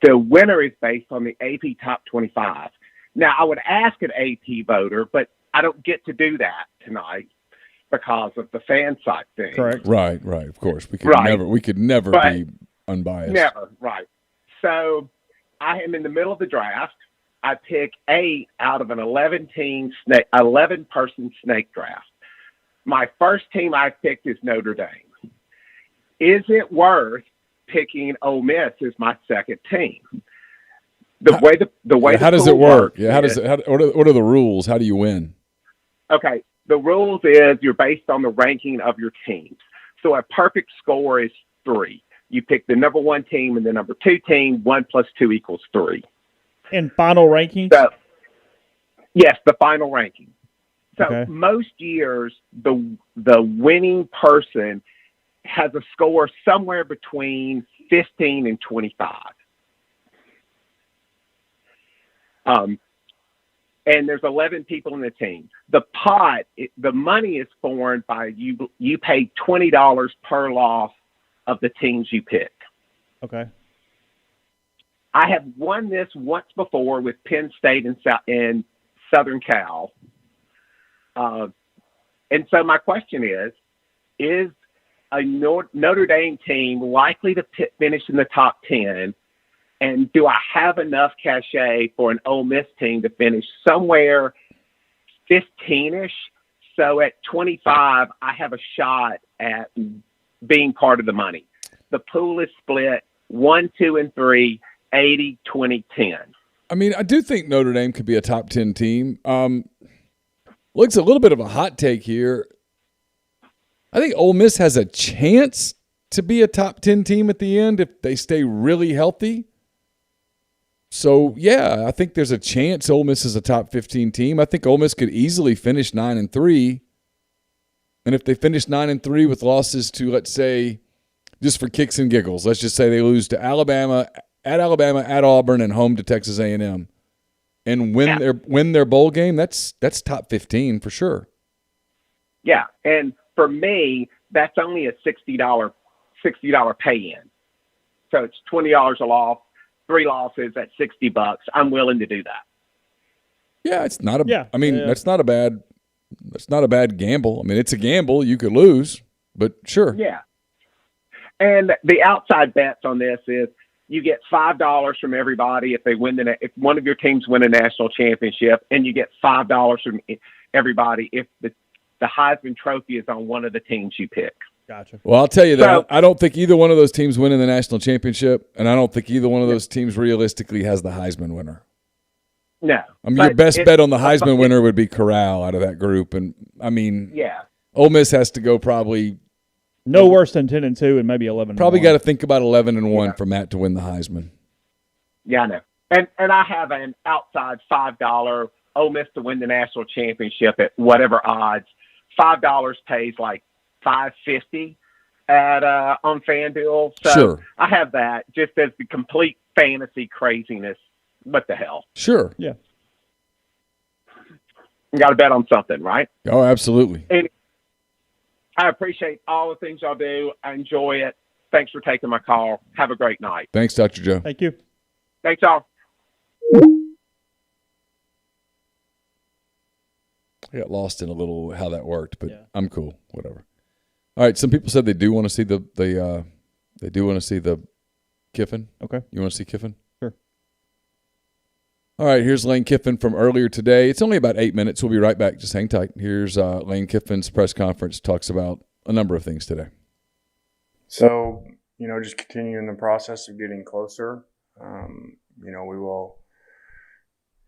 the winner is based on the AP Top 25. Now, I would ask an AP voter, but I don't get to do that tonight because of the fan site thing. Correct. Right. Of course, we could never be unbiased. Never, right. So I am in the middle of the draft. I pick 8 out of an 11-person snake draft. My first team I picked is Notre Dame. Is it worth picking Ole Miss as my second team? How does it work? Yeah. What are the rules? How do you win? Okay. The rules is you're based on the ranking of your teams. So a perfect score is 3. You pick the number 1 team and the number 2 team. 1 + 2 = 3. And final rankings? So, yes, the final ranking. So Okay. most years, the winning person has a score somewhere between 15 and 25. And there's 11 people in the team. The pot, the money is formed by you pay $20 per loss of the teams you pick. Okay. I have won this once before with Penn State and Southern Cal. And so my question is a Notre Dame team likely to finish in the top 10? And do I have enough cachet for an Ole Miss team to finish somewhere 15-ish? So at 25, I have a shot at being part of the money. The pool is split 1, 2, and 3, 80, 20, 10. I mean, I do think Notre Dame could be a top 10 team. Looks a little bit of a hot take here. I think Ole Miss has a chance to be a top 10 team at the end if they stay really healthy. So, yeah, I think there's a chance Ole Miss is a top 15 team. I think Ole Miss could easily finish 9-3. And if they finish 9-3 with losses to, let's say, just for kicks and giggles, let's just say they lose to Alabama, at Auburn, and home to Texas A&M, and win their bowl game, that's top 15 for sure. Yeah, and for me, that's only a $60 pay-in. So it's $20 a loss. 3 losses at $60. I'm willing to do that. Yeah, it's not that's not a bad gamble. I mean, it's a gamble. You could lose, but sure. Yeah. And the outside bets on this is you get $5 from everybody if if one of your teams win a national championship, and you get $5 from everybody if the Heisman Trophy is on one of the teams you pick. Gotcha. Well, I'll tell you that I don't think either one of those teams win in the national championship, and I don't think either one of those teams realistically has the Heisman winner. No. I mean, your best bet on the Heisman winner would be Corral out of that group, and I mean, yeah, Ole Miss has to go probably no worse than 10-2 and maybe 11. Probably got to think about 11-1 for Matt to win the Heisman. Yeah, I know. And I have an outside $5 Ole Miss to win the national championship at whatever odds. $5 pays like $5.50 at on FanDuel. So sure. I have that just as the complete fantasy craziness. What the hell? Sure. Yeah. You got to bet on something, right? Oh, absolutely. And I appreciate all the things y'all do. I enjoy it. Thanks for taking my call. Have a great night. Thanks, Dr. Joe. Thank you. Thanks, all. I got lost in a little how that worked, but yeah. I'm cool. Whatever. All right. Some people said they do want to see the Kiffin. Okay. You want to see Kiffin? Sure. All right. Here's Lane Kiffin from earlier today. It's only about 8 minutes. We'll be right back. Just hang tight. Here's Lane Kiffin's press conference. Talks about a number of things today. So, just continuing the process of getting closer. We will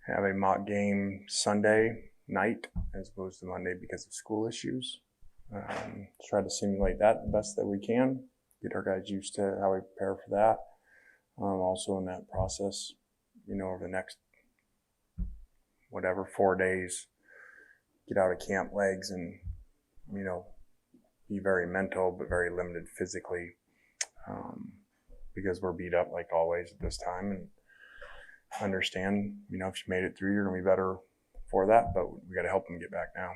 have a mock game Sunday night as opposed to Monday because of school issues. Try to simulate that the best that we can, get our guys used to how we prepare for that. Also in that process, over the next 4 days, get out of camp legs and, be very mental but very limited physically, because we're beat up like always at this time, and understand, if you made it through, you're going to be better for that, but we got to help them get back now.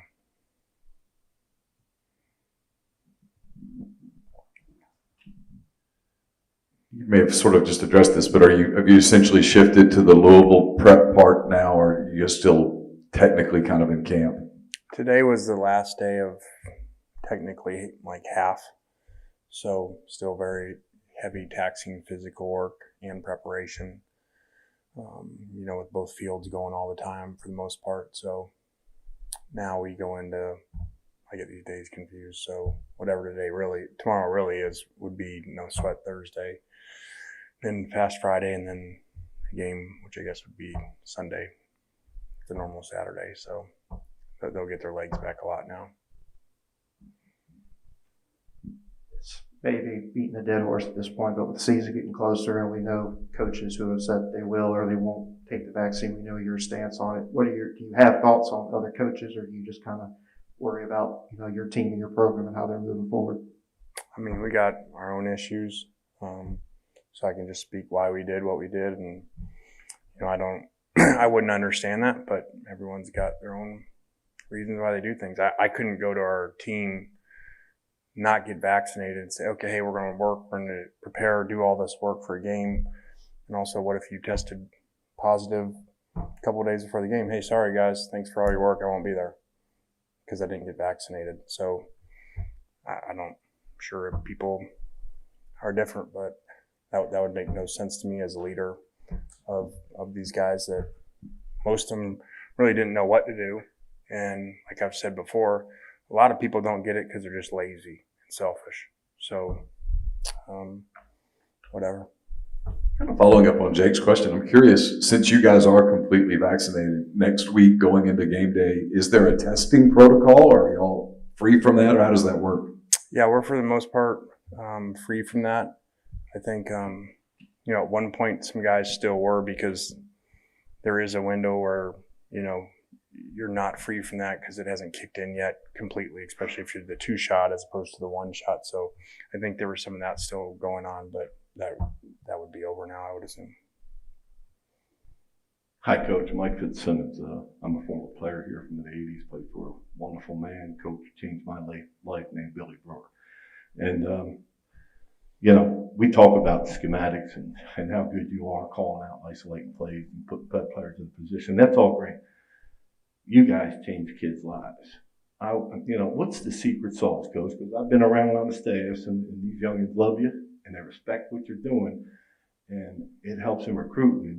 You may have sort of just addressed this, but have you essentially shifted to the Louisville prep part now, or are you still technically kind of in camp? Today was the last day of technically like half, so still very heavy taxing physical work and preparation, with both fields going all the time for the most part. So now we go into, I get these days confused, so whatever tomorrow really would be no sweat Thursday, then fast Friday, and then a game, which I guess would be Sunday, the normal Saturday. So they'll get their legs back a lot now. It's maybe beating a dead horse at this point, but with the season getting closer and we know coaches who have said they will or they won't take the vaccine, we know your stance on it. Do you have thoughts on other coaches, or do you just kind of worry about, your team and your program and how they're moving forward? I mean, we got our own issues, so I can just speak why we did what we did, and I wouldn't understand that, but everyone's got their own reasons why they do things. I couldn't go to our team, not get vaccinated, and say, okay, hey, we're going to work, we're going to prepare, do all this work for a game, and also, what if you tested positive a couple of days before the game? Hey, sorry guys, thanks for all your work, I won't be there because I didn't get vaccinated. So I'm sure people are different, but that would make no sense to me as a leader of these guys, that most of them really didn't know what to do. And like I've said before, a lot of people don't get it because they're just lazy and selfish. So, whatever. Kind of following up on Jake's question, I'm curious, since you guys are completely vaccinated, next week going into game day, is there a testing protocol, or are y'all free from that, or how does that work? Yeah, we're for the most part free from that. I think, at one point some guys still were, because there is a window where, you're not free from that because it hasn't kicked in yet completely, especially if you're the 2-shot as opposed to the 1-shot. So I think there was some of that still going on, but that would be over now, I would assume. Hi, Coach. Mike Fitzsimmons. I'm a former player here from the 80s, played for a wonderful man, coach, changed my life, named Billy Brewer. And, we talk about schematics and how good you are calling out, isolating plays, and put players in position. That's all great. You guys change kids' lives. What's the secret sauce, Coach? Because I've been around on the staffs, and these youngins love you, and they respect what you're doing, and it helps them recruit. And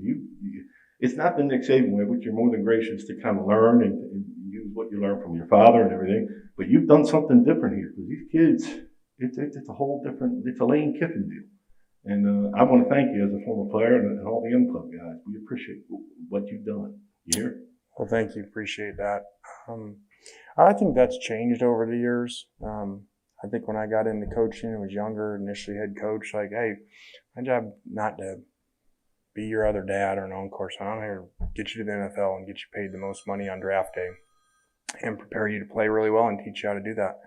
it's not the Nick Saban way, which you're more than gracious to kind of learn and use what you learned from your father and everything, but you've done something different here, because these kids, it's a whole different, it's a Lane Kiffin deal. And I want to thank you as a former player and all the young club guys. We appreciate what you've done. You hear? Well, thank you. Appreciate that. I think that's changed over the years. I think when I got into coaching and was younger, initially head coach, like, hey, my job not to be your other dad or an on-course. I'm here to get you to the NFL and get you paid the most money on draft day and prepare you to play really well and teach you how to do that.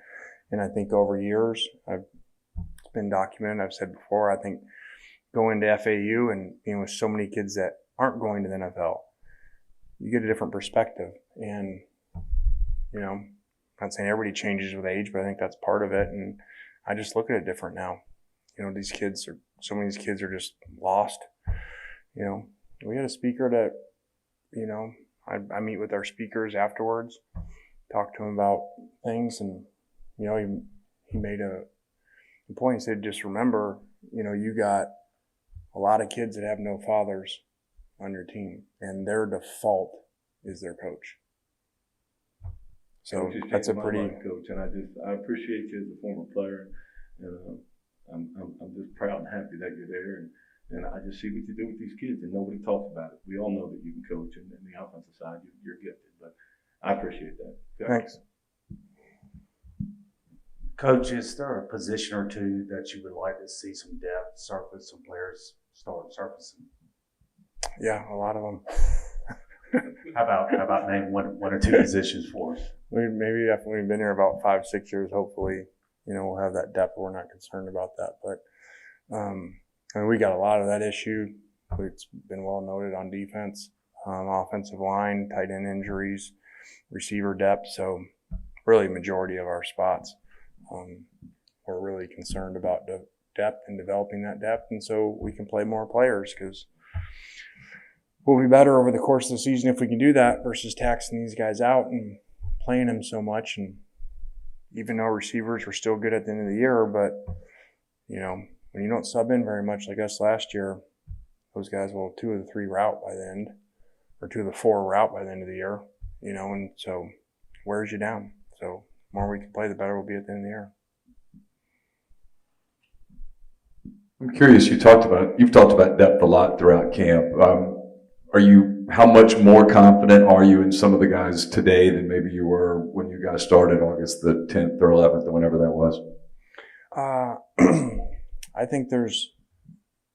And I think over years, it's been documented. I've said before, I think going to FAU and being with so many kids that aren't going to the NFL, you get a different perspective. And, I'm not saying everybody changes with age, but I think that's part of it. And I just look at it different now. So many of these kids are just lost. We had a speaker that, I meet with our speakers afterwards, talk to them about things, and, he made a point. He said, just remember, you got a lot of kids that have no fathers on your team, and their default is their coach. So that's a pretty coach, and I appreciate you as a former player, and I'm just proud and happy that you're there, And I just see what you do with these kids, and nobody talks about it. We all know that you can coach, and the offensive side, you're gifted. But I appreciate that. Thanks. Coach, is there a position or two that you would like to see some depth surface, some players start surfacing? Yeah, a lot of them. How about name one or two positions for us? Maybe after we've been here about 5-6 years, hopefully, we'll have that depth. We're not concerned about that. But we got a lot of that issue. It's been well noted on defense, offensive line, tight end injuries, receiver depth. So really majority of our spots. We're really concerned about the depth and developing that depth. And so we can play more players because we'll be better over the course of the season if we can do that versus taxing these guys out and playing them so much. And even though receivers were still good at the end of the year, but, when you don't sub in very much like us last year, those guys will 2 of the 3 route by the end, or 2 of the 4 route by the end of the year, and so wears you down. So the more we can play, the better we'll be at the end of the year. I'm curious, you've talked about depth a lot throughout camp. How much more confident are you in some of the guys today than maybe you were when you guys started August the 10th or 11th or whenever that was? I think there's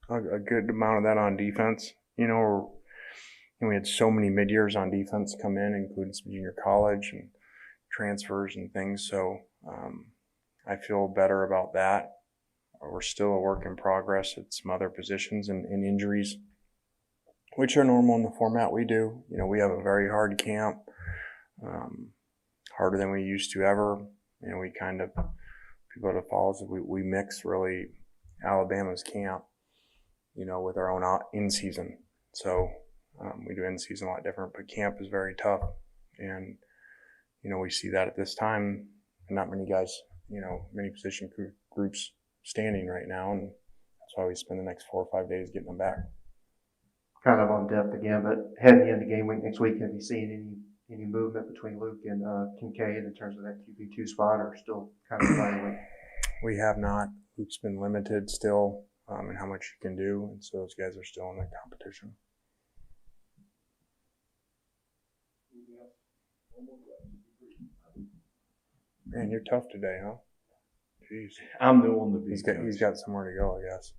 a good amount of that on defense. We had so many mid-years on defense come in, including some junior college and transfers and things. So I feel better about that. We're still a work in progress at some other positions and injuries, which are normal in the format we do. We have a very hard camp, harder than we used to ever. We kind of, people that follow us, we mix really Alabama's camp, with our own in-season. So we do in-season a lot different, but camp is very tough. And, we see that at this time, not many guys, many position groups standing right now. And that's why we spend the next 4 or 5 days getting them back. Kind of on depth again, but heading into game week next week, have you seen any movement between Luke and Kincaid in terms of that QB2 spot, or still kind of evaluating? We have not. Luke's been limited still in how much he can do, and so those guys are still in that competition. Man, you're tough today, huh? Jeez. I'm the one to be. He's got somewhere to go, I guess.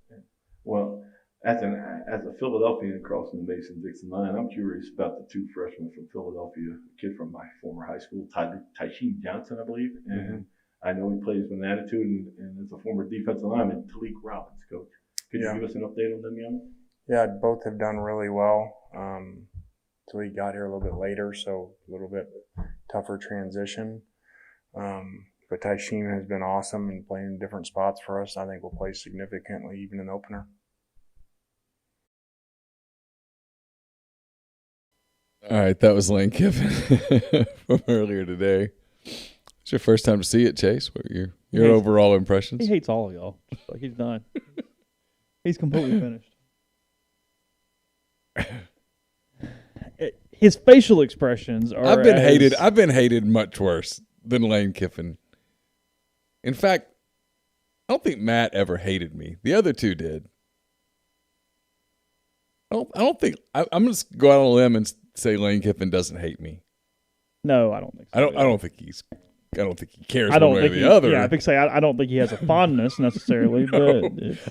Well, as a Philadelphian crossing the Mason-Dixon line, I'm curious about the 2 freshmen from Philadelphia, a kid from my former high school, Tysheem Johnson, I believe, and I know he plays with an attitude, and as a former defensive lineman, Talik Robbins, coach. Could you give us an update on them, young? Yeah, both have done really well. Talik got here a little bit later, so a little bit tougher transition. But Tysheem has been awesome and playing in different spots for us. I think we'll play significantly even in the opener. All right, that was Lane Kiffin from earlier today. It's your first time to see it, Chase. What are your overall impressions? He hates all of y'all. Like he's done. He's completely finished. His facial expressions are. I've been hated much worse than Lane Kiffin. In fact, I don't think Matt ever hated me. The other 2 did. I don't think I'm going to go out on a limb and say Lane Kiffin doesn't hate me. No, I don't think so. I don't think he cares one way or the other. Yeah, I don't think he has a fondness necessarily, but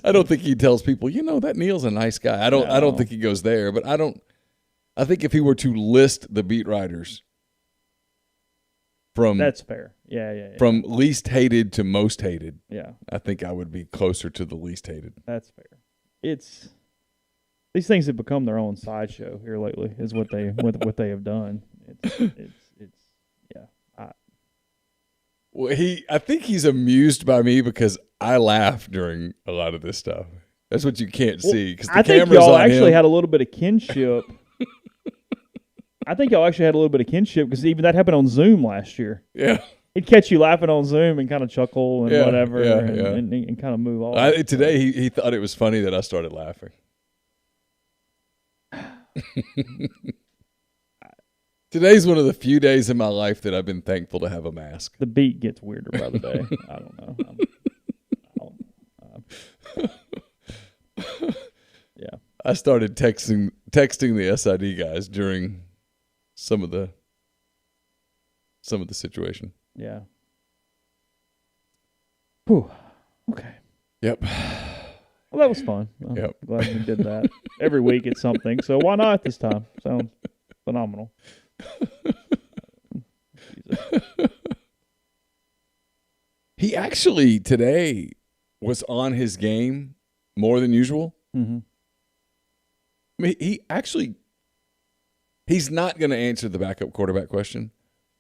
I don't think he tells people, that Neal's a nice guy. I don't think he goes there, but I think if he were to list the beat writers from that's fair. Yeah. From least hated to most hated. Yeah. I think I would be closer to the least hated. That's fair. These things have become their own sideshow here lately, is what they have done. Well, I think he's amused by me because I laugh during a lot of this stuff. That's what you can't see because the camera's on him. I think y'all actually had a little bit of kinship. Because even that happened on Zoom last year. Yeah. He'd catch you laughing on Zoom and kind of chuckle and whatever and kind of move on. Today he thought it was funny that I started laughing. Today's one of the few days in my life that I've been thankful to have a mask. The beat gets weirder by the day. I don't know. I started texting the SID guys during some of the situation. Yeah. Whew. Okay. Yep. Well, that was fun. I'm glad we did that. Every week it's something. So why not this time? Sounds phenomenal. He actually today was on his game more than usual. Mm-hmm. I mean, he's not going to answer the backup quarterback question,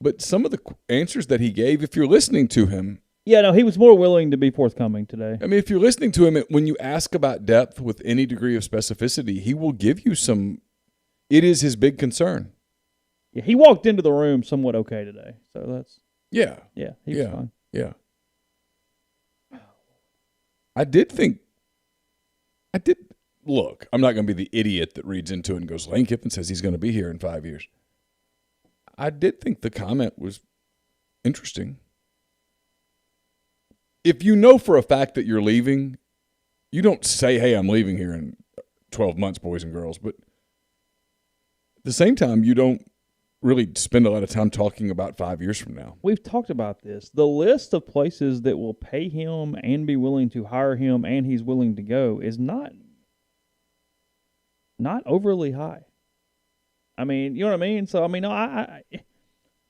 but some of the answers that he gave, if you're listening to him. Yeah, no, he was more willing to be forthcoming today. I mean, if you're listening to him, when you ask about depth with any degree of specificity, he will give you some. It is his big concern. Yeah, he walked into the room somewhat okay today, so that's. Yeah. Yeah, he was fine. Yeah. I did look, I'm not going to be the idiot that reads into it and goes, Lane Kiffin says he's going to be here in 5 years. I did think the comment was interesting. If you know for a fact that you're leaving, you don't say, hey, I'm leaving here in 12 months, boys and girls. But at the same time, you don't really spend a lot of time talking about 5 years from now. We've talked about this. The list of places that will pay him and be willing to hire him and he's willing to go is not overly high. I mean, you know what I mean? So, I mean, I'm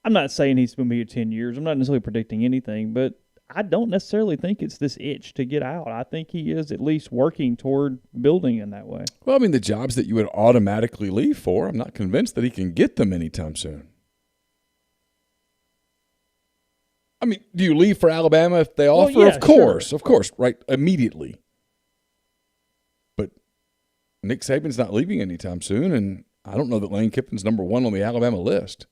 not saying he's going to be here 10 years. I'm not necessarily predicting anything, but I don't necessarily think it's this itch to get out. I think he is at least working toward building in that way. Well, I mean, the jobs that you would automatically leave for, I'm not convinced that he can get them anytime soon. I mean, do you leave for Alabama if they offer? Yeah, of course, sure. Right, immediately. But Nick Saban's not leaving anytime soon, and I don't know that Lane Kiffin's number one on the Alabama list.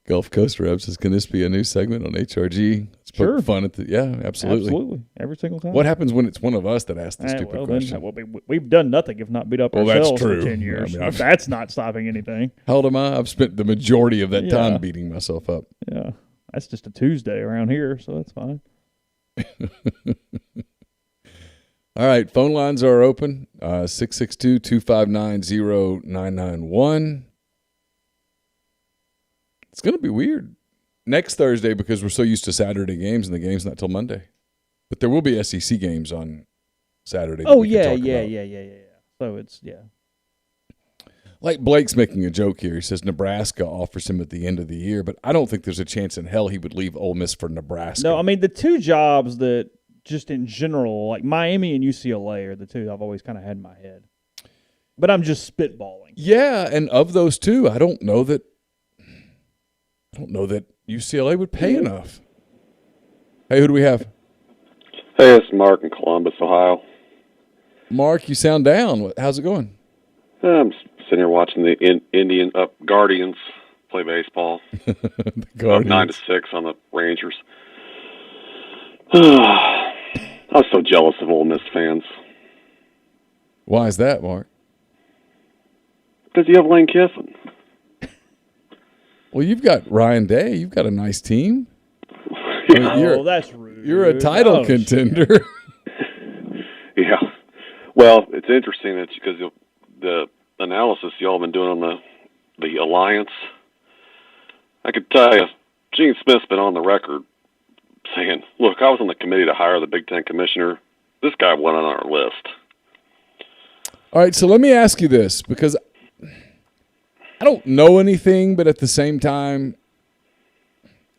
Gulf Coast Reps says, can this be a new segment on HRG? Let's put fun at absolutely. Absolutely. Every single time. What happens when it's one of us that asks the stupid question? We've done nothing if not beat up ourselves for 10 years. I mean, that's not stopping anything. How old am I? I've spent the majority of that time beating myself up. Yeah. That's just a Tuesday around here, so that's fine. All right. Phone lines are open. 662-259-0991. It's going to be weird next Thursday because we're so used to Saturday games and the game's not till Monday. But there will be SEC games on Saturday. Oh, yeah. So it's, Like Blake's making a joke here. He says Nebraska offers him at the end of the year, but I don't think there's a chance in hell he would leave Ole Miss for Nebraska. No, I mean, the two jobs that just in general, like Miami and UCLA are the two I've always kind of had in my head. But I'm just spitballing. Yeah, and of those two, I don't know that UCLA would pay enough. Hey, who do we have? Hey, it's Mark in Columbus, Ohio. Mark, you sound down. How's it going? I'm sitting here watching the Guardians play baseball. The Guardians. Up 9-6 on the Rangers. I was so jealous of Ole Miss fans. Why is that, Mark? Because you have Lane Kiffin. Well, you've got Ryan Day. You've got a nice team. That's rude. You're a title contender. Yeah. Well, it's interesting that because the analysis y'all been doing on the alliance, I could tell you, Gene Smith's been on the record saying, look, I was on the committee to hire the Big Ten commissioner. This guy went on our list. All right, so let me ask you this, because I don't know anything, but at the same time,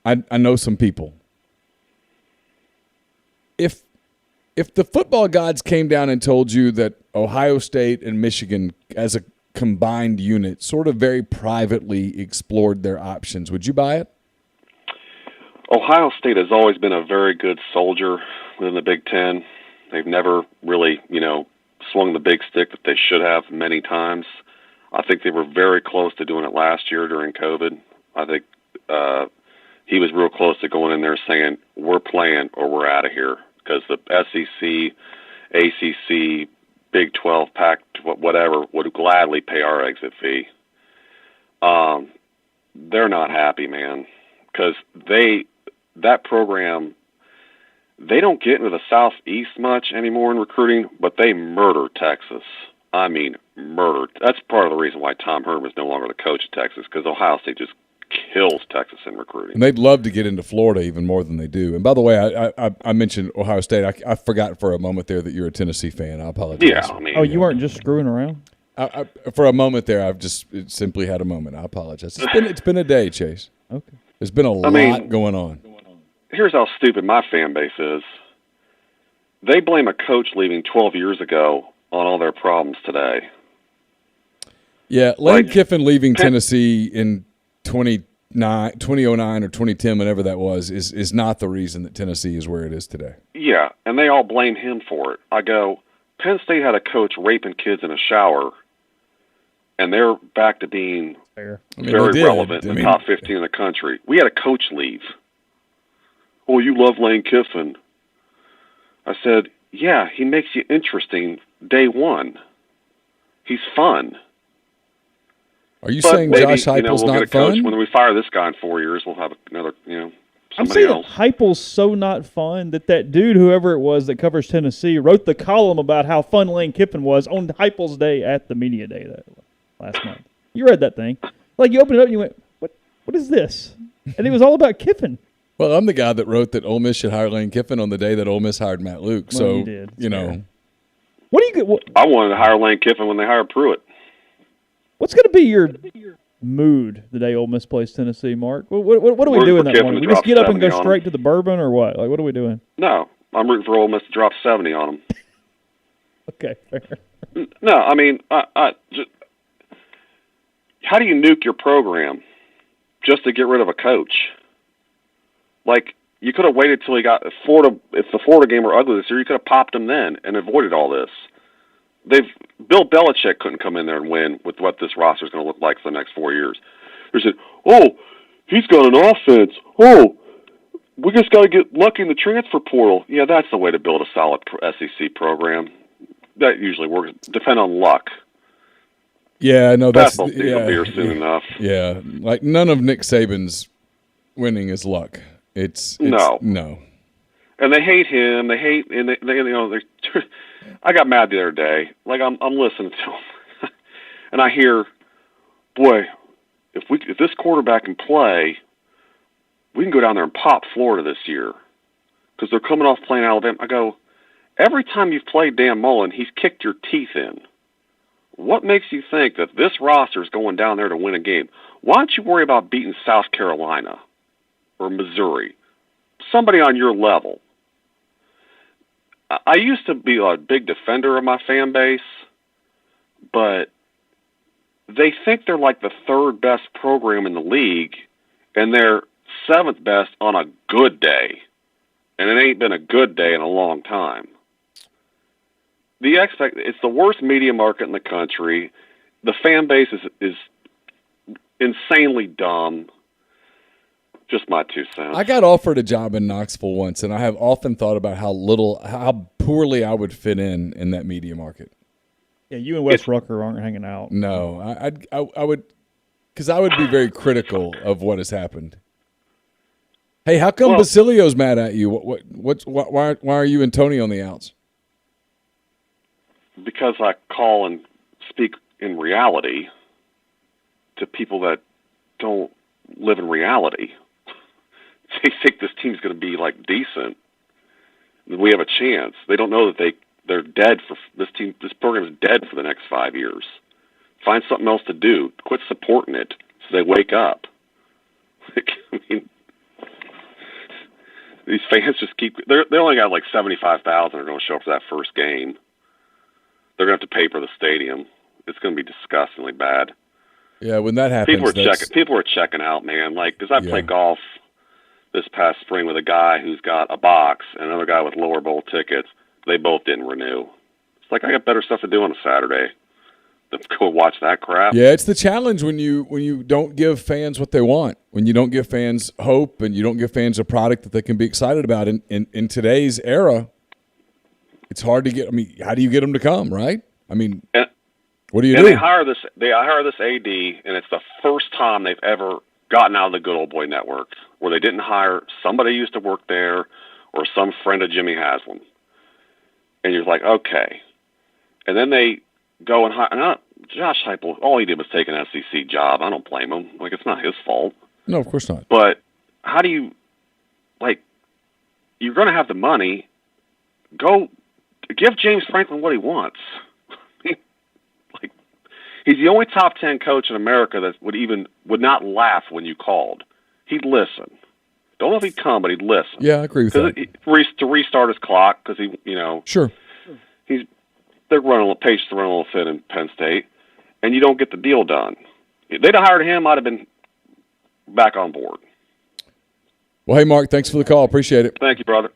I know some people. If the football gods came down and told you that Ohio State and Michigan as a combined unit sort of very privately explored their options, would you buy it? Ohio State has always been a very good soldier within the Big Ten. They've never really, swung the big stick that they should have many times. I think they were very close to doing it last year during COVID. I think he was real close to going in there saying, we're playing or we're out of here, because the SEC, ACC, Big 12, Pac, whatever, would gladly pay our exit fee. They're not happy, man, because that program, They don't get into the Southeast much anymore in recruiting, but they murder Texas. I mean, murder. That's part of the reason why Tom Herman is no longer the coach of Texas, because Ohio State just kills Texas in recruiting. And they'd love to get into Florida even more than they do. And by the way, I mentioned Ohio State. I forgot for a moment there that you're a Tennessee fan. I apologize. Yeah, I mean, you weren't just screwing around? For a moment there, I've just simply had a moment. I apologize. It's been a day, Chase. Okay. There's been a lot going on. Here's how stupid my fan base is. They blame a coach leaving 12 years ago on all their problems today. Yeah, Lane Kiffin leaving Tennessee in 2009 or 2010, whenever that was, is not the reason that Tennessee is where it is today. Yeah, and they all blame him for it. I go, Penn State had a coach raping kids in a shower, and they're back to being very relevant in the top 15 in the country. We had a coach leave. Oh, you love Lane Kiffin. I said, yeah, he makes you interesting day one. He's fun. Are you saying Josh Heupel's not fun? When we fire this guy in 4 years, we'll have another, I'm somebody saying else. Heupel's so not fun that dude, whoever it was that covers Tennessee, wrote the column about how fun Lane Kiffin was on Heupel's day at the media day last month. You read that thing. Like, you opened it up and you went, what is this? And it was all about Kiffin. Well, I'm the guy that wrote that Ole Miss should hire Lane Kiffin on the day that Ole Miss hired Matt Luke. Well, so, you did. What do you get? I wanted to hire Lane Kiffin when they hired Pruitt. What's going to be your mood the day Ole Miss plays Tennessee, Mark? What do we do in that morning? We just get up and go straight to the bourbon, or what? Like, what are we doing? No, I'm rooting for Ole Miss to drop 70 on them. Okay, fair. No, I mean, just, how do you nuke your program just to get rid of a coach? Like, you could have waited till he got Florida. If the Florida game were ugly this year, you could have popped him then and avoided all this. Bill Belichick couldn't come in there and win with what this roster is going to look like for the next 4 years. They said, "Oh, he's got an offense. Oh, we just got to get lucky in the transfer portal." Yeah, that's the way to build a solid SEC program. That usually works. Depend on luck. Yeah, no, that's beer soon enough. Yeah, like none of Nick Saban's winning is luck. It's no. And they hate him. They hate, and they I got mad the other day. Like I'm listening to him, and I hear, boy, if this quarterback can play, we can go down there and pop Florida this year because they're coming off playing Alabama. I go, every time you've played Dan Mullen, he's kicked your teeth in. What makes you think that this roster is going down there to win a game? Why don't you worry about beating South Carolina or Missouri? Somebody on your level. I used to be a big defender of my fan base, but they think they're like the third best program in the league, and they're seventh best on a good day. And it ain't been a good day in a long time. It's the worst media market in the country. The fan base is insanely dumb. Just my 2 cents. I got offered a job in Knoxville once, and I have often thought about how poorly I would fit in that media market. Yeah, you and Wes Rucker aren't hanging out. No, I would, because I would be very critical of what has happened. Hey, how come Basilio's mad at you? Why are you and Tony on the outs? Because I call and speak in reality to people that don't live in reality. They think this team's going to be like decent. We have a chance. They don't know that they're dead for this team. This program is dead for the next 5 years. Find something else to do. Quit supporting it so they wake up. I mean, these fans just keep. They only got like 75,000 are going to show up for that first game. They're going to have to pay for the stadium. It's going to be disgustingly bad. Yeah, when that happens, people are checking out, man. Like, because I played golf this past spring with a guy who's got a box and another guy with lower bowl tickets. They both didn't renew. It's like I got better stuff to do on a Saturday than go watch that crap. Yeah, it's the challenge when you don't give fans what they want, when you don't give fans hope, and you don't give fans a product that they can be excited about. In today's era, it's hard to get. I mean, how do you get them to come? Right? I mean. What do you do? They hire this AD, and it's the first time they've ever gotten out of the good old boy network, where they didn't hire somebody who used to work there, or some friend of Jimmy Haslam. And you're like, okay. And then they go and hire. Josh Heupel, all he did was take an SEC job. I don't blame him. Like, it's not his fault. No, of course not. But how do you, like, you're going to have the money. Go give James Franklin what he wants. Like, he's the only top 10 coach in America that would not laugh when you called. He'd listen. Don't know if he'd come, but he'd listen. Yeah, I agree with that. To restart his clock, because Sure. They're running a little thin in Penn State, and you don't get the deal done. If they'd have hired him, I'd have been back on board. Well, hey, Mark, thanks for the call. Appreciate it. Thank you, brother.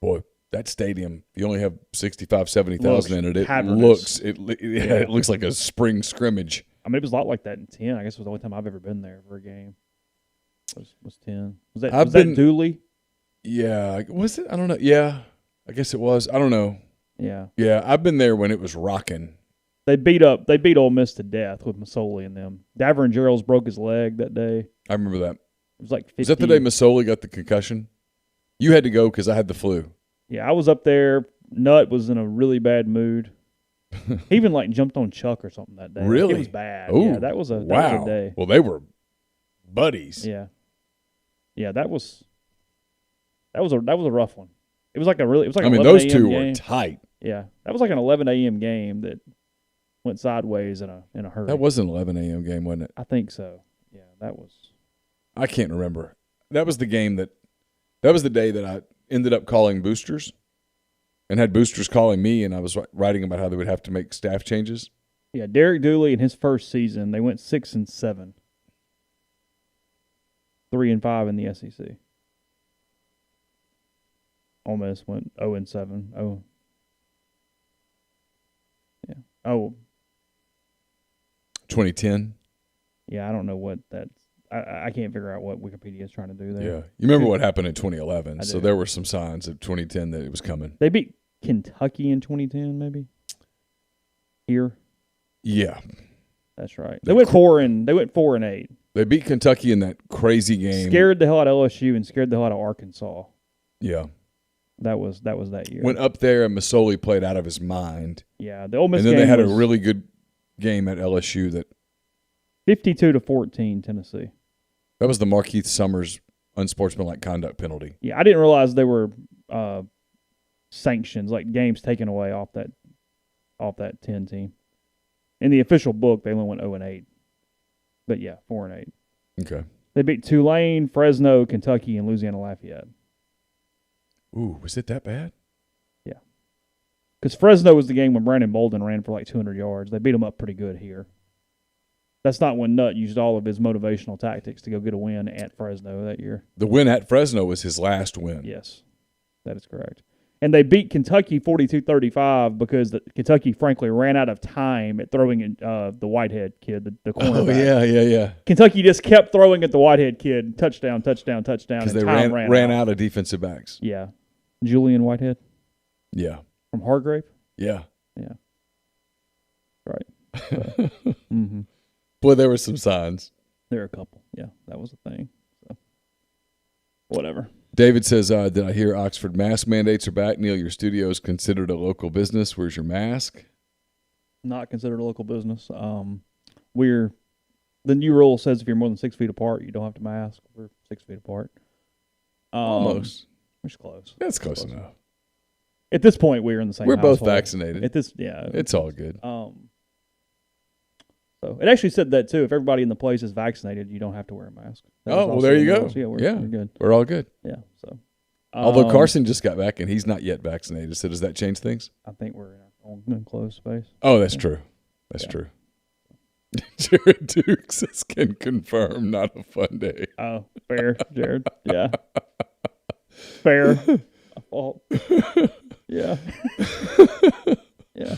Boy, that stadium, you only have 65,000, 70,000 in it. It looks like a spring scrimmage. I mean, it was a lot like that in 10. I guess it was the only time I've ever been there for a game. Was 10. Was that Dooley? Yeah. Was it? I don't know. Yeah. I guess it was. I don't know. Yeah. Yeah, I've been there when it was rocking. They beat Ole Miss to death with Masoli and them. Davern Gerald's broke his leg that day. I remember that. It was like 50. Was that the day Masoli got the concussion? You had to go because I had the flu. Yeah, I was up there. Nut was in a really bad mood. He even jumped on Chuck or something that day. Really? It was bad. Ooh, yeah, that was a day. Well, they were buddies. Yeah. Yeah, that was a rough one. It was like those two were tight. Yeah. That was like an 11 a.m. game that went sideways in a hurry. That was an 11 a.m. game, wasn't it? I think so. Yeah, that was. I can't remember. That was the game that was the day that I ended up calling boosters and had boosters calling me, and I was writing about how they would have to make staff changes. Yeah, Derek Dooley in his first season, they went 6-7. 3-5 in the SEC. Ole Miss went 0-7. Oh. Yeah. Oh. 2010. Yeah, I don't know what that's. I can't figure out what Wikipedia is trying to do there. Yeah. You remember what happened in 2011, so there were some signs of 2010 that it was coming. They beat Kentucky in 2010, maybe? Here? Yeah. That's right. They went 4-8. They beat Kentucky in that crazy game. Scared the hell out of LSU and scared the hell out of Arkansas. Yeah. That was that year. Went up there and Masoli played out of his mind. Yeah, the Ole Miss and then game they had a really good game at LSU that 52-14 Tennessee. That was the Markeith Summers unsportsmanlike conduct penalty. Yeah, I didn't realize there were sanctions, like games taken away off that 10 team. In the official book, they only went 0-8. But yeah, 4-8. Okay. They beat Tulane, Fresno, Kentucky, and Louisiana Lafayette. Ooh, was it that bad? Yeah. Because Fresno was the game when Brandon Bolden ran for 200 yards. They beat him up pretty good here. That's not when Nutt used all of his motivational tactics to go get a win at Fresno that year. The win at Fresno was his last win. Yes, that is correct. And they beat Kentucky 42-35 because Kentucky, frankly, ran out of time at throwing at the Whitehead kid, the cornerback. Oh, yeah. Kentucky just kept throwing at the Whitehead kid. Touchdown. Because they ran out of defensive backs. Yeah. Julian Whitehead? Yeah. From Hargrave? Yeah. Yeah. Right. Mm-hmm. Boy, there were some signs. There were a couple. Yeah, that was a thing. So, whatever. David says, did I hear Oxford mask mandates are back? Neal, your studio is considered a local business. Where's your mask? Not considered a local business. The new rule says if you're more than 6 feet apart, you don't have to mask. We're 6 feet apart. Almost. We're close. That's close enough. At this point, we're in the same We're household. both vaccinated. It's all good. So it actually said that too. If everybody in the place is vaccinated, you don't have to wear a mask. Well, there you go. Yeah, we're good. We're all good. Yeah. So, although Carson just got back and he's not yet vaccinated, so does that change things? I think we're in our own enclosed space. Oh, that's true. That's true. Jared Dukes says, can confirm, not a fun day. Oh, fair, Jared. Yeah. Fair. Fault. Yeah. Yeah.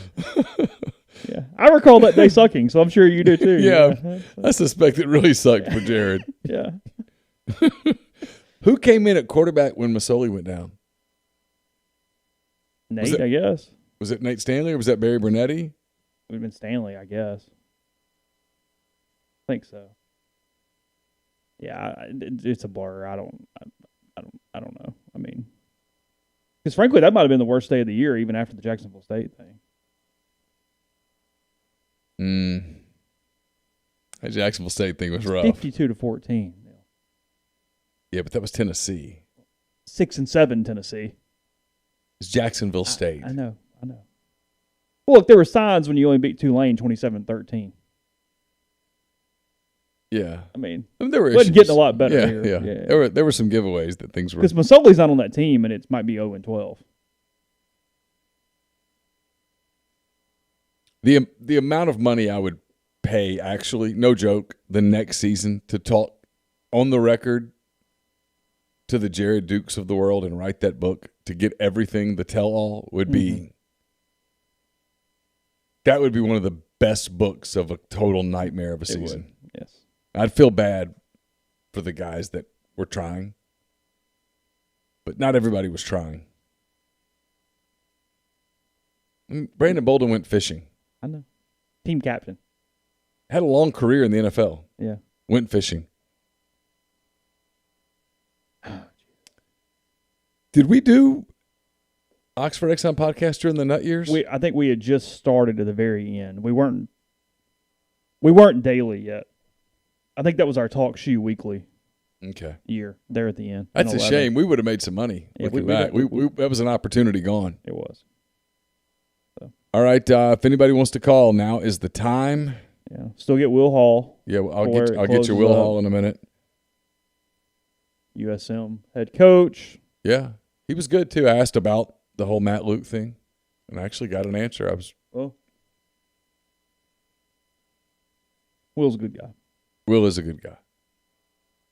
Yeah, I recall that day sucking, so I'm sure you do too. Yeah, I suspect it really sucked for Jared. Yeah. Who came in at quarterback when Masoli went down? Nate, I guess. Was it Nate Stanley or was that Barry Brunetti? It would have been Stanley, I guess. I think so. Yeah, it's a blur. I don't know. I mean, because frankly, that might have been the worst day of the year, even after the Jacksonville State thing. That Jacksonville State thing was rough. 52-14. Yeah, but that was Tennessee. 6-7 Tennessee. It's Jacksonville State. I know. Well, look, there were signs when you only beat Tulane 27-13. Yeah, I mean there were wasn't getting a lot better here. Yeah. There were some giveaways that things were, because Masoli's not on that team, and it might be 0-12. The amount of money I would pay, actually, no joke, the next season to talk on the record to the Jared Dukes of the world and write that book to get everything, the tell-all would be that would be one of the best books of a total nightmare of a season. Yes. I'd feel bad for the guys that were trying, but not everybody was trying. Brandon Bolden went fishing. I know. Team captain. Had a long career in the NFL. Yeah. Went fishing. Did we do Oxford Exxon podcast during the nut years? I think we had just started at the very end. We weren't daily yet. I think that was our talk shoe weekly. Okay. Year there at the end. That's a shame. We would have made some money. Yeah, looking back. That was an opportunity gone. It was. So. All right. If anybody wants to call, now is the time. Yeah. Still get Will Hall. Yeah, I'll get you Will Hall in a minute. USM head coach. Yeah, he was good too. I asked about the whole Matt Luke thing, and I actually got an answer. Will's a good guy. Will is a good guy.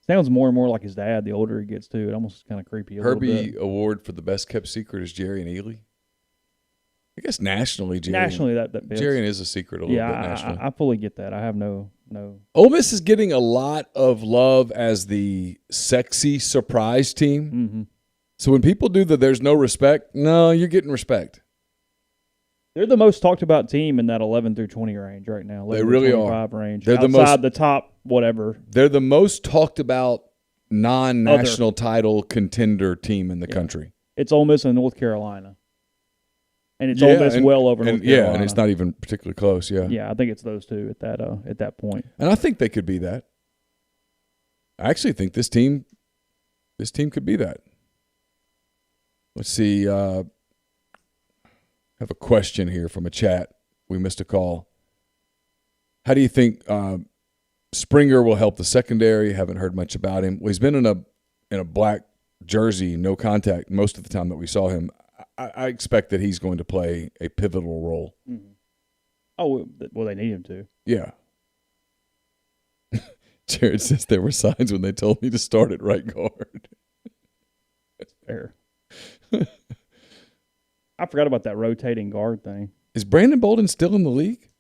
Sounds more and more like his dad the older he gets too. It almost kind of creepy. Herbie Award for the best kept secret is Jerry and Ely. I guess nationally, that fits. Jerry is a secret a little bit nationally. I fully get that. I have no. Ole Miss is getting a lot of love as the sexy surprise team. Mm-hmm. So when people do the there's no respect, no, you're getting respect. They're the most talked about team in that 11 through 20 range right now. They really are. Range. They're outside the top whatever. They're the most talked about non-national title contender team in the country. It's Ole Miss and North Carolina. And it's Ole Miss well over North Carolina. Yeah, and it's not even particularly close, Yeah, I think it's those two at that point. And I think they could be that. I actually think this team could be that. Let's see. I have a question here from a chat. We missed a call. How do you think Springer will help the secondary? Haven't heard much about him. Well, he's been in a black jersey, no contact, most of the time that we saw him. I expect that he's going to play a pivotal role. Mm-hmm. Oh, well, they need him to. Yeah. Jared says there were signs when they told me to start at right guard. That's fair. I forgot about that rotating guard thing. Is Brandon Bolden still in the league?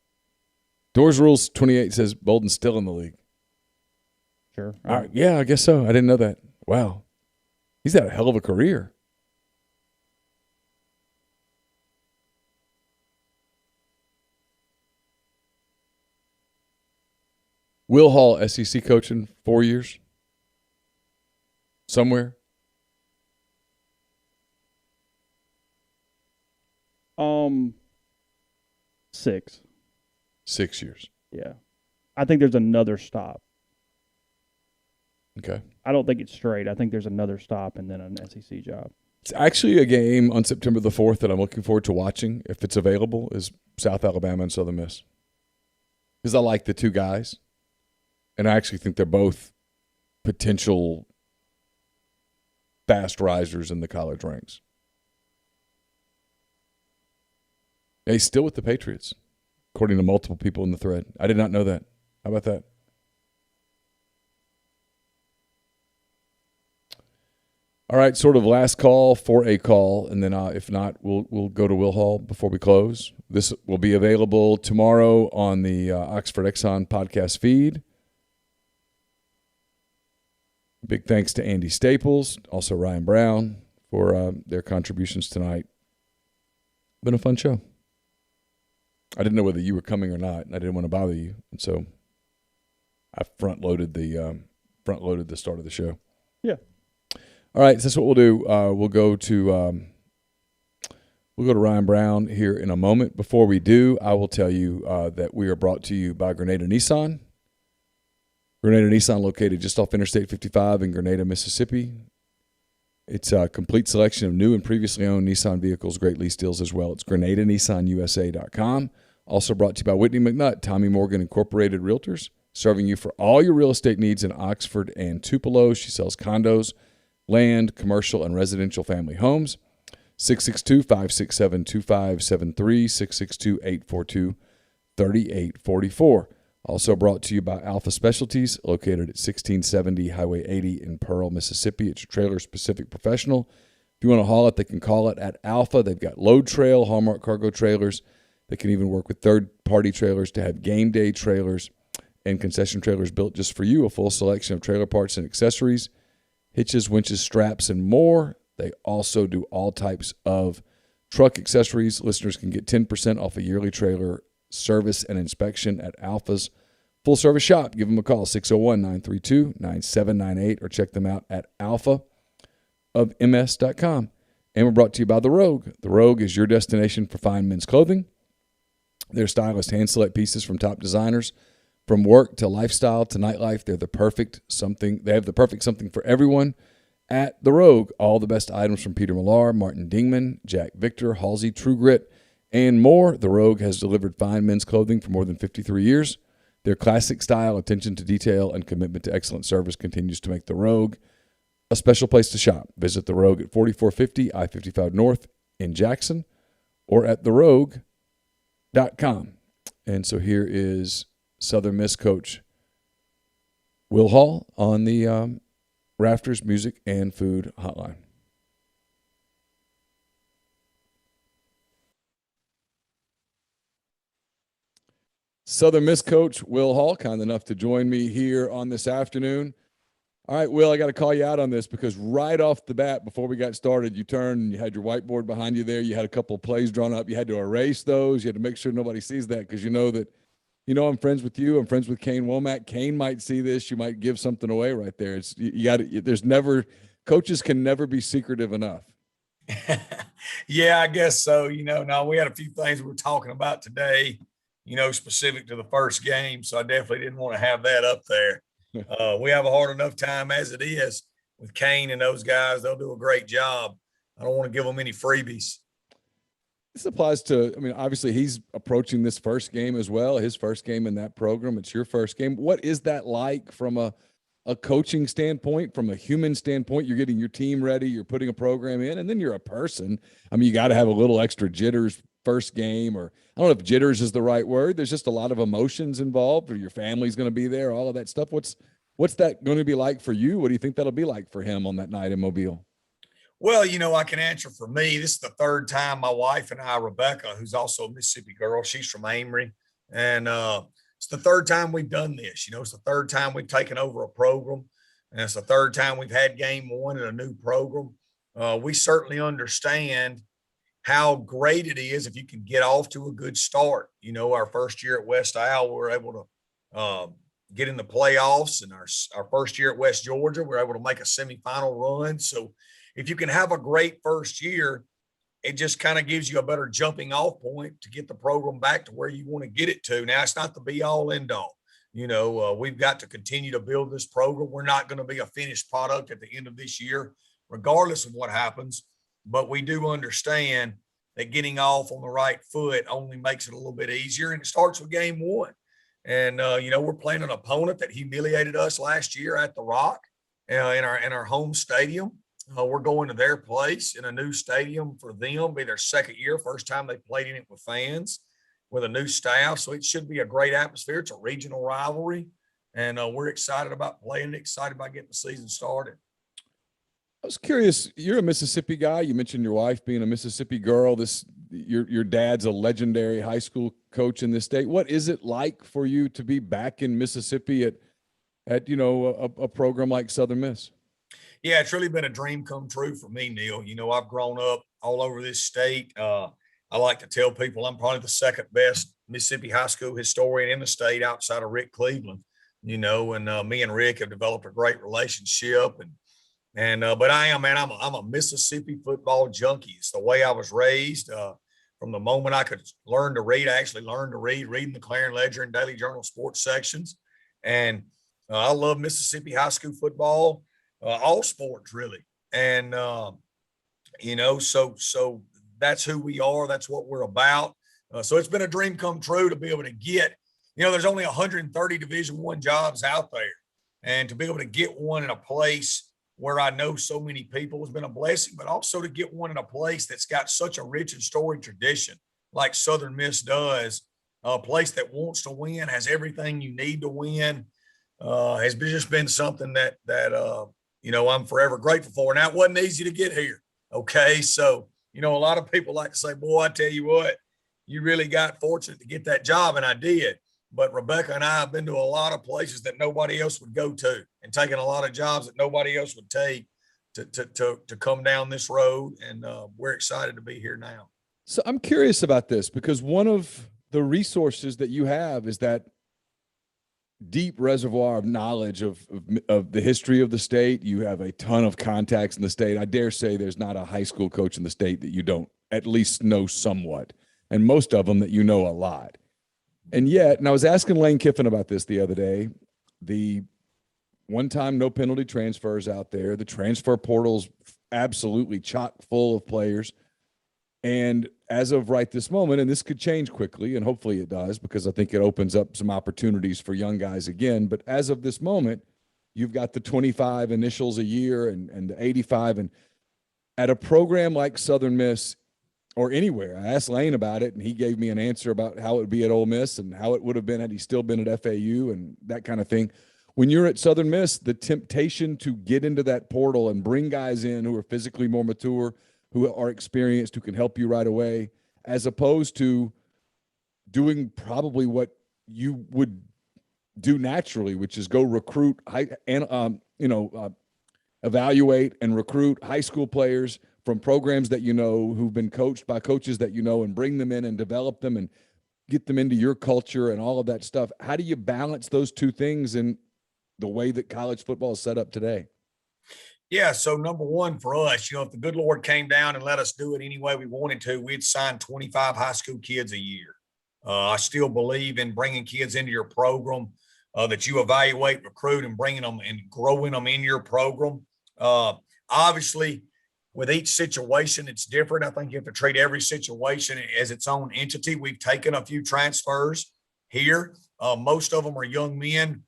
Doors Rules 28 says Bolden's still in the league. Sure. Yeah, I guess so. I didn't know that. Wow. He's had a hell of a career. Will Hall, SEC coaching 4 years? Somewhere? 6. 6 years. Yeah. I think there's another stop. Okay. I don't think it's straight. I think there's another stop and then an SEC job. It's actually a game on September the 4th that I'm looking forward to watching, if it's available, is South Alabama and Southern Miss. Because I like the two guys. And I actually think they're both potential fast risers in the college ranks. Yeah, he's still with the Patriots, according to multiple people in the thread. I did not know that. How about that? All right, sort of last call for a call, and then if not, we'll go to Will Hall before we close. This will be available tomorrow on the Oxford Exxon podcast feed. Big thanks to Andy Staples, also Ryan Brown, for their contributions tonight. Been a fun show. I didn't know whether you were coming or not, and I didn't want to bother you, and so I front-loaded the front loaded the start of the show. Yeah. All right, so that's what we'll do. We'll go to Ryan Brown here in a moment. Before we do, I will tell you that we are brought to you by Grenada Nissan. Grenada Nissan, located just off Interstate 55 in Grenada, Mississippi. It's a complete selection of new and previously owned Nissan vehicles, great lease deals as well. It's GrenadaNissanUSA.com. Also brought to you by Whitney McNutt, Tommy Morgan Incorporated Realtors, serving you for all your real estate needs in Oxford and Tupelo. She sells condos, land, commercial, and residential family homes. 662-567-2573, 662-842-3844. Also brought to you by Alpha Specialties, located at 1670 Highway 80 in Pearl, Mississippi. It's your trailer-specific professional. If you want to haul it, they can call it at Alpha. They've got load trail, Hallmark cargo trailers. They can even work with third-party trailers to have game day trailers and concession trailers built just for you. A full selection of trailer parts and accessories, hitches, winches, straps, and more. They also do all types of truck accessories. Listeners can get 10% off a yearly trailer service and inspection at Alpha's full-service shop. Give them a call, 601-932-9798, or check them out at alphaofms.com. And we're brought to you by The Rogue. The Rogue is your destination for fine men's clothing. Their stylists hand-select pieces from top designers. From work to lifestyle to nightlife, they have the perfect something for everyone at The Rogue. All the best items from Peter Millar, Martin Dingman, Jack Victor, Halsey, True Grit, and more. The Rogue has delivered fine men's clothing for more than 53 years. Their classic style, attention to detail, and commitment to excellent service continues to make The Rogue a special place to shop. Visit The Rogue at 4450 I-55 North in Jackson or at therogue.com. And so here is Southern Miss coach Will Hall on the Rafters Music and Food Hotline. Southern Miss coach Will Hall, kind enough to join me here on this afternoon. All right, Will, I got to call you out on this because right off the bat, before we got started, you turned and you had your whiteboard behind you there. You had a couple of plays drawn up. You had to erase those. You had to make sure nobody sees that because I'm friends with you. I'm friends with Kane Womack. Kane might see this. You might give something away right there. Coaches can never be secretive enough. Yeah, I guess so. No, we had a few things we were talking about today, specific to the first game. So I definitely didn't want to have that up there. We have a hard enough time as it is with Kane and those guys. They'll do a great job. I don't want to give them any freebies. This applies to, obviously he's approaching this first game as well, his first game in that program. It's your first game. What is that like from a coaching standpoint, from a human standpoint? You're getting your team ready, you're putting a program in, and then you're a person. You got to have a little extra jitters first game, or I don't know if jitters is the right word. There's just a lot of emotions involved, or your family's going to be there, all of that stuff. What's that going to be like for you? What do you think that'll be like for him on that night in Mobile? Well, I can answer for me. This is the third time my wife and I, Rebecca, who's also a Mississippi girl, she's from Amory, and it's the third time we've done this. It's the third time we've taken over a program, and it's the third time we've had game one in a new program. We certainly understand how great it is if you can get off to a good start. Our first year at West Isle, we were able to get in the playoffs, and our first year at West Georgia, we were able to make a semifinal run. So if you can have a great first year, it just kind of gives you a better jumping off point to get the program back to where you want to get it to. Now, it's not the be all end all. We've got to continue to build this program. We're not going to be a finished product at the end of this year, regardless of what happens. But we do understand that getting off on the right foot only makes it a little bit easier. And it starts with game one. And, we're playing an opponent that humiliated us last year at the Rock in our home stadium. We're going to their place in a new stadium for them. It'll be their second year, first time they played in it with fans, with a new staff. So it should be a great atmosphere. It's a regional rivalry, and we're excited about playing it, excited about getting the season started. I was curious, you're a Mississippi guy. You mentioned your wife being a Mississippi girl. Your dad's a legendary high school coach in this state. What is it like for you to be back in Mississippi at a program like Southern Miss? Yeah, it's really been a dream come true for me, Neal. I've grown up all over this state. I like to tell people I'm probably the second best Mississippi high school historian in the state outside of Rick Cleveland. and me and Rick have developed a great relationship. But I'm a Mississippi football junkie. It's the way I was raised. From the moment I could learn to read, I actually learned to read, reading the Clarion Ledger and Daily Journal sports sections. And I love Mississippi high school football, all sports really. And, so that's who we are. That's what we're about. So it's been a dream come true to be able to get, there's only 130 Division I jobs out there. And to be able to get one in a place where I know so many people has been a blessing, but also to get one in a place that's got such a rich and storied tradition like Southern Miss does, a place that wants to win, has everything you need to win, has just been something that I'm forever grateful for. Now, it wasn't easy to get here. Okay. So, a lot of people like to say, boy, I tell you what, you really got fortunate to get that job. And I did. But Rebecca and I have been to a lot of places that nobody else would go to, and taken a lot of jobs that nobody else would take to come down this road. And we're excited to be here now. So I'm curious about this, because one of the resources that you have is that deep reservoir of knowledge of the history of the state. You have a ton of contacts in the state. I dare say there's not a high school coach in the state that you don't at least know somewhat, and most of them that you know a lot. And yet, and I was asking Lane Kiffin about this the other day, the one-time no penalty transfers out there, the transfer portal's absolutely chock full of players. And as of right this moment, and this could change quickly, and hopefully it does, because I think it opens up some opportunities for young guys again. But as of this moment, you've got the 25 initials a year and the 85. And at a program like Southern Miss, or anywhere, I asked Lane about it, and he gave me an answer about how it would be at Ole Miss and how it would have been had he still been at FAU and that kind of thing. When you're at Southern Miss, the temptation to get into that portal and bring guys in who are physically more mature, who are experienced, who can help you right away, as opposed to doing probably what you would do naturally, which is go recruit evaluate and recruit high school players from programs that who've been coached by coaches that and bring them in and develop them and get them into your culture and all of that stuff. How do you balance those two things in the way that college football is set up today? Yeah, so number one for us, if the good Lord came down and let us do it any way we wanted to, we'd sign 25 high school kids a year. I still believe in bringing kids into your program that you evaluate, recruit, and bringing them and growing them in your program. Obviously, with each situation, it's different. I think you have to treat every situation as its own entity. We've taken a few transfers here. Most of them are young men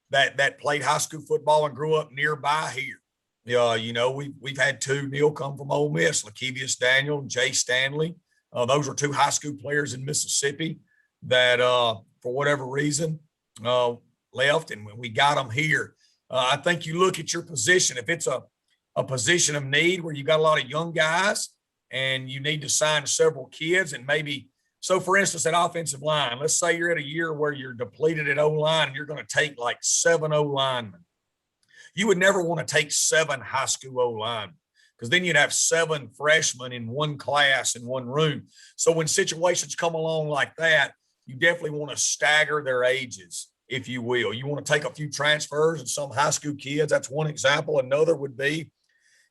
that played high school football and grew up nearby here. We've had two. Neal come from Ole Miss, Lakevius Daniel and Jay Stanley. Those were two high school players in Mississippi that, for whatever reason, left, and we got them here. I think you look at your position. If it's a position of need where you got a lot of young guys and you need to sign several kids, and maybe, so for instance, at offensive line, let's say you're at a year where you're depleted at O-line and you're going to take like 7 O-linemen. You would never want to take 7 high school O-linemen, because then you'd have 7 freshmen in one class in one room. So when situations come along like that, you definitely want to stagger their ages, if you will. You want to take a few transfers and some high school kids. That's one example. Another would be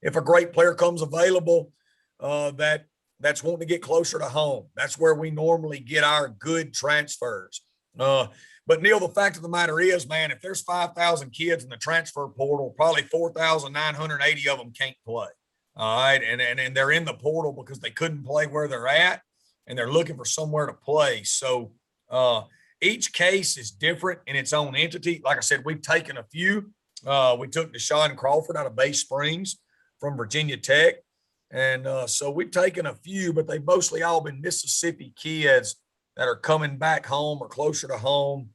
if a great player comes available that's wanting to get closer to home. That's where we normally get our good transfers. But Neal, the fact of the matter is, man, if there's 5,000 kids in the transfer portal, probably 4,980 of them can't play. All right. And they're in the portal because they couldn't play where they're at, and they're looking for somewhere to play. So each case is different in its own entity. Like I said, we've taken a few. We took Deshaun Crawford out of Bay Springs from Virginia Tech. And so we've taken a few, but they've mostly all been Mississippi kids that are coming back home or closer to home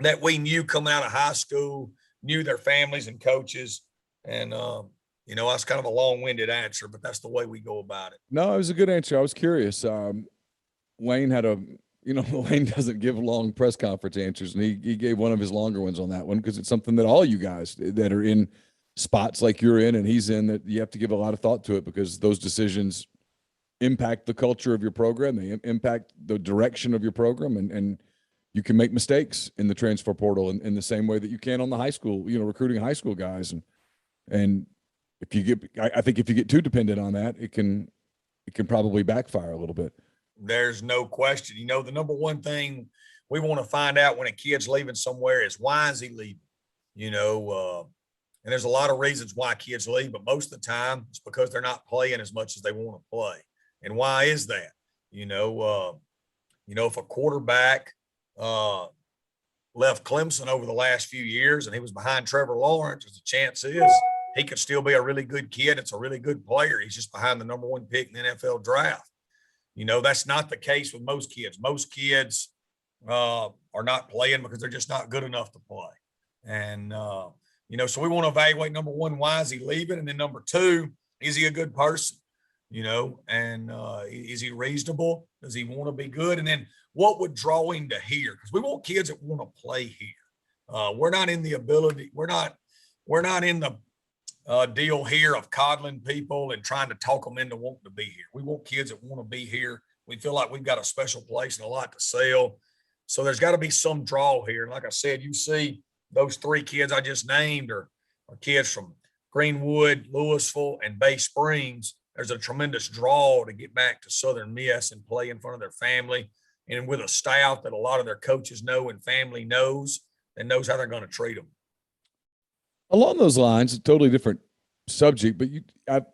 that we knew coming out of high school, knew their families and coaches. And, that's kind of a long-winded answer, but that's the way we go about it. No, it was a good answer. I was curious. Lane had Lane doesn't give long press conference answers, and he gave one of his longer ones on that one because it's something that all you guys that are in spots like you're in and he's in, that you have to give a lot of thought to it, because those decisions impact the culture of your program. They impact the direction of your program. And you can make mistakes in the transfer portal in the same way that you can on the high school, recruiting high school guys. And if you get, I think if you get too dependent on that, it can probably backfire a little bit. There's no question. The number one thing we want to find out when a kid's leaving somewhere is, why is he leaving? And there's a lot of reasons why kids leave, but most of the time it's because they're not playing as much as they want to play. And why is that? If a quarterback left Clemson over the last few years and he was behind Trevor Lawrence, the chance is he could still be a really good kid. It's a really good player. He's just behind the number one pick in the NFL draft. That's not the case with most kids. Most kids are not playing because they're just not good enough to play. And, so we want to evaluate, number one, why is he leaving? And then number two, is he a good person? And is he reasonable? Does he want to be good? And then what would draw him to here? Because we want kids that want to play here. We're not in the ability. We're not in the deal here of coddling people and trying to talk them into wanting to be here. We want kids that want to be here. We feel like we've got a special place and a lot to sell. So there's got to be some draw here. And like I said, you see those three kids I just named are kids from Greenwood, Louisville, and Bay Springs. There's a tremendous draw to get back to Southern Miss and play in front of their family, and with a staff that a lot of their coaches know and family knows and knows how they're going to treat them. Along those lines, a totally different subject, but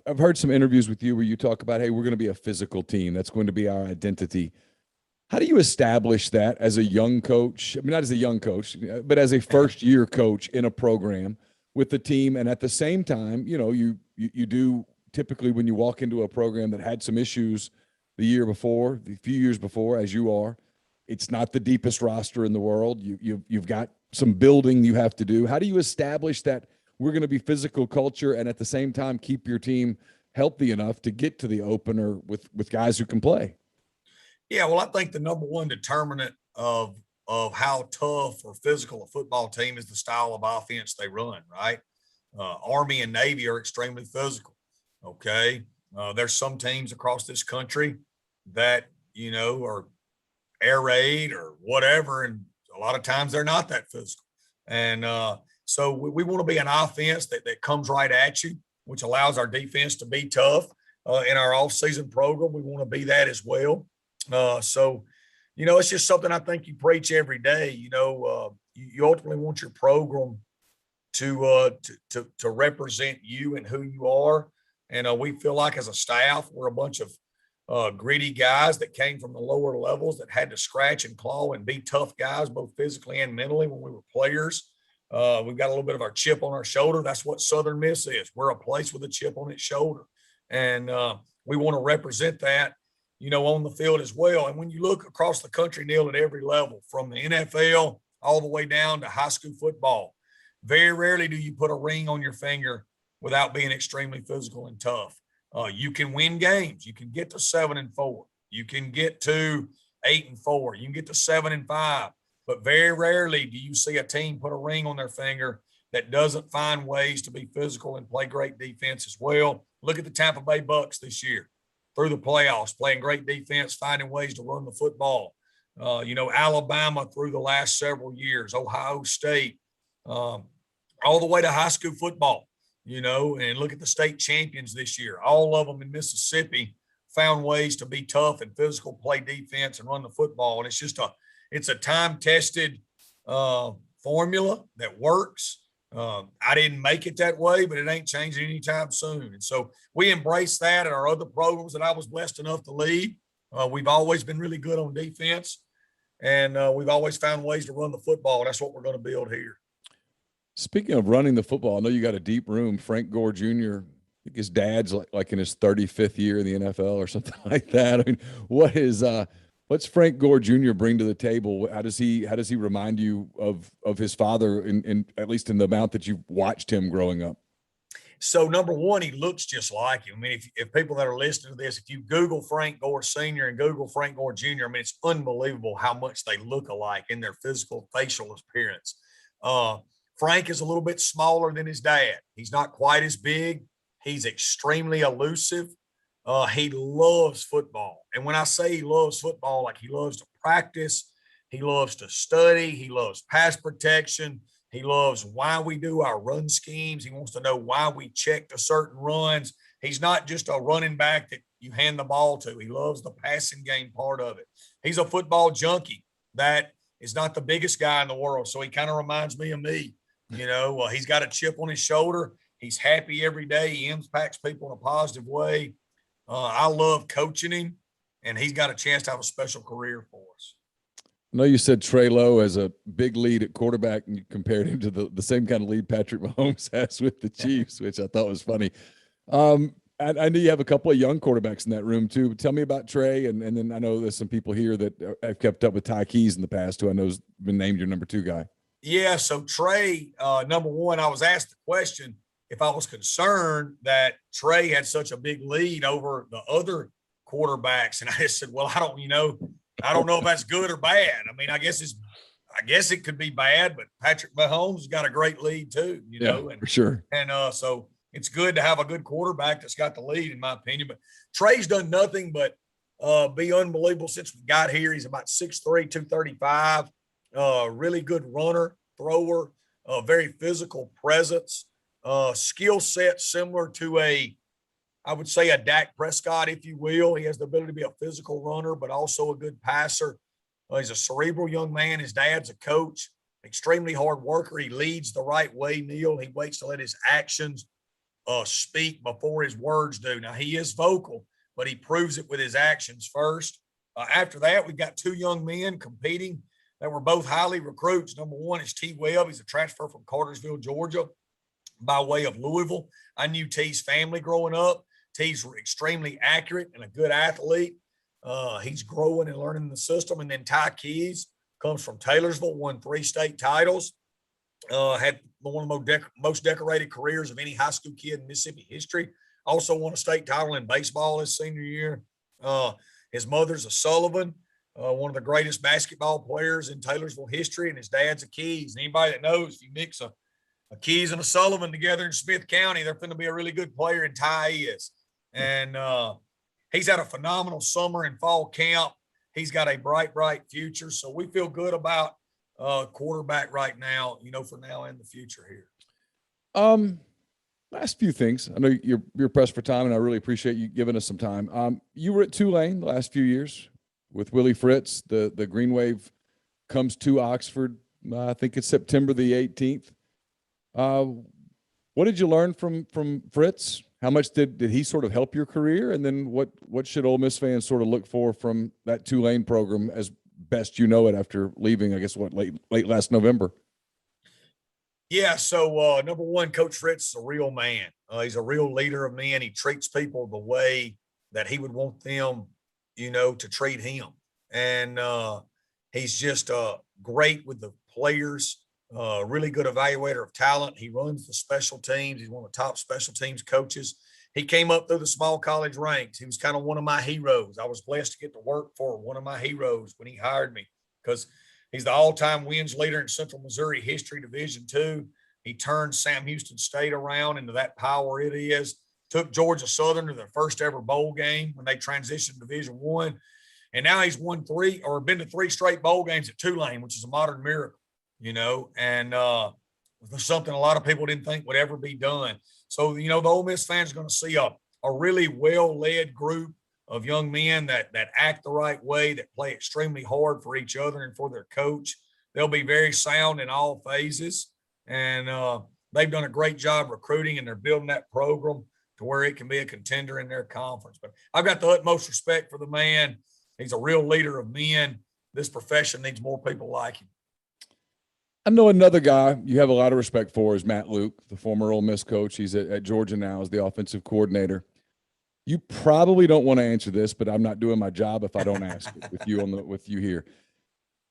I've heard some interviews with you where you talk about, hey, we're going to be a physical team. That's going to be our identity. How do you establish that as a young coach? I mean, not as a young coach, but as a first-year coach in a program with the team, and at the same time, you do typically when you walk into a program that had some issues the few years before, as you are, it's not the deepest roster in the world. You've got some building you have to do. How do you establish that we're going to be physical culture and at the same time keep your team healthy enough to get to the opener with guys who can play? Yeah, well, I think the number one determinant of how tough or physical a football team is the style of offense they run, right? Army and Navy are extremely physical, okay? There's some teams across this country that, are air raid or whatever, and a lot of times they're not that physical. And so we want to be an offense that comes right at you, which allows our defense to be tough. In our off-season program, we want to be that as well. So, it's just something I think you preach every day. You ultimately want your program to represent you and who you are. And we feel like as a staff, we're a bunch of gritty guys that came from the lower levels that had to scratch and claw and be tough guys, both physically and mentally when we were players. We've got a little bit of our chip on our shoulder. That's what Southern Miss is. We're a place with a chip on its shoulder. And we want to represent that, on the field as well. And when you look across the country, Neal, at every level, from the NFL all the way down to high school football, very rarely do you put a ring on your finger without being extremely physical and tough. You can win games. You can get to 7-4. You can get to 8-4. You can get to 7-5. But very rarely do you see a team put a ring on their finger that doesn't find ways to be physical and play great defense as well. Look at the Tampa Bay Bucks this year through the playoffs, playing great defense, finding ways to run the football. Alabama through the last several years, Ohio State, all the way to high school football, and look at the state champions this year. All of them in Mississippi found ways to be tough and physical, play defense, and run the football. And it's a time-tested formula that works. I didn't make it that way, but it ain't changing anytime soon. And so we embrace that in our other programs that I was blessed enough to lead. We've always been really good on defense, and we've always found ways to run the football. That's what we're going to build here. Speaking of running the football, I know you got a deep room. Frank Gore Jr., I think his dad's like in his 35th year in the NFL or something like that. I mean, what's Frank Gore Jr. bring to the table? How does he remind you of his father, in at least in the amount that you've watched him growing up? So number one, he looks just like him. I mean, if people that are listening to this, if you Google Frank Gore Sr. and Google Frank Gore Jr., I mean, it's unbelievable how much they look alike in their physical facial appearance. Frank is a little bit smaller than his dad. He's not quite as big. He's extremely elusive. He loves football. And when I say he loves football, like he loves to practice, He loves to study. He loves pass protection. He loves why we do our run schemes. He wants to know why we check to certain runs. He's not just a running back that you hand the ball to. He loves the passing game part of it. He's a football junkie that is not the biggest guy in the world. So he kind of reminds me of me. He's got a chip on his shoulder. He's happy every day. He impacts people in a positive way. I love coaching him, and he's got a chance to have a special career for us. I know you said Trey Lowe has a big lead at quarterback, and you compared him to the same kind of lead Patrick Mahomes has with the Chiefs, which I thought was funny. I know you have a couple of young quarterbacks in that room too. Tell me about Trey, and then I know there's some people here that have kept up with Ty Keys in the past, who I know has been named your number 2 guy. Yeah, so Trey, number one, I was asked the question if I was concerned that Trey had such a big lead over the other quarterbacks, and I just said, well, I don't know if that's good or bad. I mean, I guess it could be bad, but Patrick Mahomes has got a great lead too, for sure. And so it's good to have a good quarterback that's got the lead, in my opinion. But Trey's done nothing but be unbelievable since we got here. He's about 6'3", 235, really good runner, thrower, very physical presence, skill set similar to I would say a Dak Prescott, if you will. He has the ability to be a physical runner, but also a good passer. He's a cerebral young man. His dad's a coach, extremely hard worker. He leads the right way, Neal. He waits to let his actions speak before his words do. Now, he is vocal, but he proves it with his actions first. After that, we've got 2 young men competing that were both highly recruits. Number one is T. Webb. He's a transfer from Cartersville, Georgia, by way of Louisville. I knew T's family growing up. T's extremely accurate and a good athlete. He's growing and learning the system. And then Ty Keys comes from Taylorsville, won 3 state titles, had one of the most decorated careers of any high school kid in Mississippi history. Also won a state title in baseball his senior year. His mother's a Sullivan, one of the greatest basketball players in Taylorsville history, and his dad's a Keys. And anybody that knows, if you mix a Keys and a Sullivan together in Smith County, they're going to be a really good player, and Ty is. And he's had a phenomenal summer and fall camp. He's got a bright future. So we feel good about quarterback right now, for now and the future here. Last few things. I know you're pressed for time, and I really appreciate you giving us some time. You were at Tulane the last few years with Willie Fritz. The Green Wave comes to Oxford. I think it's September the 18th. What did you learn from Fritz? How much did he sort of help your career? And then what should Ole Miss fans sort of look for from that Tulane program as best you know it after leaving, I guess, late last November? Yeah, so number one, Coach Fritz is a real man. He's a real leader of men. He treats people the way that he would want them, to treat him. And he's just great with the players. Really good evaluator of talent. He runs the special teams. He's one of the top special teams coaches. He came up through the small college ranks. He was kind of one of my heroes. I was blessed to get to work for one of my heroes when he hired me, because he's the all-time wins leader in Central Missouri history, Division II. He turned Sam Houston State around into that power it is. Took Georgia Southern to their first ever bowl game when they transitioned to Division I. And now he's been to 3 straight bowl games at Tulane, which is a modern miracle. And there's something a lot of people didn't think would ever be done. So, the Ole Miss fans are going to see a really well-led group of young men that act the right way, that play extremely hard for each other and for their coach. They'll be very sound in all phases. And they've done a great job recruiting, and they're building that program to where it can be a contender in their conference. But I've got the utmost respect for the man. He's a real leader of men. This profession needs more people like him. I know another guy you have a lot of respect for is Matt Luke, the former Ole Miss coach. He's at Georgia now as the offensive coordinator. You probably don't want to answer this, but I'm not doing my job if I don't ask it with you here.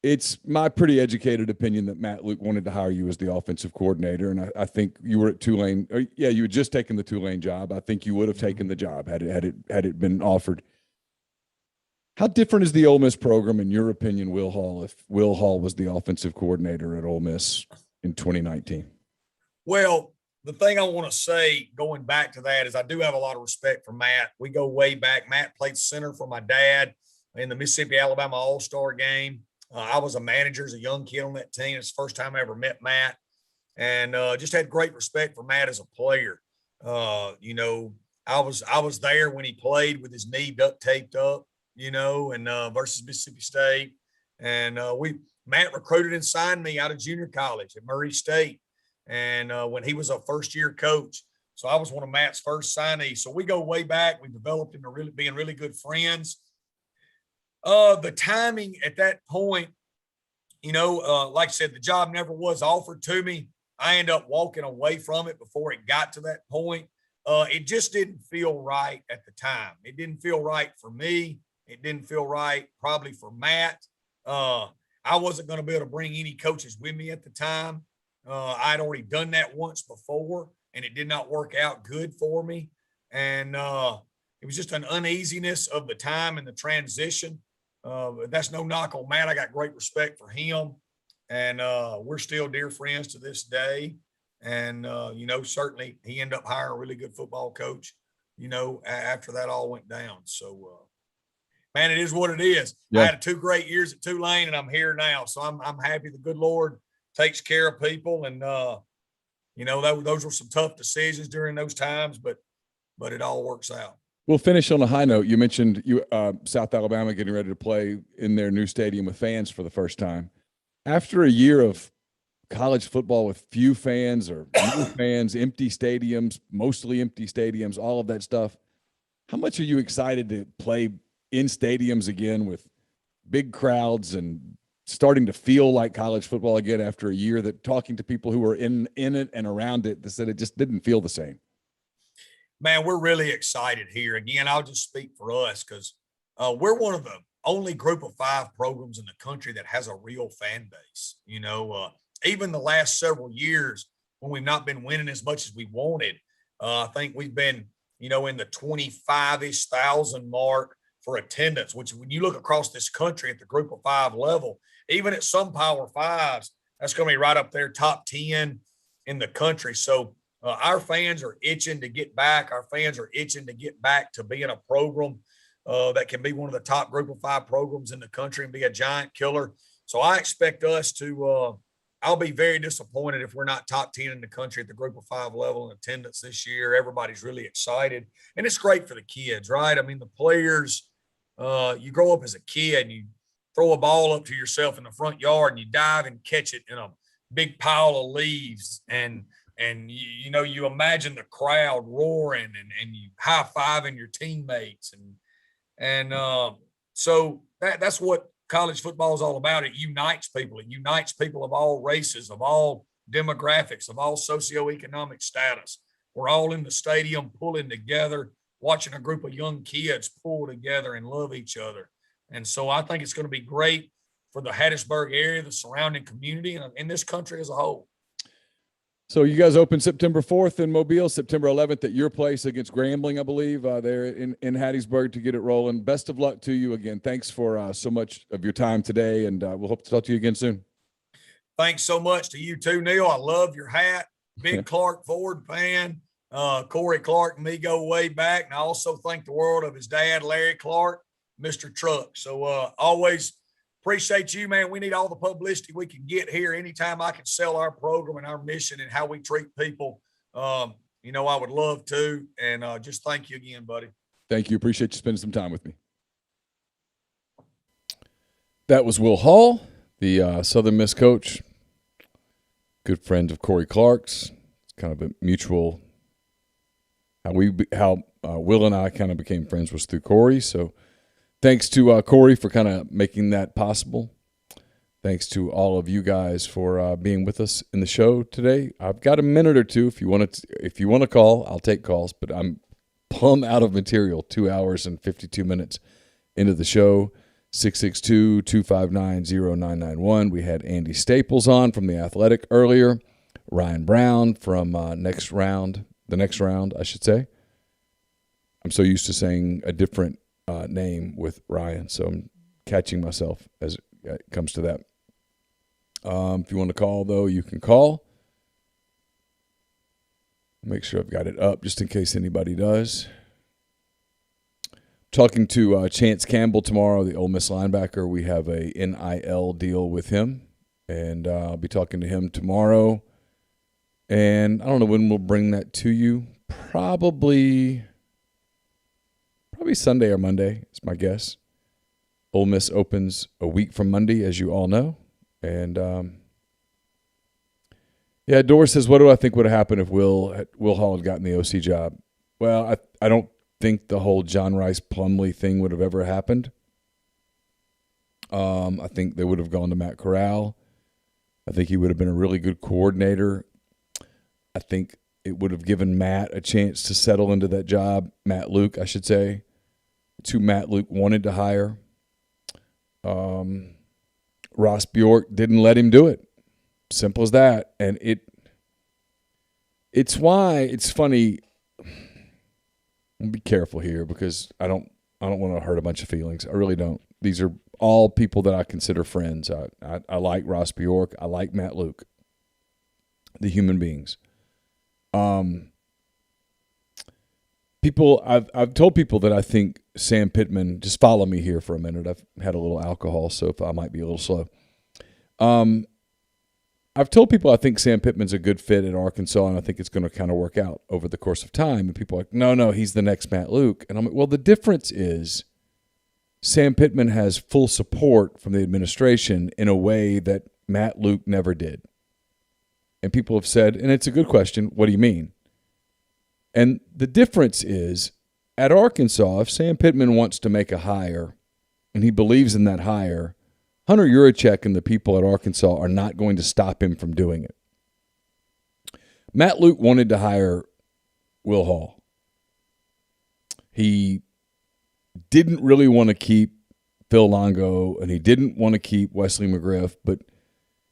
It's my pretty educated opinion that Matt Luke wanted to hire you as the offensive coordinator, and I think you were at Tulane. You had just taken the Tulane job. I think you would have taken the job had it been offered. How different is the Ole Miss program, in your opinion, Will Hall, if Will Hall was the offensive coordinator at Ole Miss in 2019? Well, the thing I want to say going back to that is I do have a lot of respect for Matt. We go way back. Matt played center for my dad in the Mississippi-Alabama All-Star game. I was a manager as a young kid on that team. It's the first time I ever met Matt, and just had great respect for Matt as a player. You know, I was there when he played with his knee duct taped up, you know, and versus Mississippi State, and Matt recruited and signed me out of junior college at Murray State, and when he was a first year coach. So I was one of Matt's first signees. So we go way back. We developed into being really good friends. The timing at that point, you know, like I said, the job never was offered to me. I ended up walking away from it before it got to that point. It just didn't feel right at the time. It didn't feel right for me. It didn't feel right probably for Matt. I wasn't going to be able to bring any coaches with me at the time. I'd already done that once before, and it did not work out good for me. And it was just an uneasiness of the time and the transition. That's no knock on Matt. I got great respect for him, and we're still dear friends to this day. And you know, certainly he ended up hiring a really good football coach, you know, after that all went down. So man, it is what it is. Yeah. I had 2 great years at Tulane, and I'm here now. So I'm happy the good Lord takes care of people. And you know, those were some tough decisions during those times, but it all works out. We'll finish on a high note. You mentioned South Alabama getting ready to play in their new stadium with fans for the first time. After a year of college football with few fans or no fans, empty stadiums, mostly empty stadiums, all of that stuff, how much are you excited to play in stadiums again with big crowds and starting to feel like college football again after a year, that talking to people who were in it and around it, that said it just didn't feel the same? Man, we're really excited here. Again, I'll just speak for us because we're one of the only group of 5 programs in the country that has a real fan base. You know, even the last several years when we've not been winning as much as we wanted, I think we've been, you know, in the 25-ish thousand mark for attendance, which when you look across this country at the group of 5 level, even at some Power 5s, that's going to be right up there, top 10 in the country. So our fans are itching to get back. Our fans are itching to get back to being a program that can be one of the top group of 5 programs in the country and be a giant killer. So I expect us to I'll be very disappointed if we're not top 10 in the country at the group of 5 level in attendance this year. Everybody's really excited, and it's great for the kids, right? I mean, the players, you grow up as a kid and you throw a ball up to yourself in the front yard and you dive and catch it in a big pile of leaves, and you know, you imagine the crowd roaring and you high-fiving your teammates. And so that's what college football is all about. It unites people. It unites people of all races, of all demographics, of all socioeconomic status. We're all in the stadium pulling together, watching a group of young kids pull together and love each other. And so I think it's going to be great for the Hattiesburg area, the surrounding community, and in this country as a whole. So you guys open September 4th in Mobile, September 11th at your place against Grambling, I believe, there in Hattiesburg to get it rolling. Best of luck to you again. Thanks for so much of your time today, and we'll hope to talk to you again soon. Thanks so much to you too, Neal. I love your hat. Big Clark Ford fan. Corey Clark and me go way back, and I also think the world of his dad, Larry Clark, Mr. Truck. So always appreciate you, man. We need all the publicity we can get here. Anytime I can sell our program and our mission and how we treat people, you know, I would love to. And just thank you again, buddy. Thank you. Appreciate you spending some time with me. That was Will Hall, the Southern Miss coach, good friend of Corey Clark's. It's kind of a mutual. How Will and I kind of became friends was through Corey. So thanks to Corey for kind of making that possible. Thanks to all of you guys for being with us in the show today. I've got a minute or two if you want to call. I'll take calls, but I'm plumb out of material. 2 hours and 52 minutes into the show. 662-259-0991. We had Andy Staples on from The Athletic earlier. Ryan Brown from the next round, I should say. I'm so used to saying a different name with Ryan, so I'm catching myself as it comes to that. If you want to call, though, you can call. Make sure I've got it up just in case anybody does. talking to Chance Campbell tomorrow, the Ole Miss linebacker. We have a NIL deal with him, and I'll be talking to him tomorrow. And I don't know when we'll bring that to you. Probably Sunday or Monday is my guess. Ole Miss opens a week from Monday, as you all know. And, Doris says, what do I think would have happened if Will Hall had gotten the OC job? Well, I don't think the whole John Rice Plumlee thing would have ever happened. I think they would have gone to Matt Corral. I think he would have been a really good coordinator. I think it would have given Matt a chance to settle into that job. Matt Luke, I should say. It's who Matt Luke wanted to hire. Ross Bjork didn't let him do it. Simple as that. And it's why it's funny. Be careful here because I don't want to hurt a bunch of feelings. I really don't. These are all people that I consider friends. I like Ross Bjork. I like Matt Luke. The human beings. I've told people that I think Sam Pittman, just follow me here for a minute. I've had a little alcohol, so I might be a little slow. I've told people I think Sam Pittman's a good fit at Arkansas, and I think it's going to kind of work out over the course of time. And people are like, no, he's the next Matt Luke. And I'm like, well, the difference is Sam Pittman has full support from the administration in a way that Matt Luke never did. And people have said, and it's a good question, what do you mean? And the difference is, at Arkansas, if Sam Pittman wants to make a hire, and he believes in that hire, Hunter Yurachek and the people at Arkansas are not going to stop him from doing it. Matt Luke wanted to hire Will Hall. He didn't really want to keep Phil Longo, and he didn't want to keep Wesley McGriff, but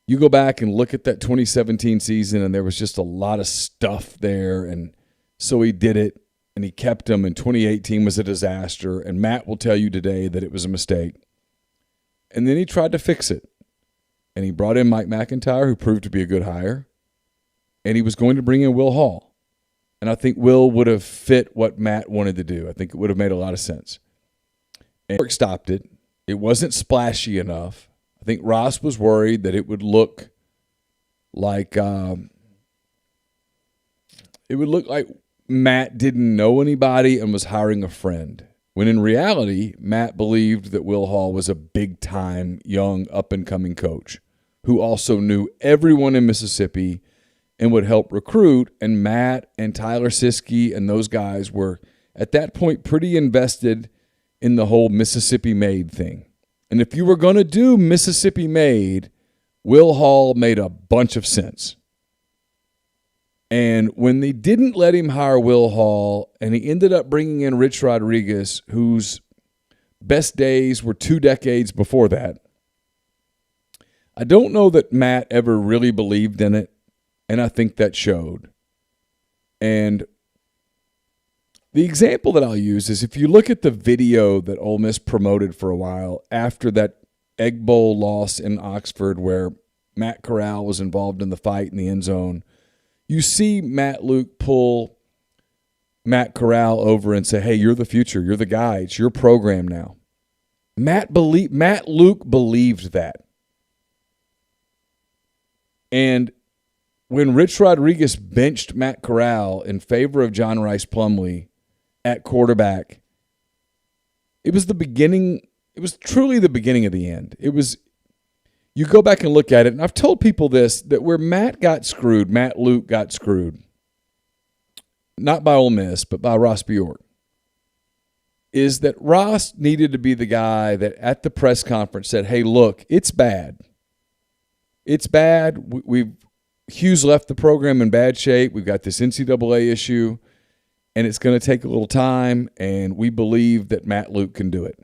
you go back and look at that 2017 season, and there was just a lot of stuff there, and so he did it, and he kept him, and 2018 was a disaster, and Matt will tell you today that it was a mistake. And then he tried to fix it, and he brought in Mike McIntyre, who proved to be a good hire, and he was going to bring in Will Hall. And I think Will would have fit what Matt wanted to do. I think it would have made a lot of sense. And Mark stopped it. It wasn't splashy enough. I think Ross was worried that it would look like Matt didn't know anybody and was hiring a friend. When in reality, Matt believed that Will Hall was a big-time, young, up-and-coming coach who also knew everyone in Mississippi and would help recruit. And Matt and Tyler Siskey and those guys were, at that point, pretty invested in the whole Mississippi-made thing. And if you were going to do Mississippi-made, Will Hall made a bunch of sense. And when they didn't let him hire Will Hall, and he ended up bringing in Rich Rodriguez, whose best days were 2 decades before that, I don't know that Matt ever really believed in it, and I think that showed. And the example that I'll use is if you look at the video that Ole Miss promoted for a while after that Egg Bowl loss in Oxford where Matt Corral was involved in the fight in the end zone, you see Matt Luke pull Matt Corral over and say, hey, you're the future. You're the guy. It's your program now. Matt Luke believed that. And when Rich Rodriguez benched Matt Corral in favor of John Rice Plumlee at quarterback, it was the beginning. It was truly the beginning of the end. It was, you go back and look at it, and I've told people this, that where Matt Luke got screwed, not by Ole Miss, but by Ross Bjork, is that Ross needed to be the guy that at the press conference said, hey, look, it's bad. It's bad. Hughes left the program in bad shape. We've got this NCAA issue, and it's going to take a little time, and we believe that Matt Luke can do it.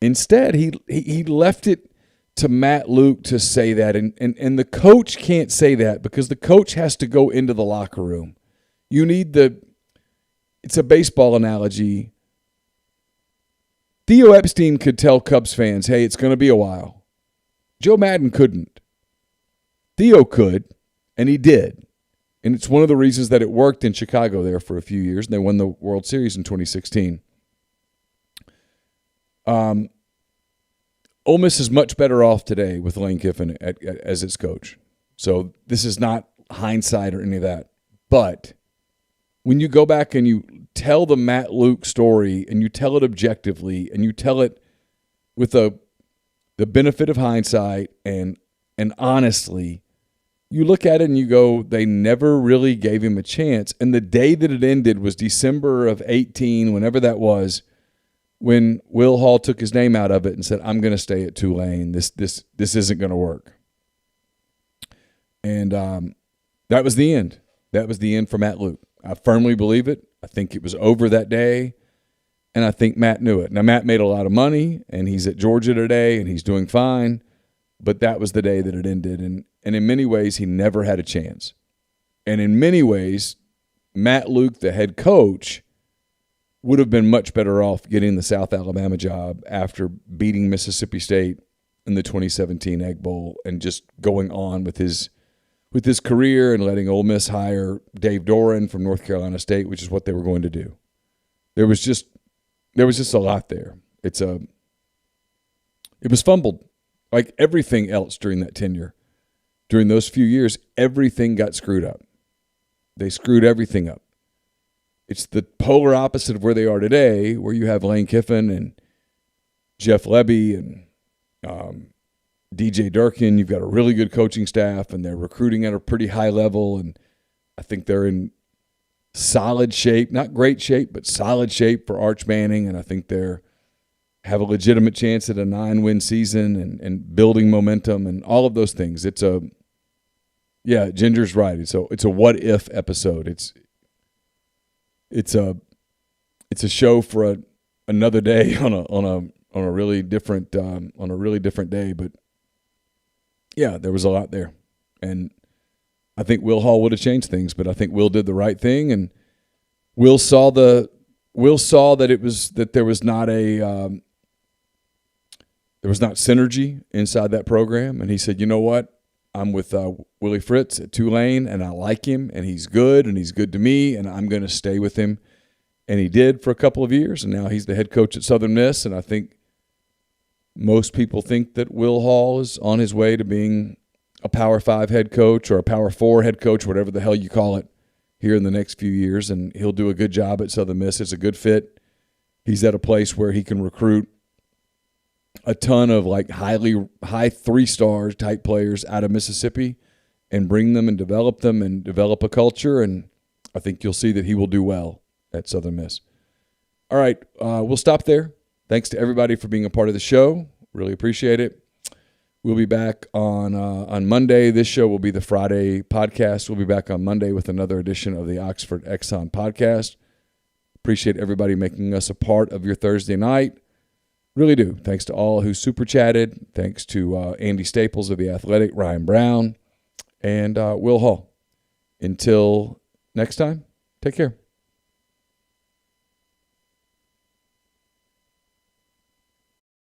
Instead, he left it to Matt Luke to say that, and the coach can't say that because the coach has to go into the locker room. You need it's a baseball analogy. Theo Epstein could tell Cubs fans, hey, it's going to be a while. Joe Madden couldn't. Theo could, and he did. And it's one of the reasons that it worked in Chicago there for a few years, and they won the World Series in 2016. Ole Miss is much better off today with Lane Kiffin as its coach. So this is not hindsight or any of that. But when you go back and you tell the Matt Luke story and you tell it objectively and you tell it with the benefit of hindsight and honestly, you look at it and you go, they never really gave him a chance. And the day that it ended was December of 18, whenever that was, when Will Hall took his name out of it and said, I'm going to stay at Tulane. This isn't going to work. And that was the end. That was the end for Matt Luke. I firmly believe it. I think it was over that day, and I think Matt knew it. Now, Matt made a lot of money, and he's at Georgia today, and he's doing fine, but that was the day that it ended. And in many ways, he never had a chance. And in many ways, Matt Luke, the head coach, would have been much better off getting the South Alabama job after beating Mississippi State in the 2017 Egg Bowl and just going on with his career and letting Ole Miss hire Dave Doran from North Carolina State, which is what they were going to do. There was just a lot there. It was fumbled. Like everything else during that tenure. During those few years, everything got screwed up. They screwed everything up. It's the polar opposite of where they are today, where you have Lane Kiffin and Jeff Lebby and DJ Durkin. You've got a really good coaching staff, and they're recruiting at a pretty high level, and I think they're in solid shape, not great shape, but solid shape for Arch Manning, and I think they're have a legitimate chance at a 9-win season and building momentum and all of those things. Ginger's right. It's a what if episode. It's a show for another day on a really different day. But yeah, there was a lot there, and I think Will Hall would have changed things, but I think Will did the right thing, and Will saw that there was not synergy inside that program, and he said, you know what? I'm with Willie Fritz at Tulane, and I like him, and he's good to me, and I'm going to stay with him. And he did for a couple of years, and now he's the head coach at Southern Miss, and I think most people think that Will Hall is on his way to being a Power 5 head coach or a Power 4 head coach, whatever the hell you call it, here in the next few years, and he'll do a good job at Southern Miss. It's a good fit. He's at a place where he can recruit a ton of like high 3-star type players out of Mississippi and bring them and develop a culture, and I think you'll see that he will do well at Southern Miss. All right, we'll stop there. Thanks to everybody for being a part of the show. Really appreciate it. We'll be back on Monday. This show will be the Friday podcast. We'll be back on Monday with another edition of the Oxford Exxon podcast. Appreciate everybody making us a part of your Thursday night. Really do. Thanks to all who super chatted. Thanks to Andy Staples of The Athletic, Ryan Brown, and Will Hall. Until next time, take care.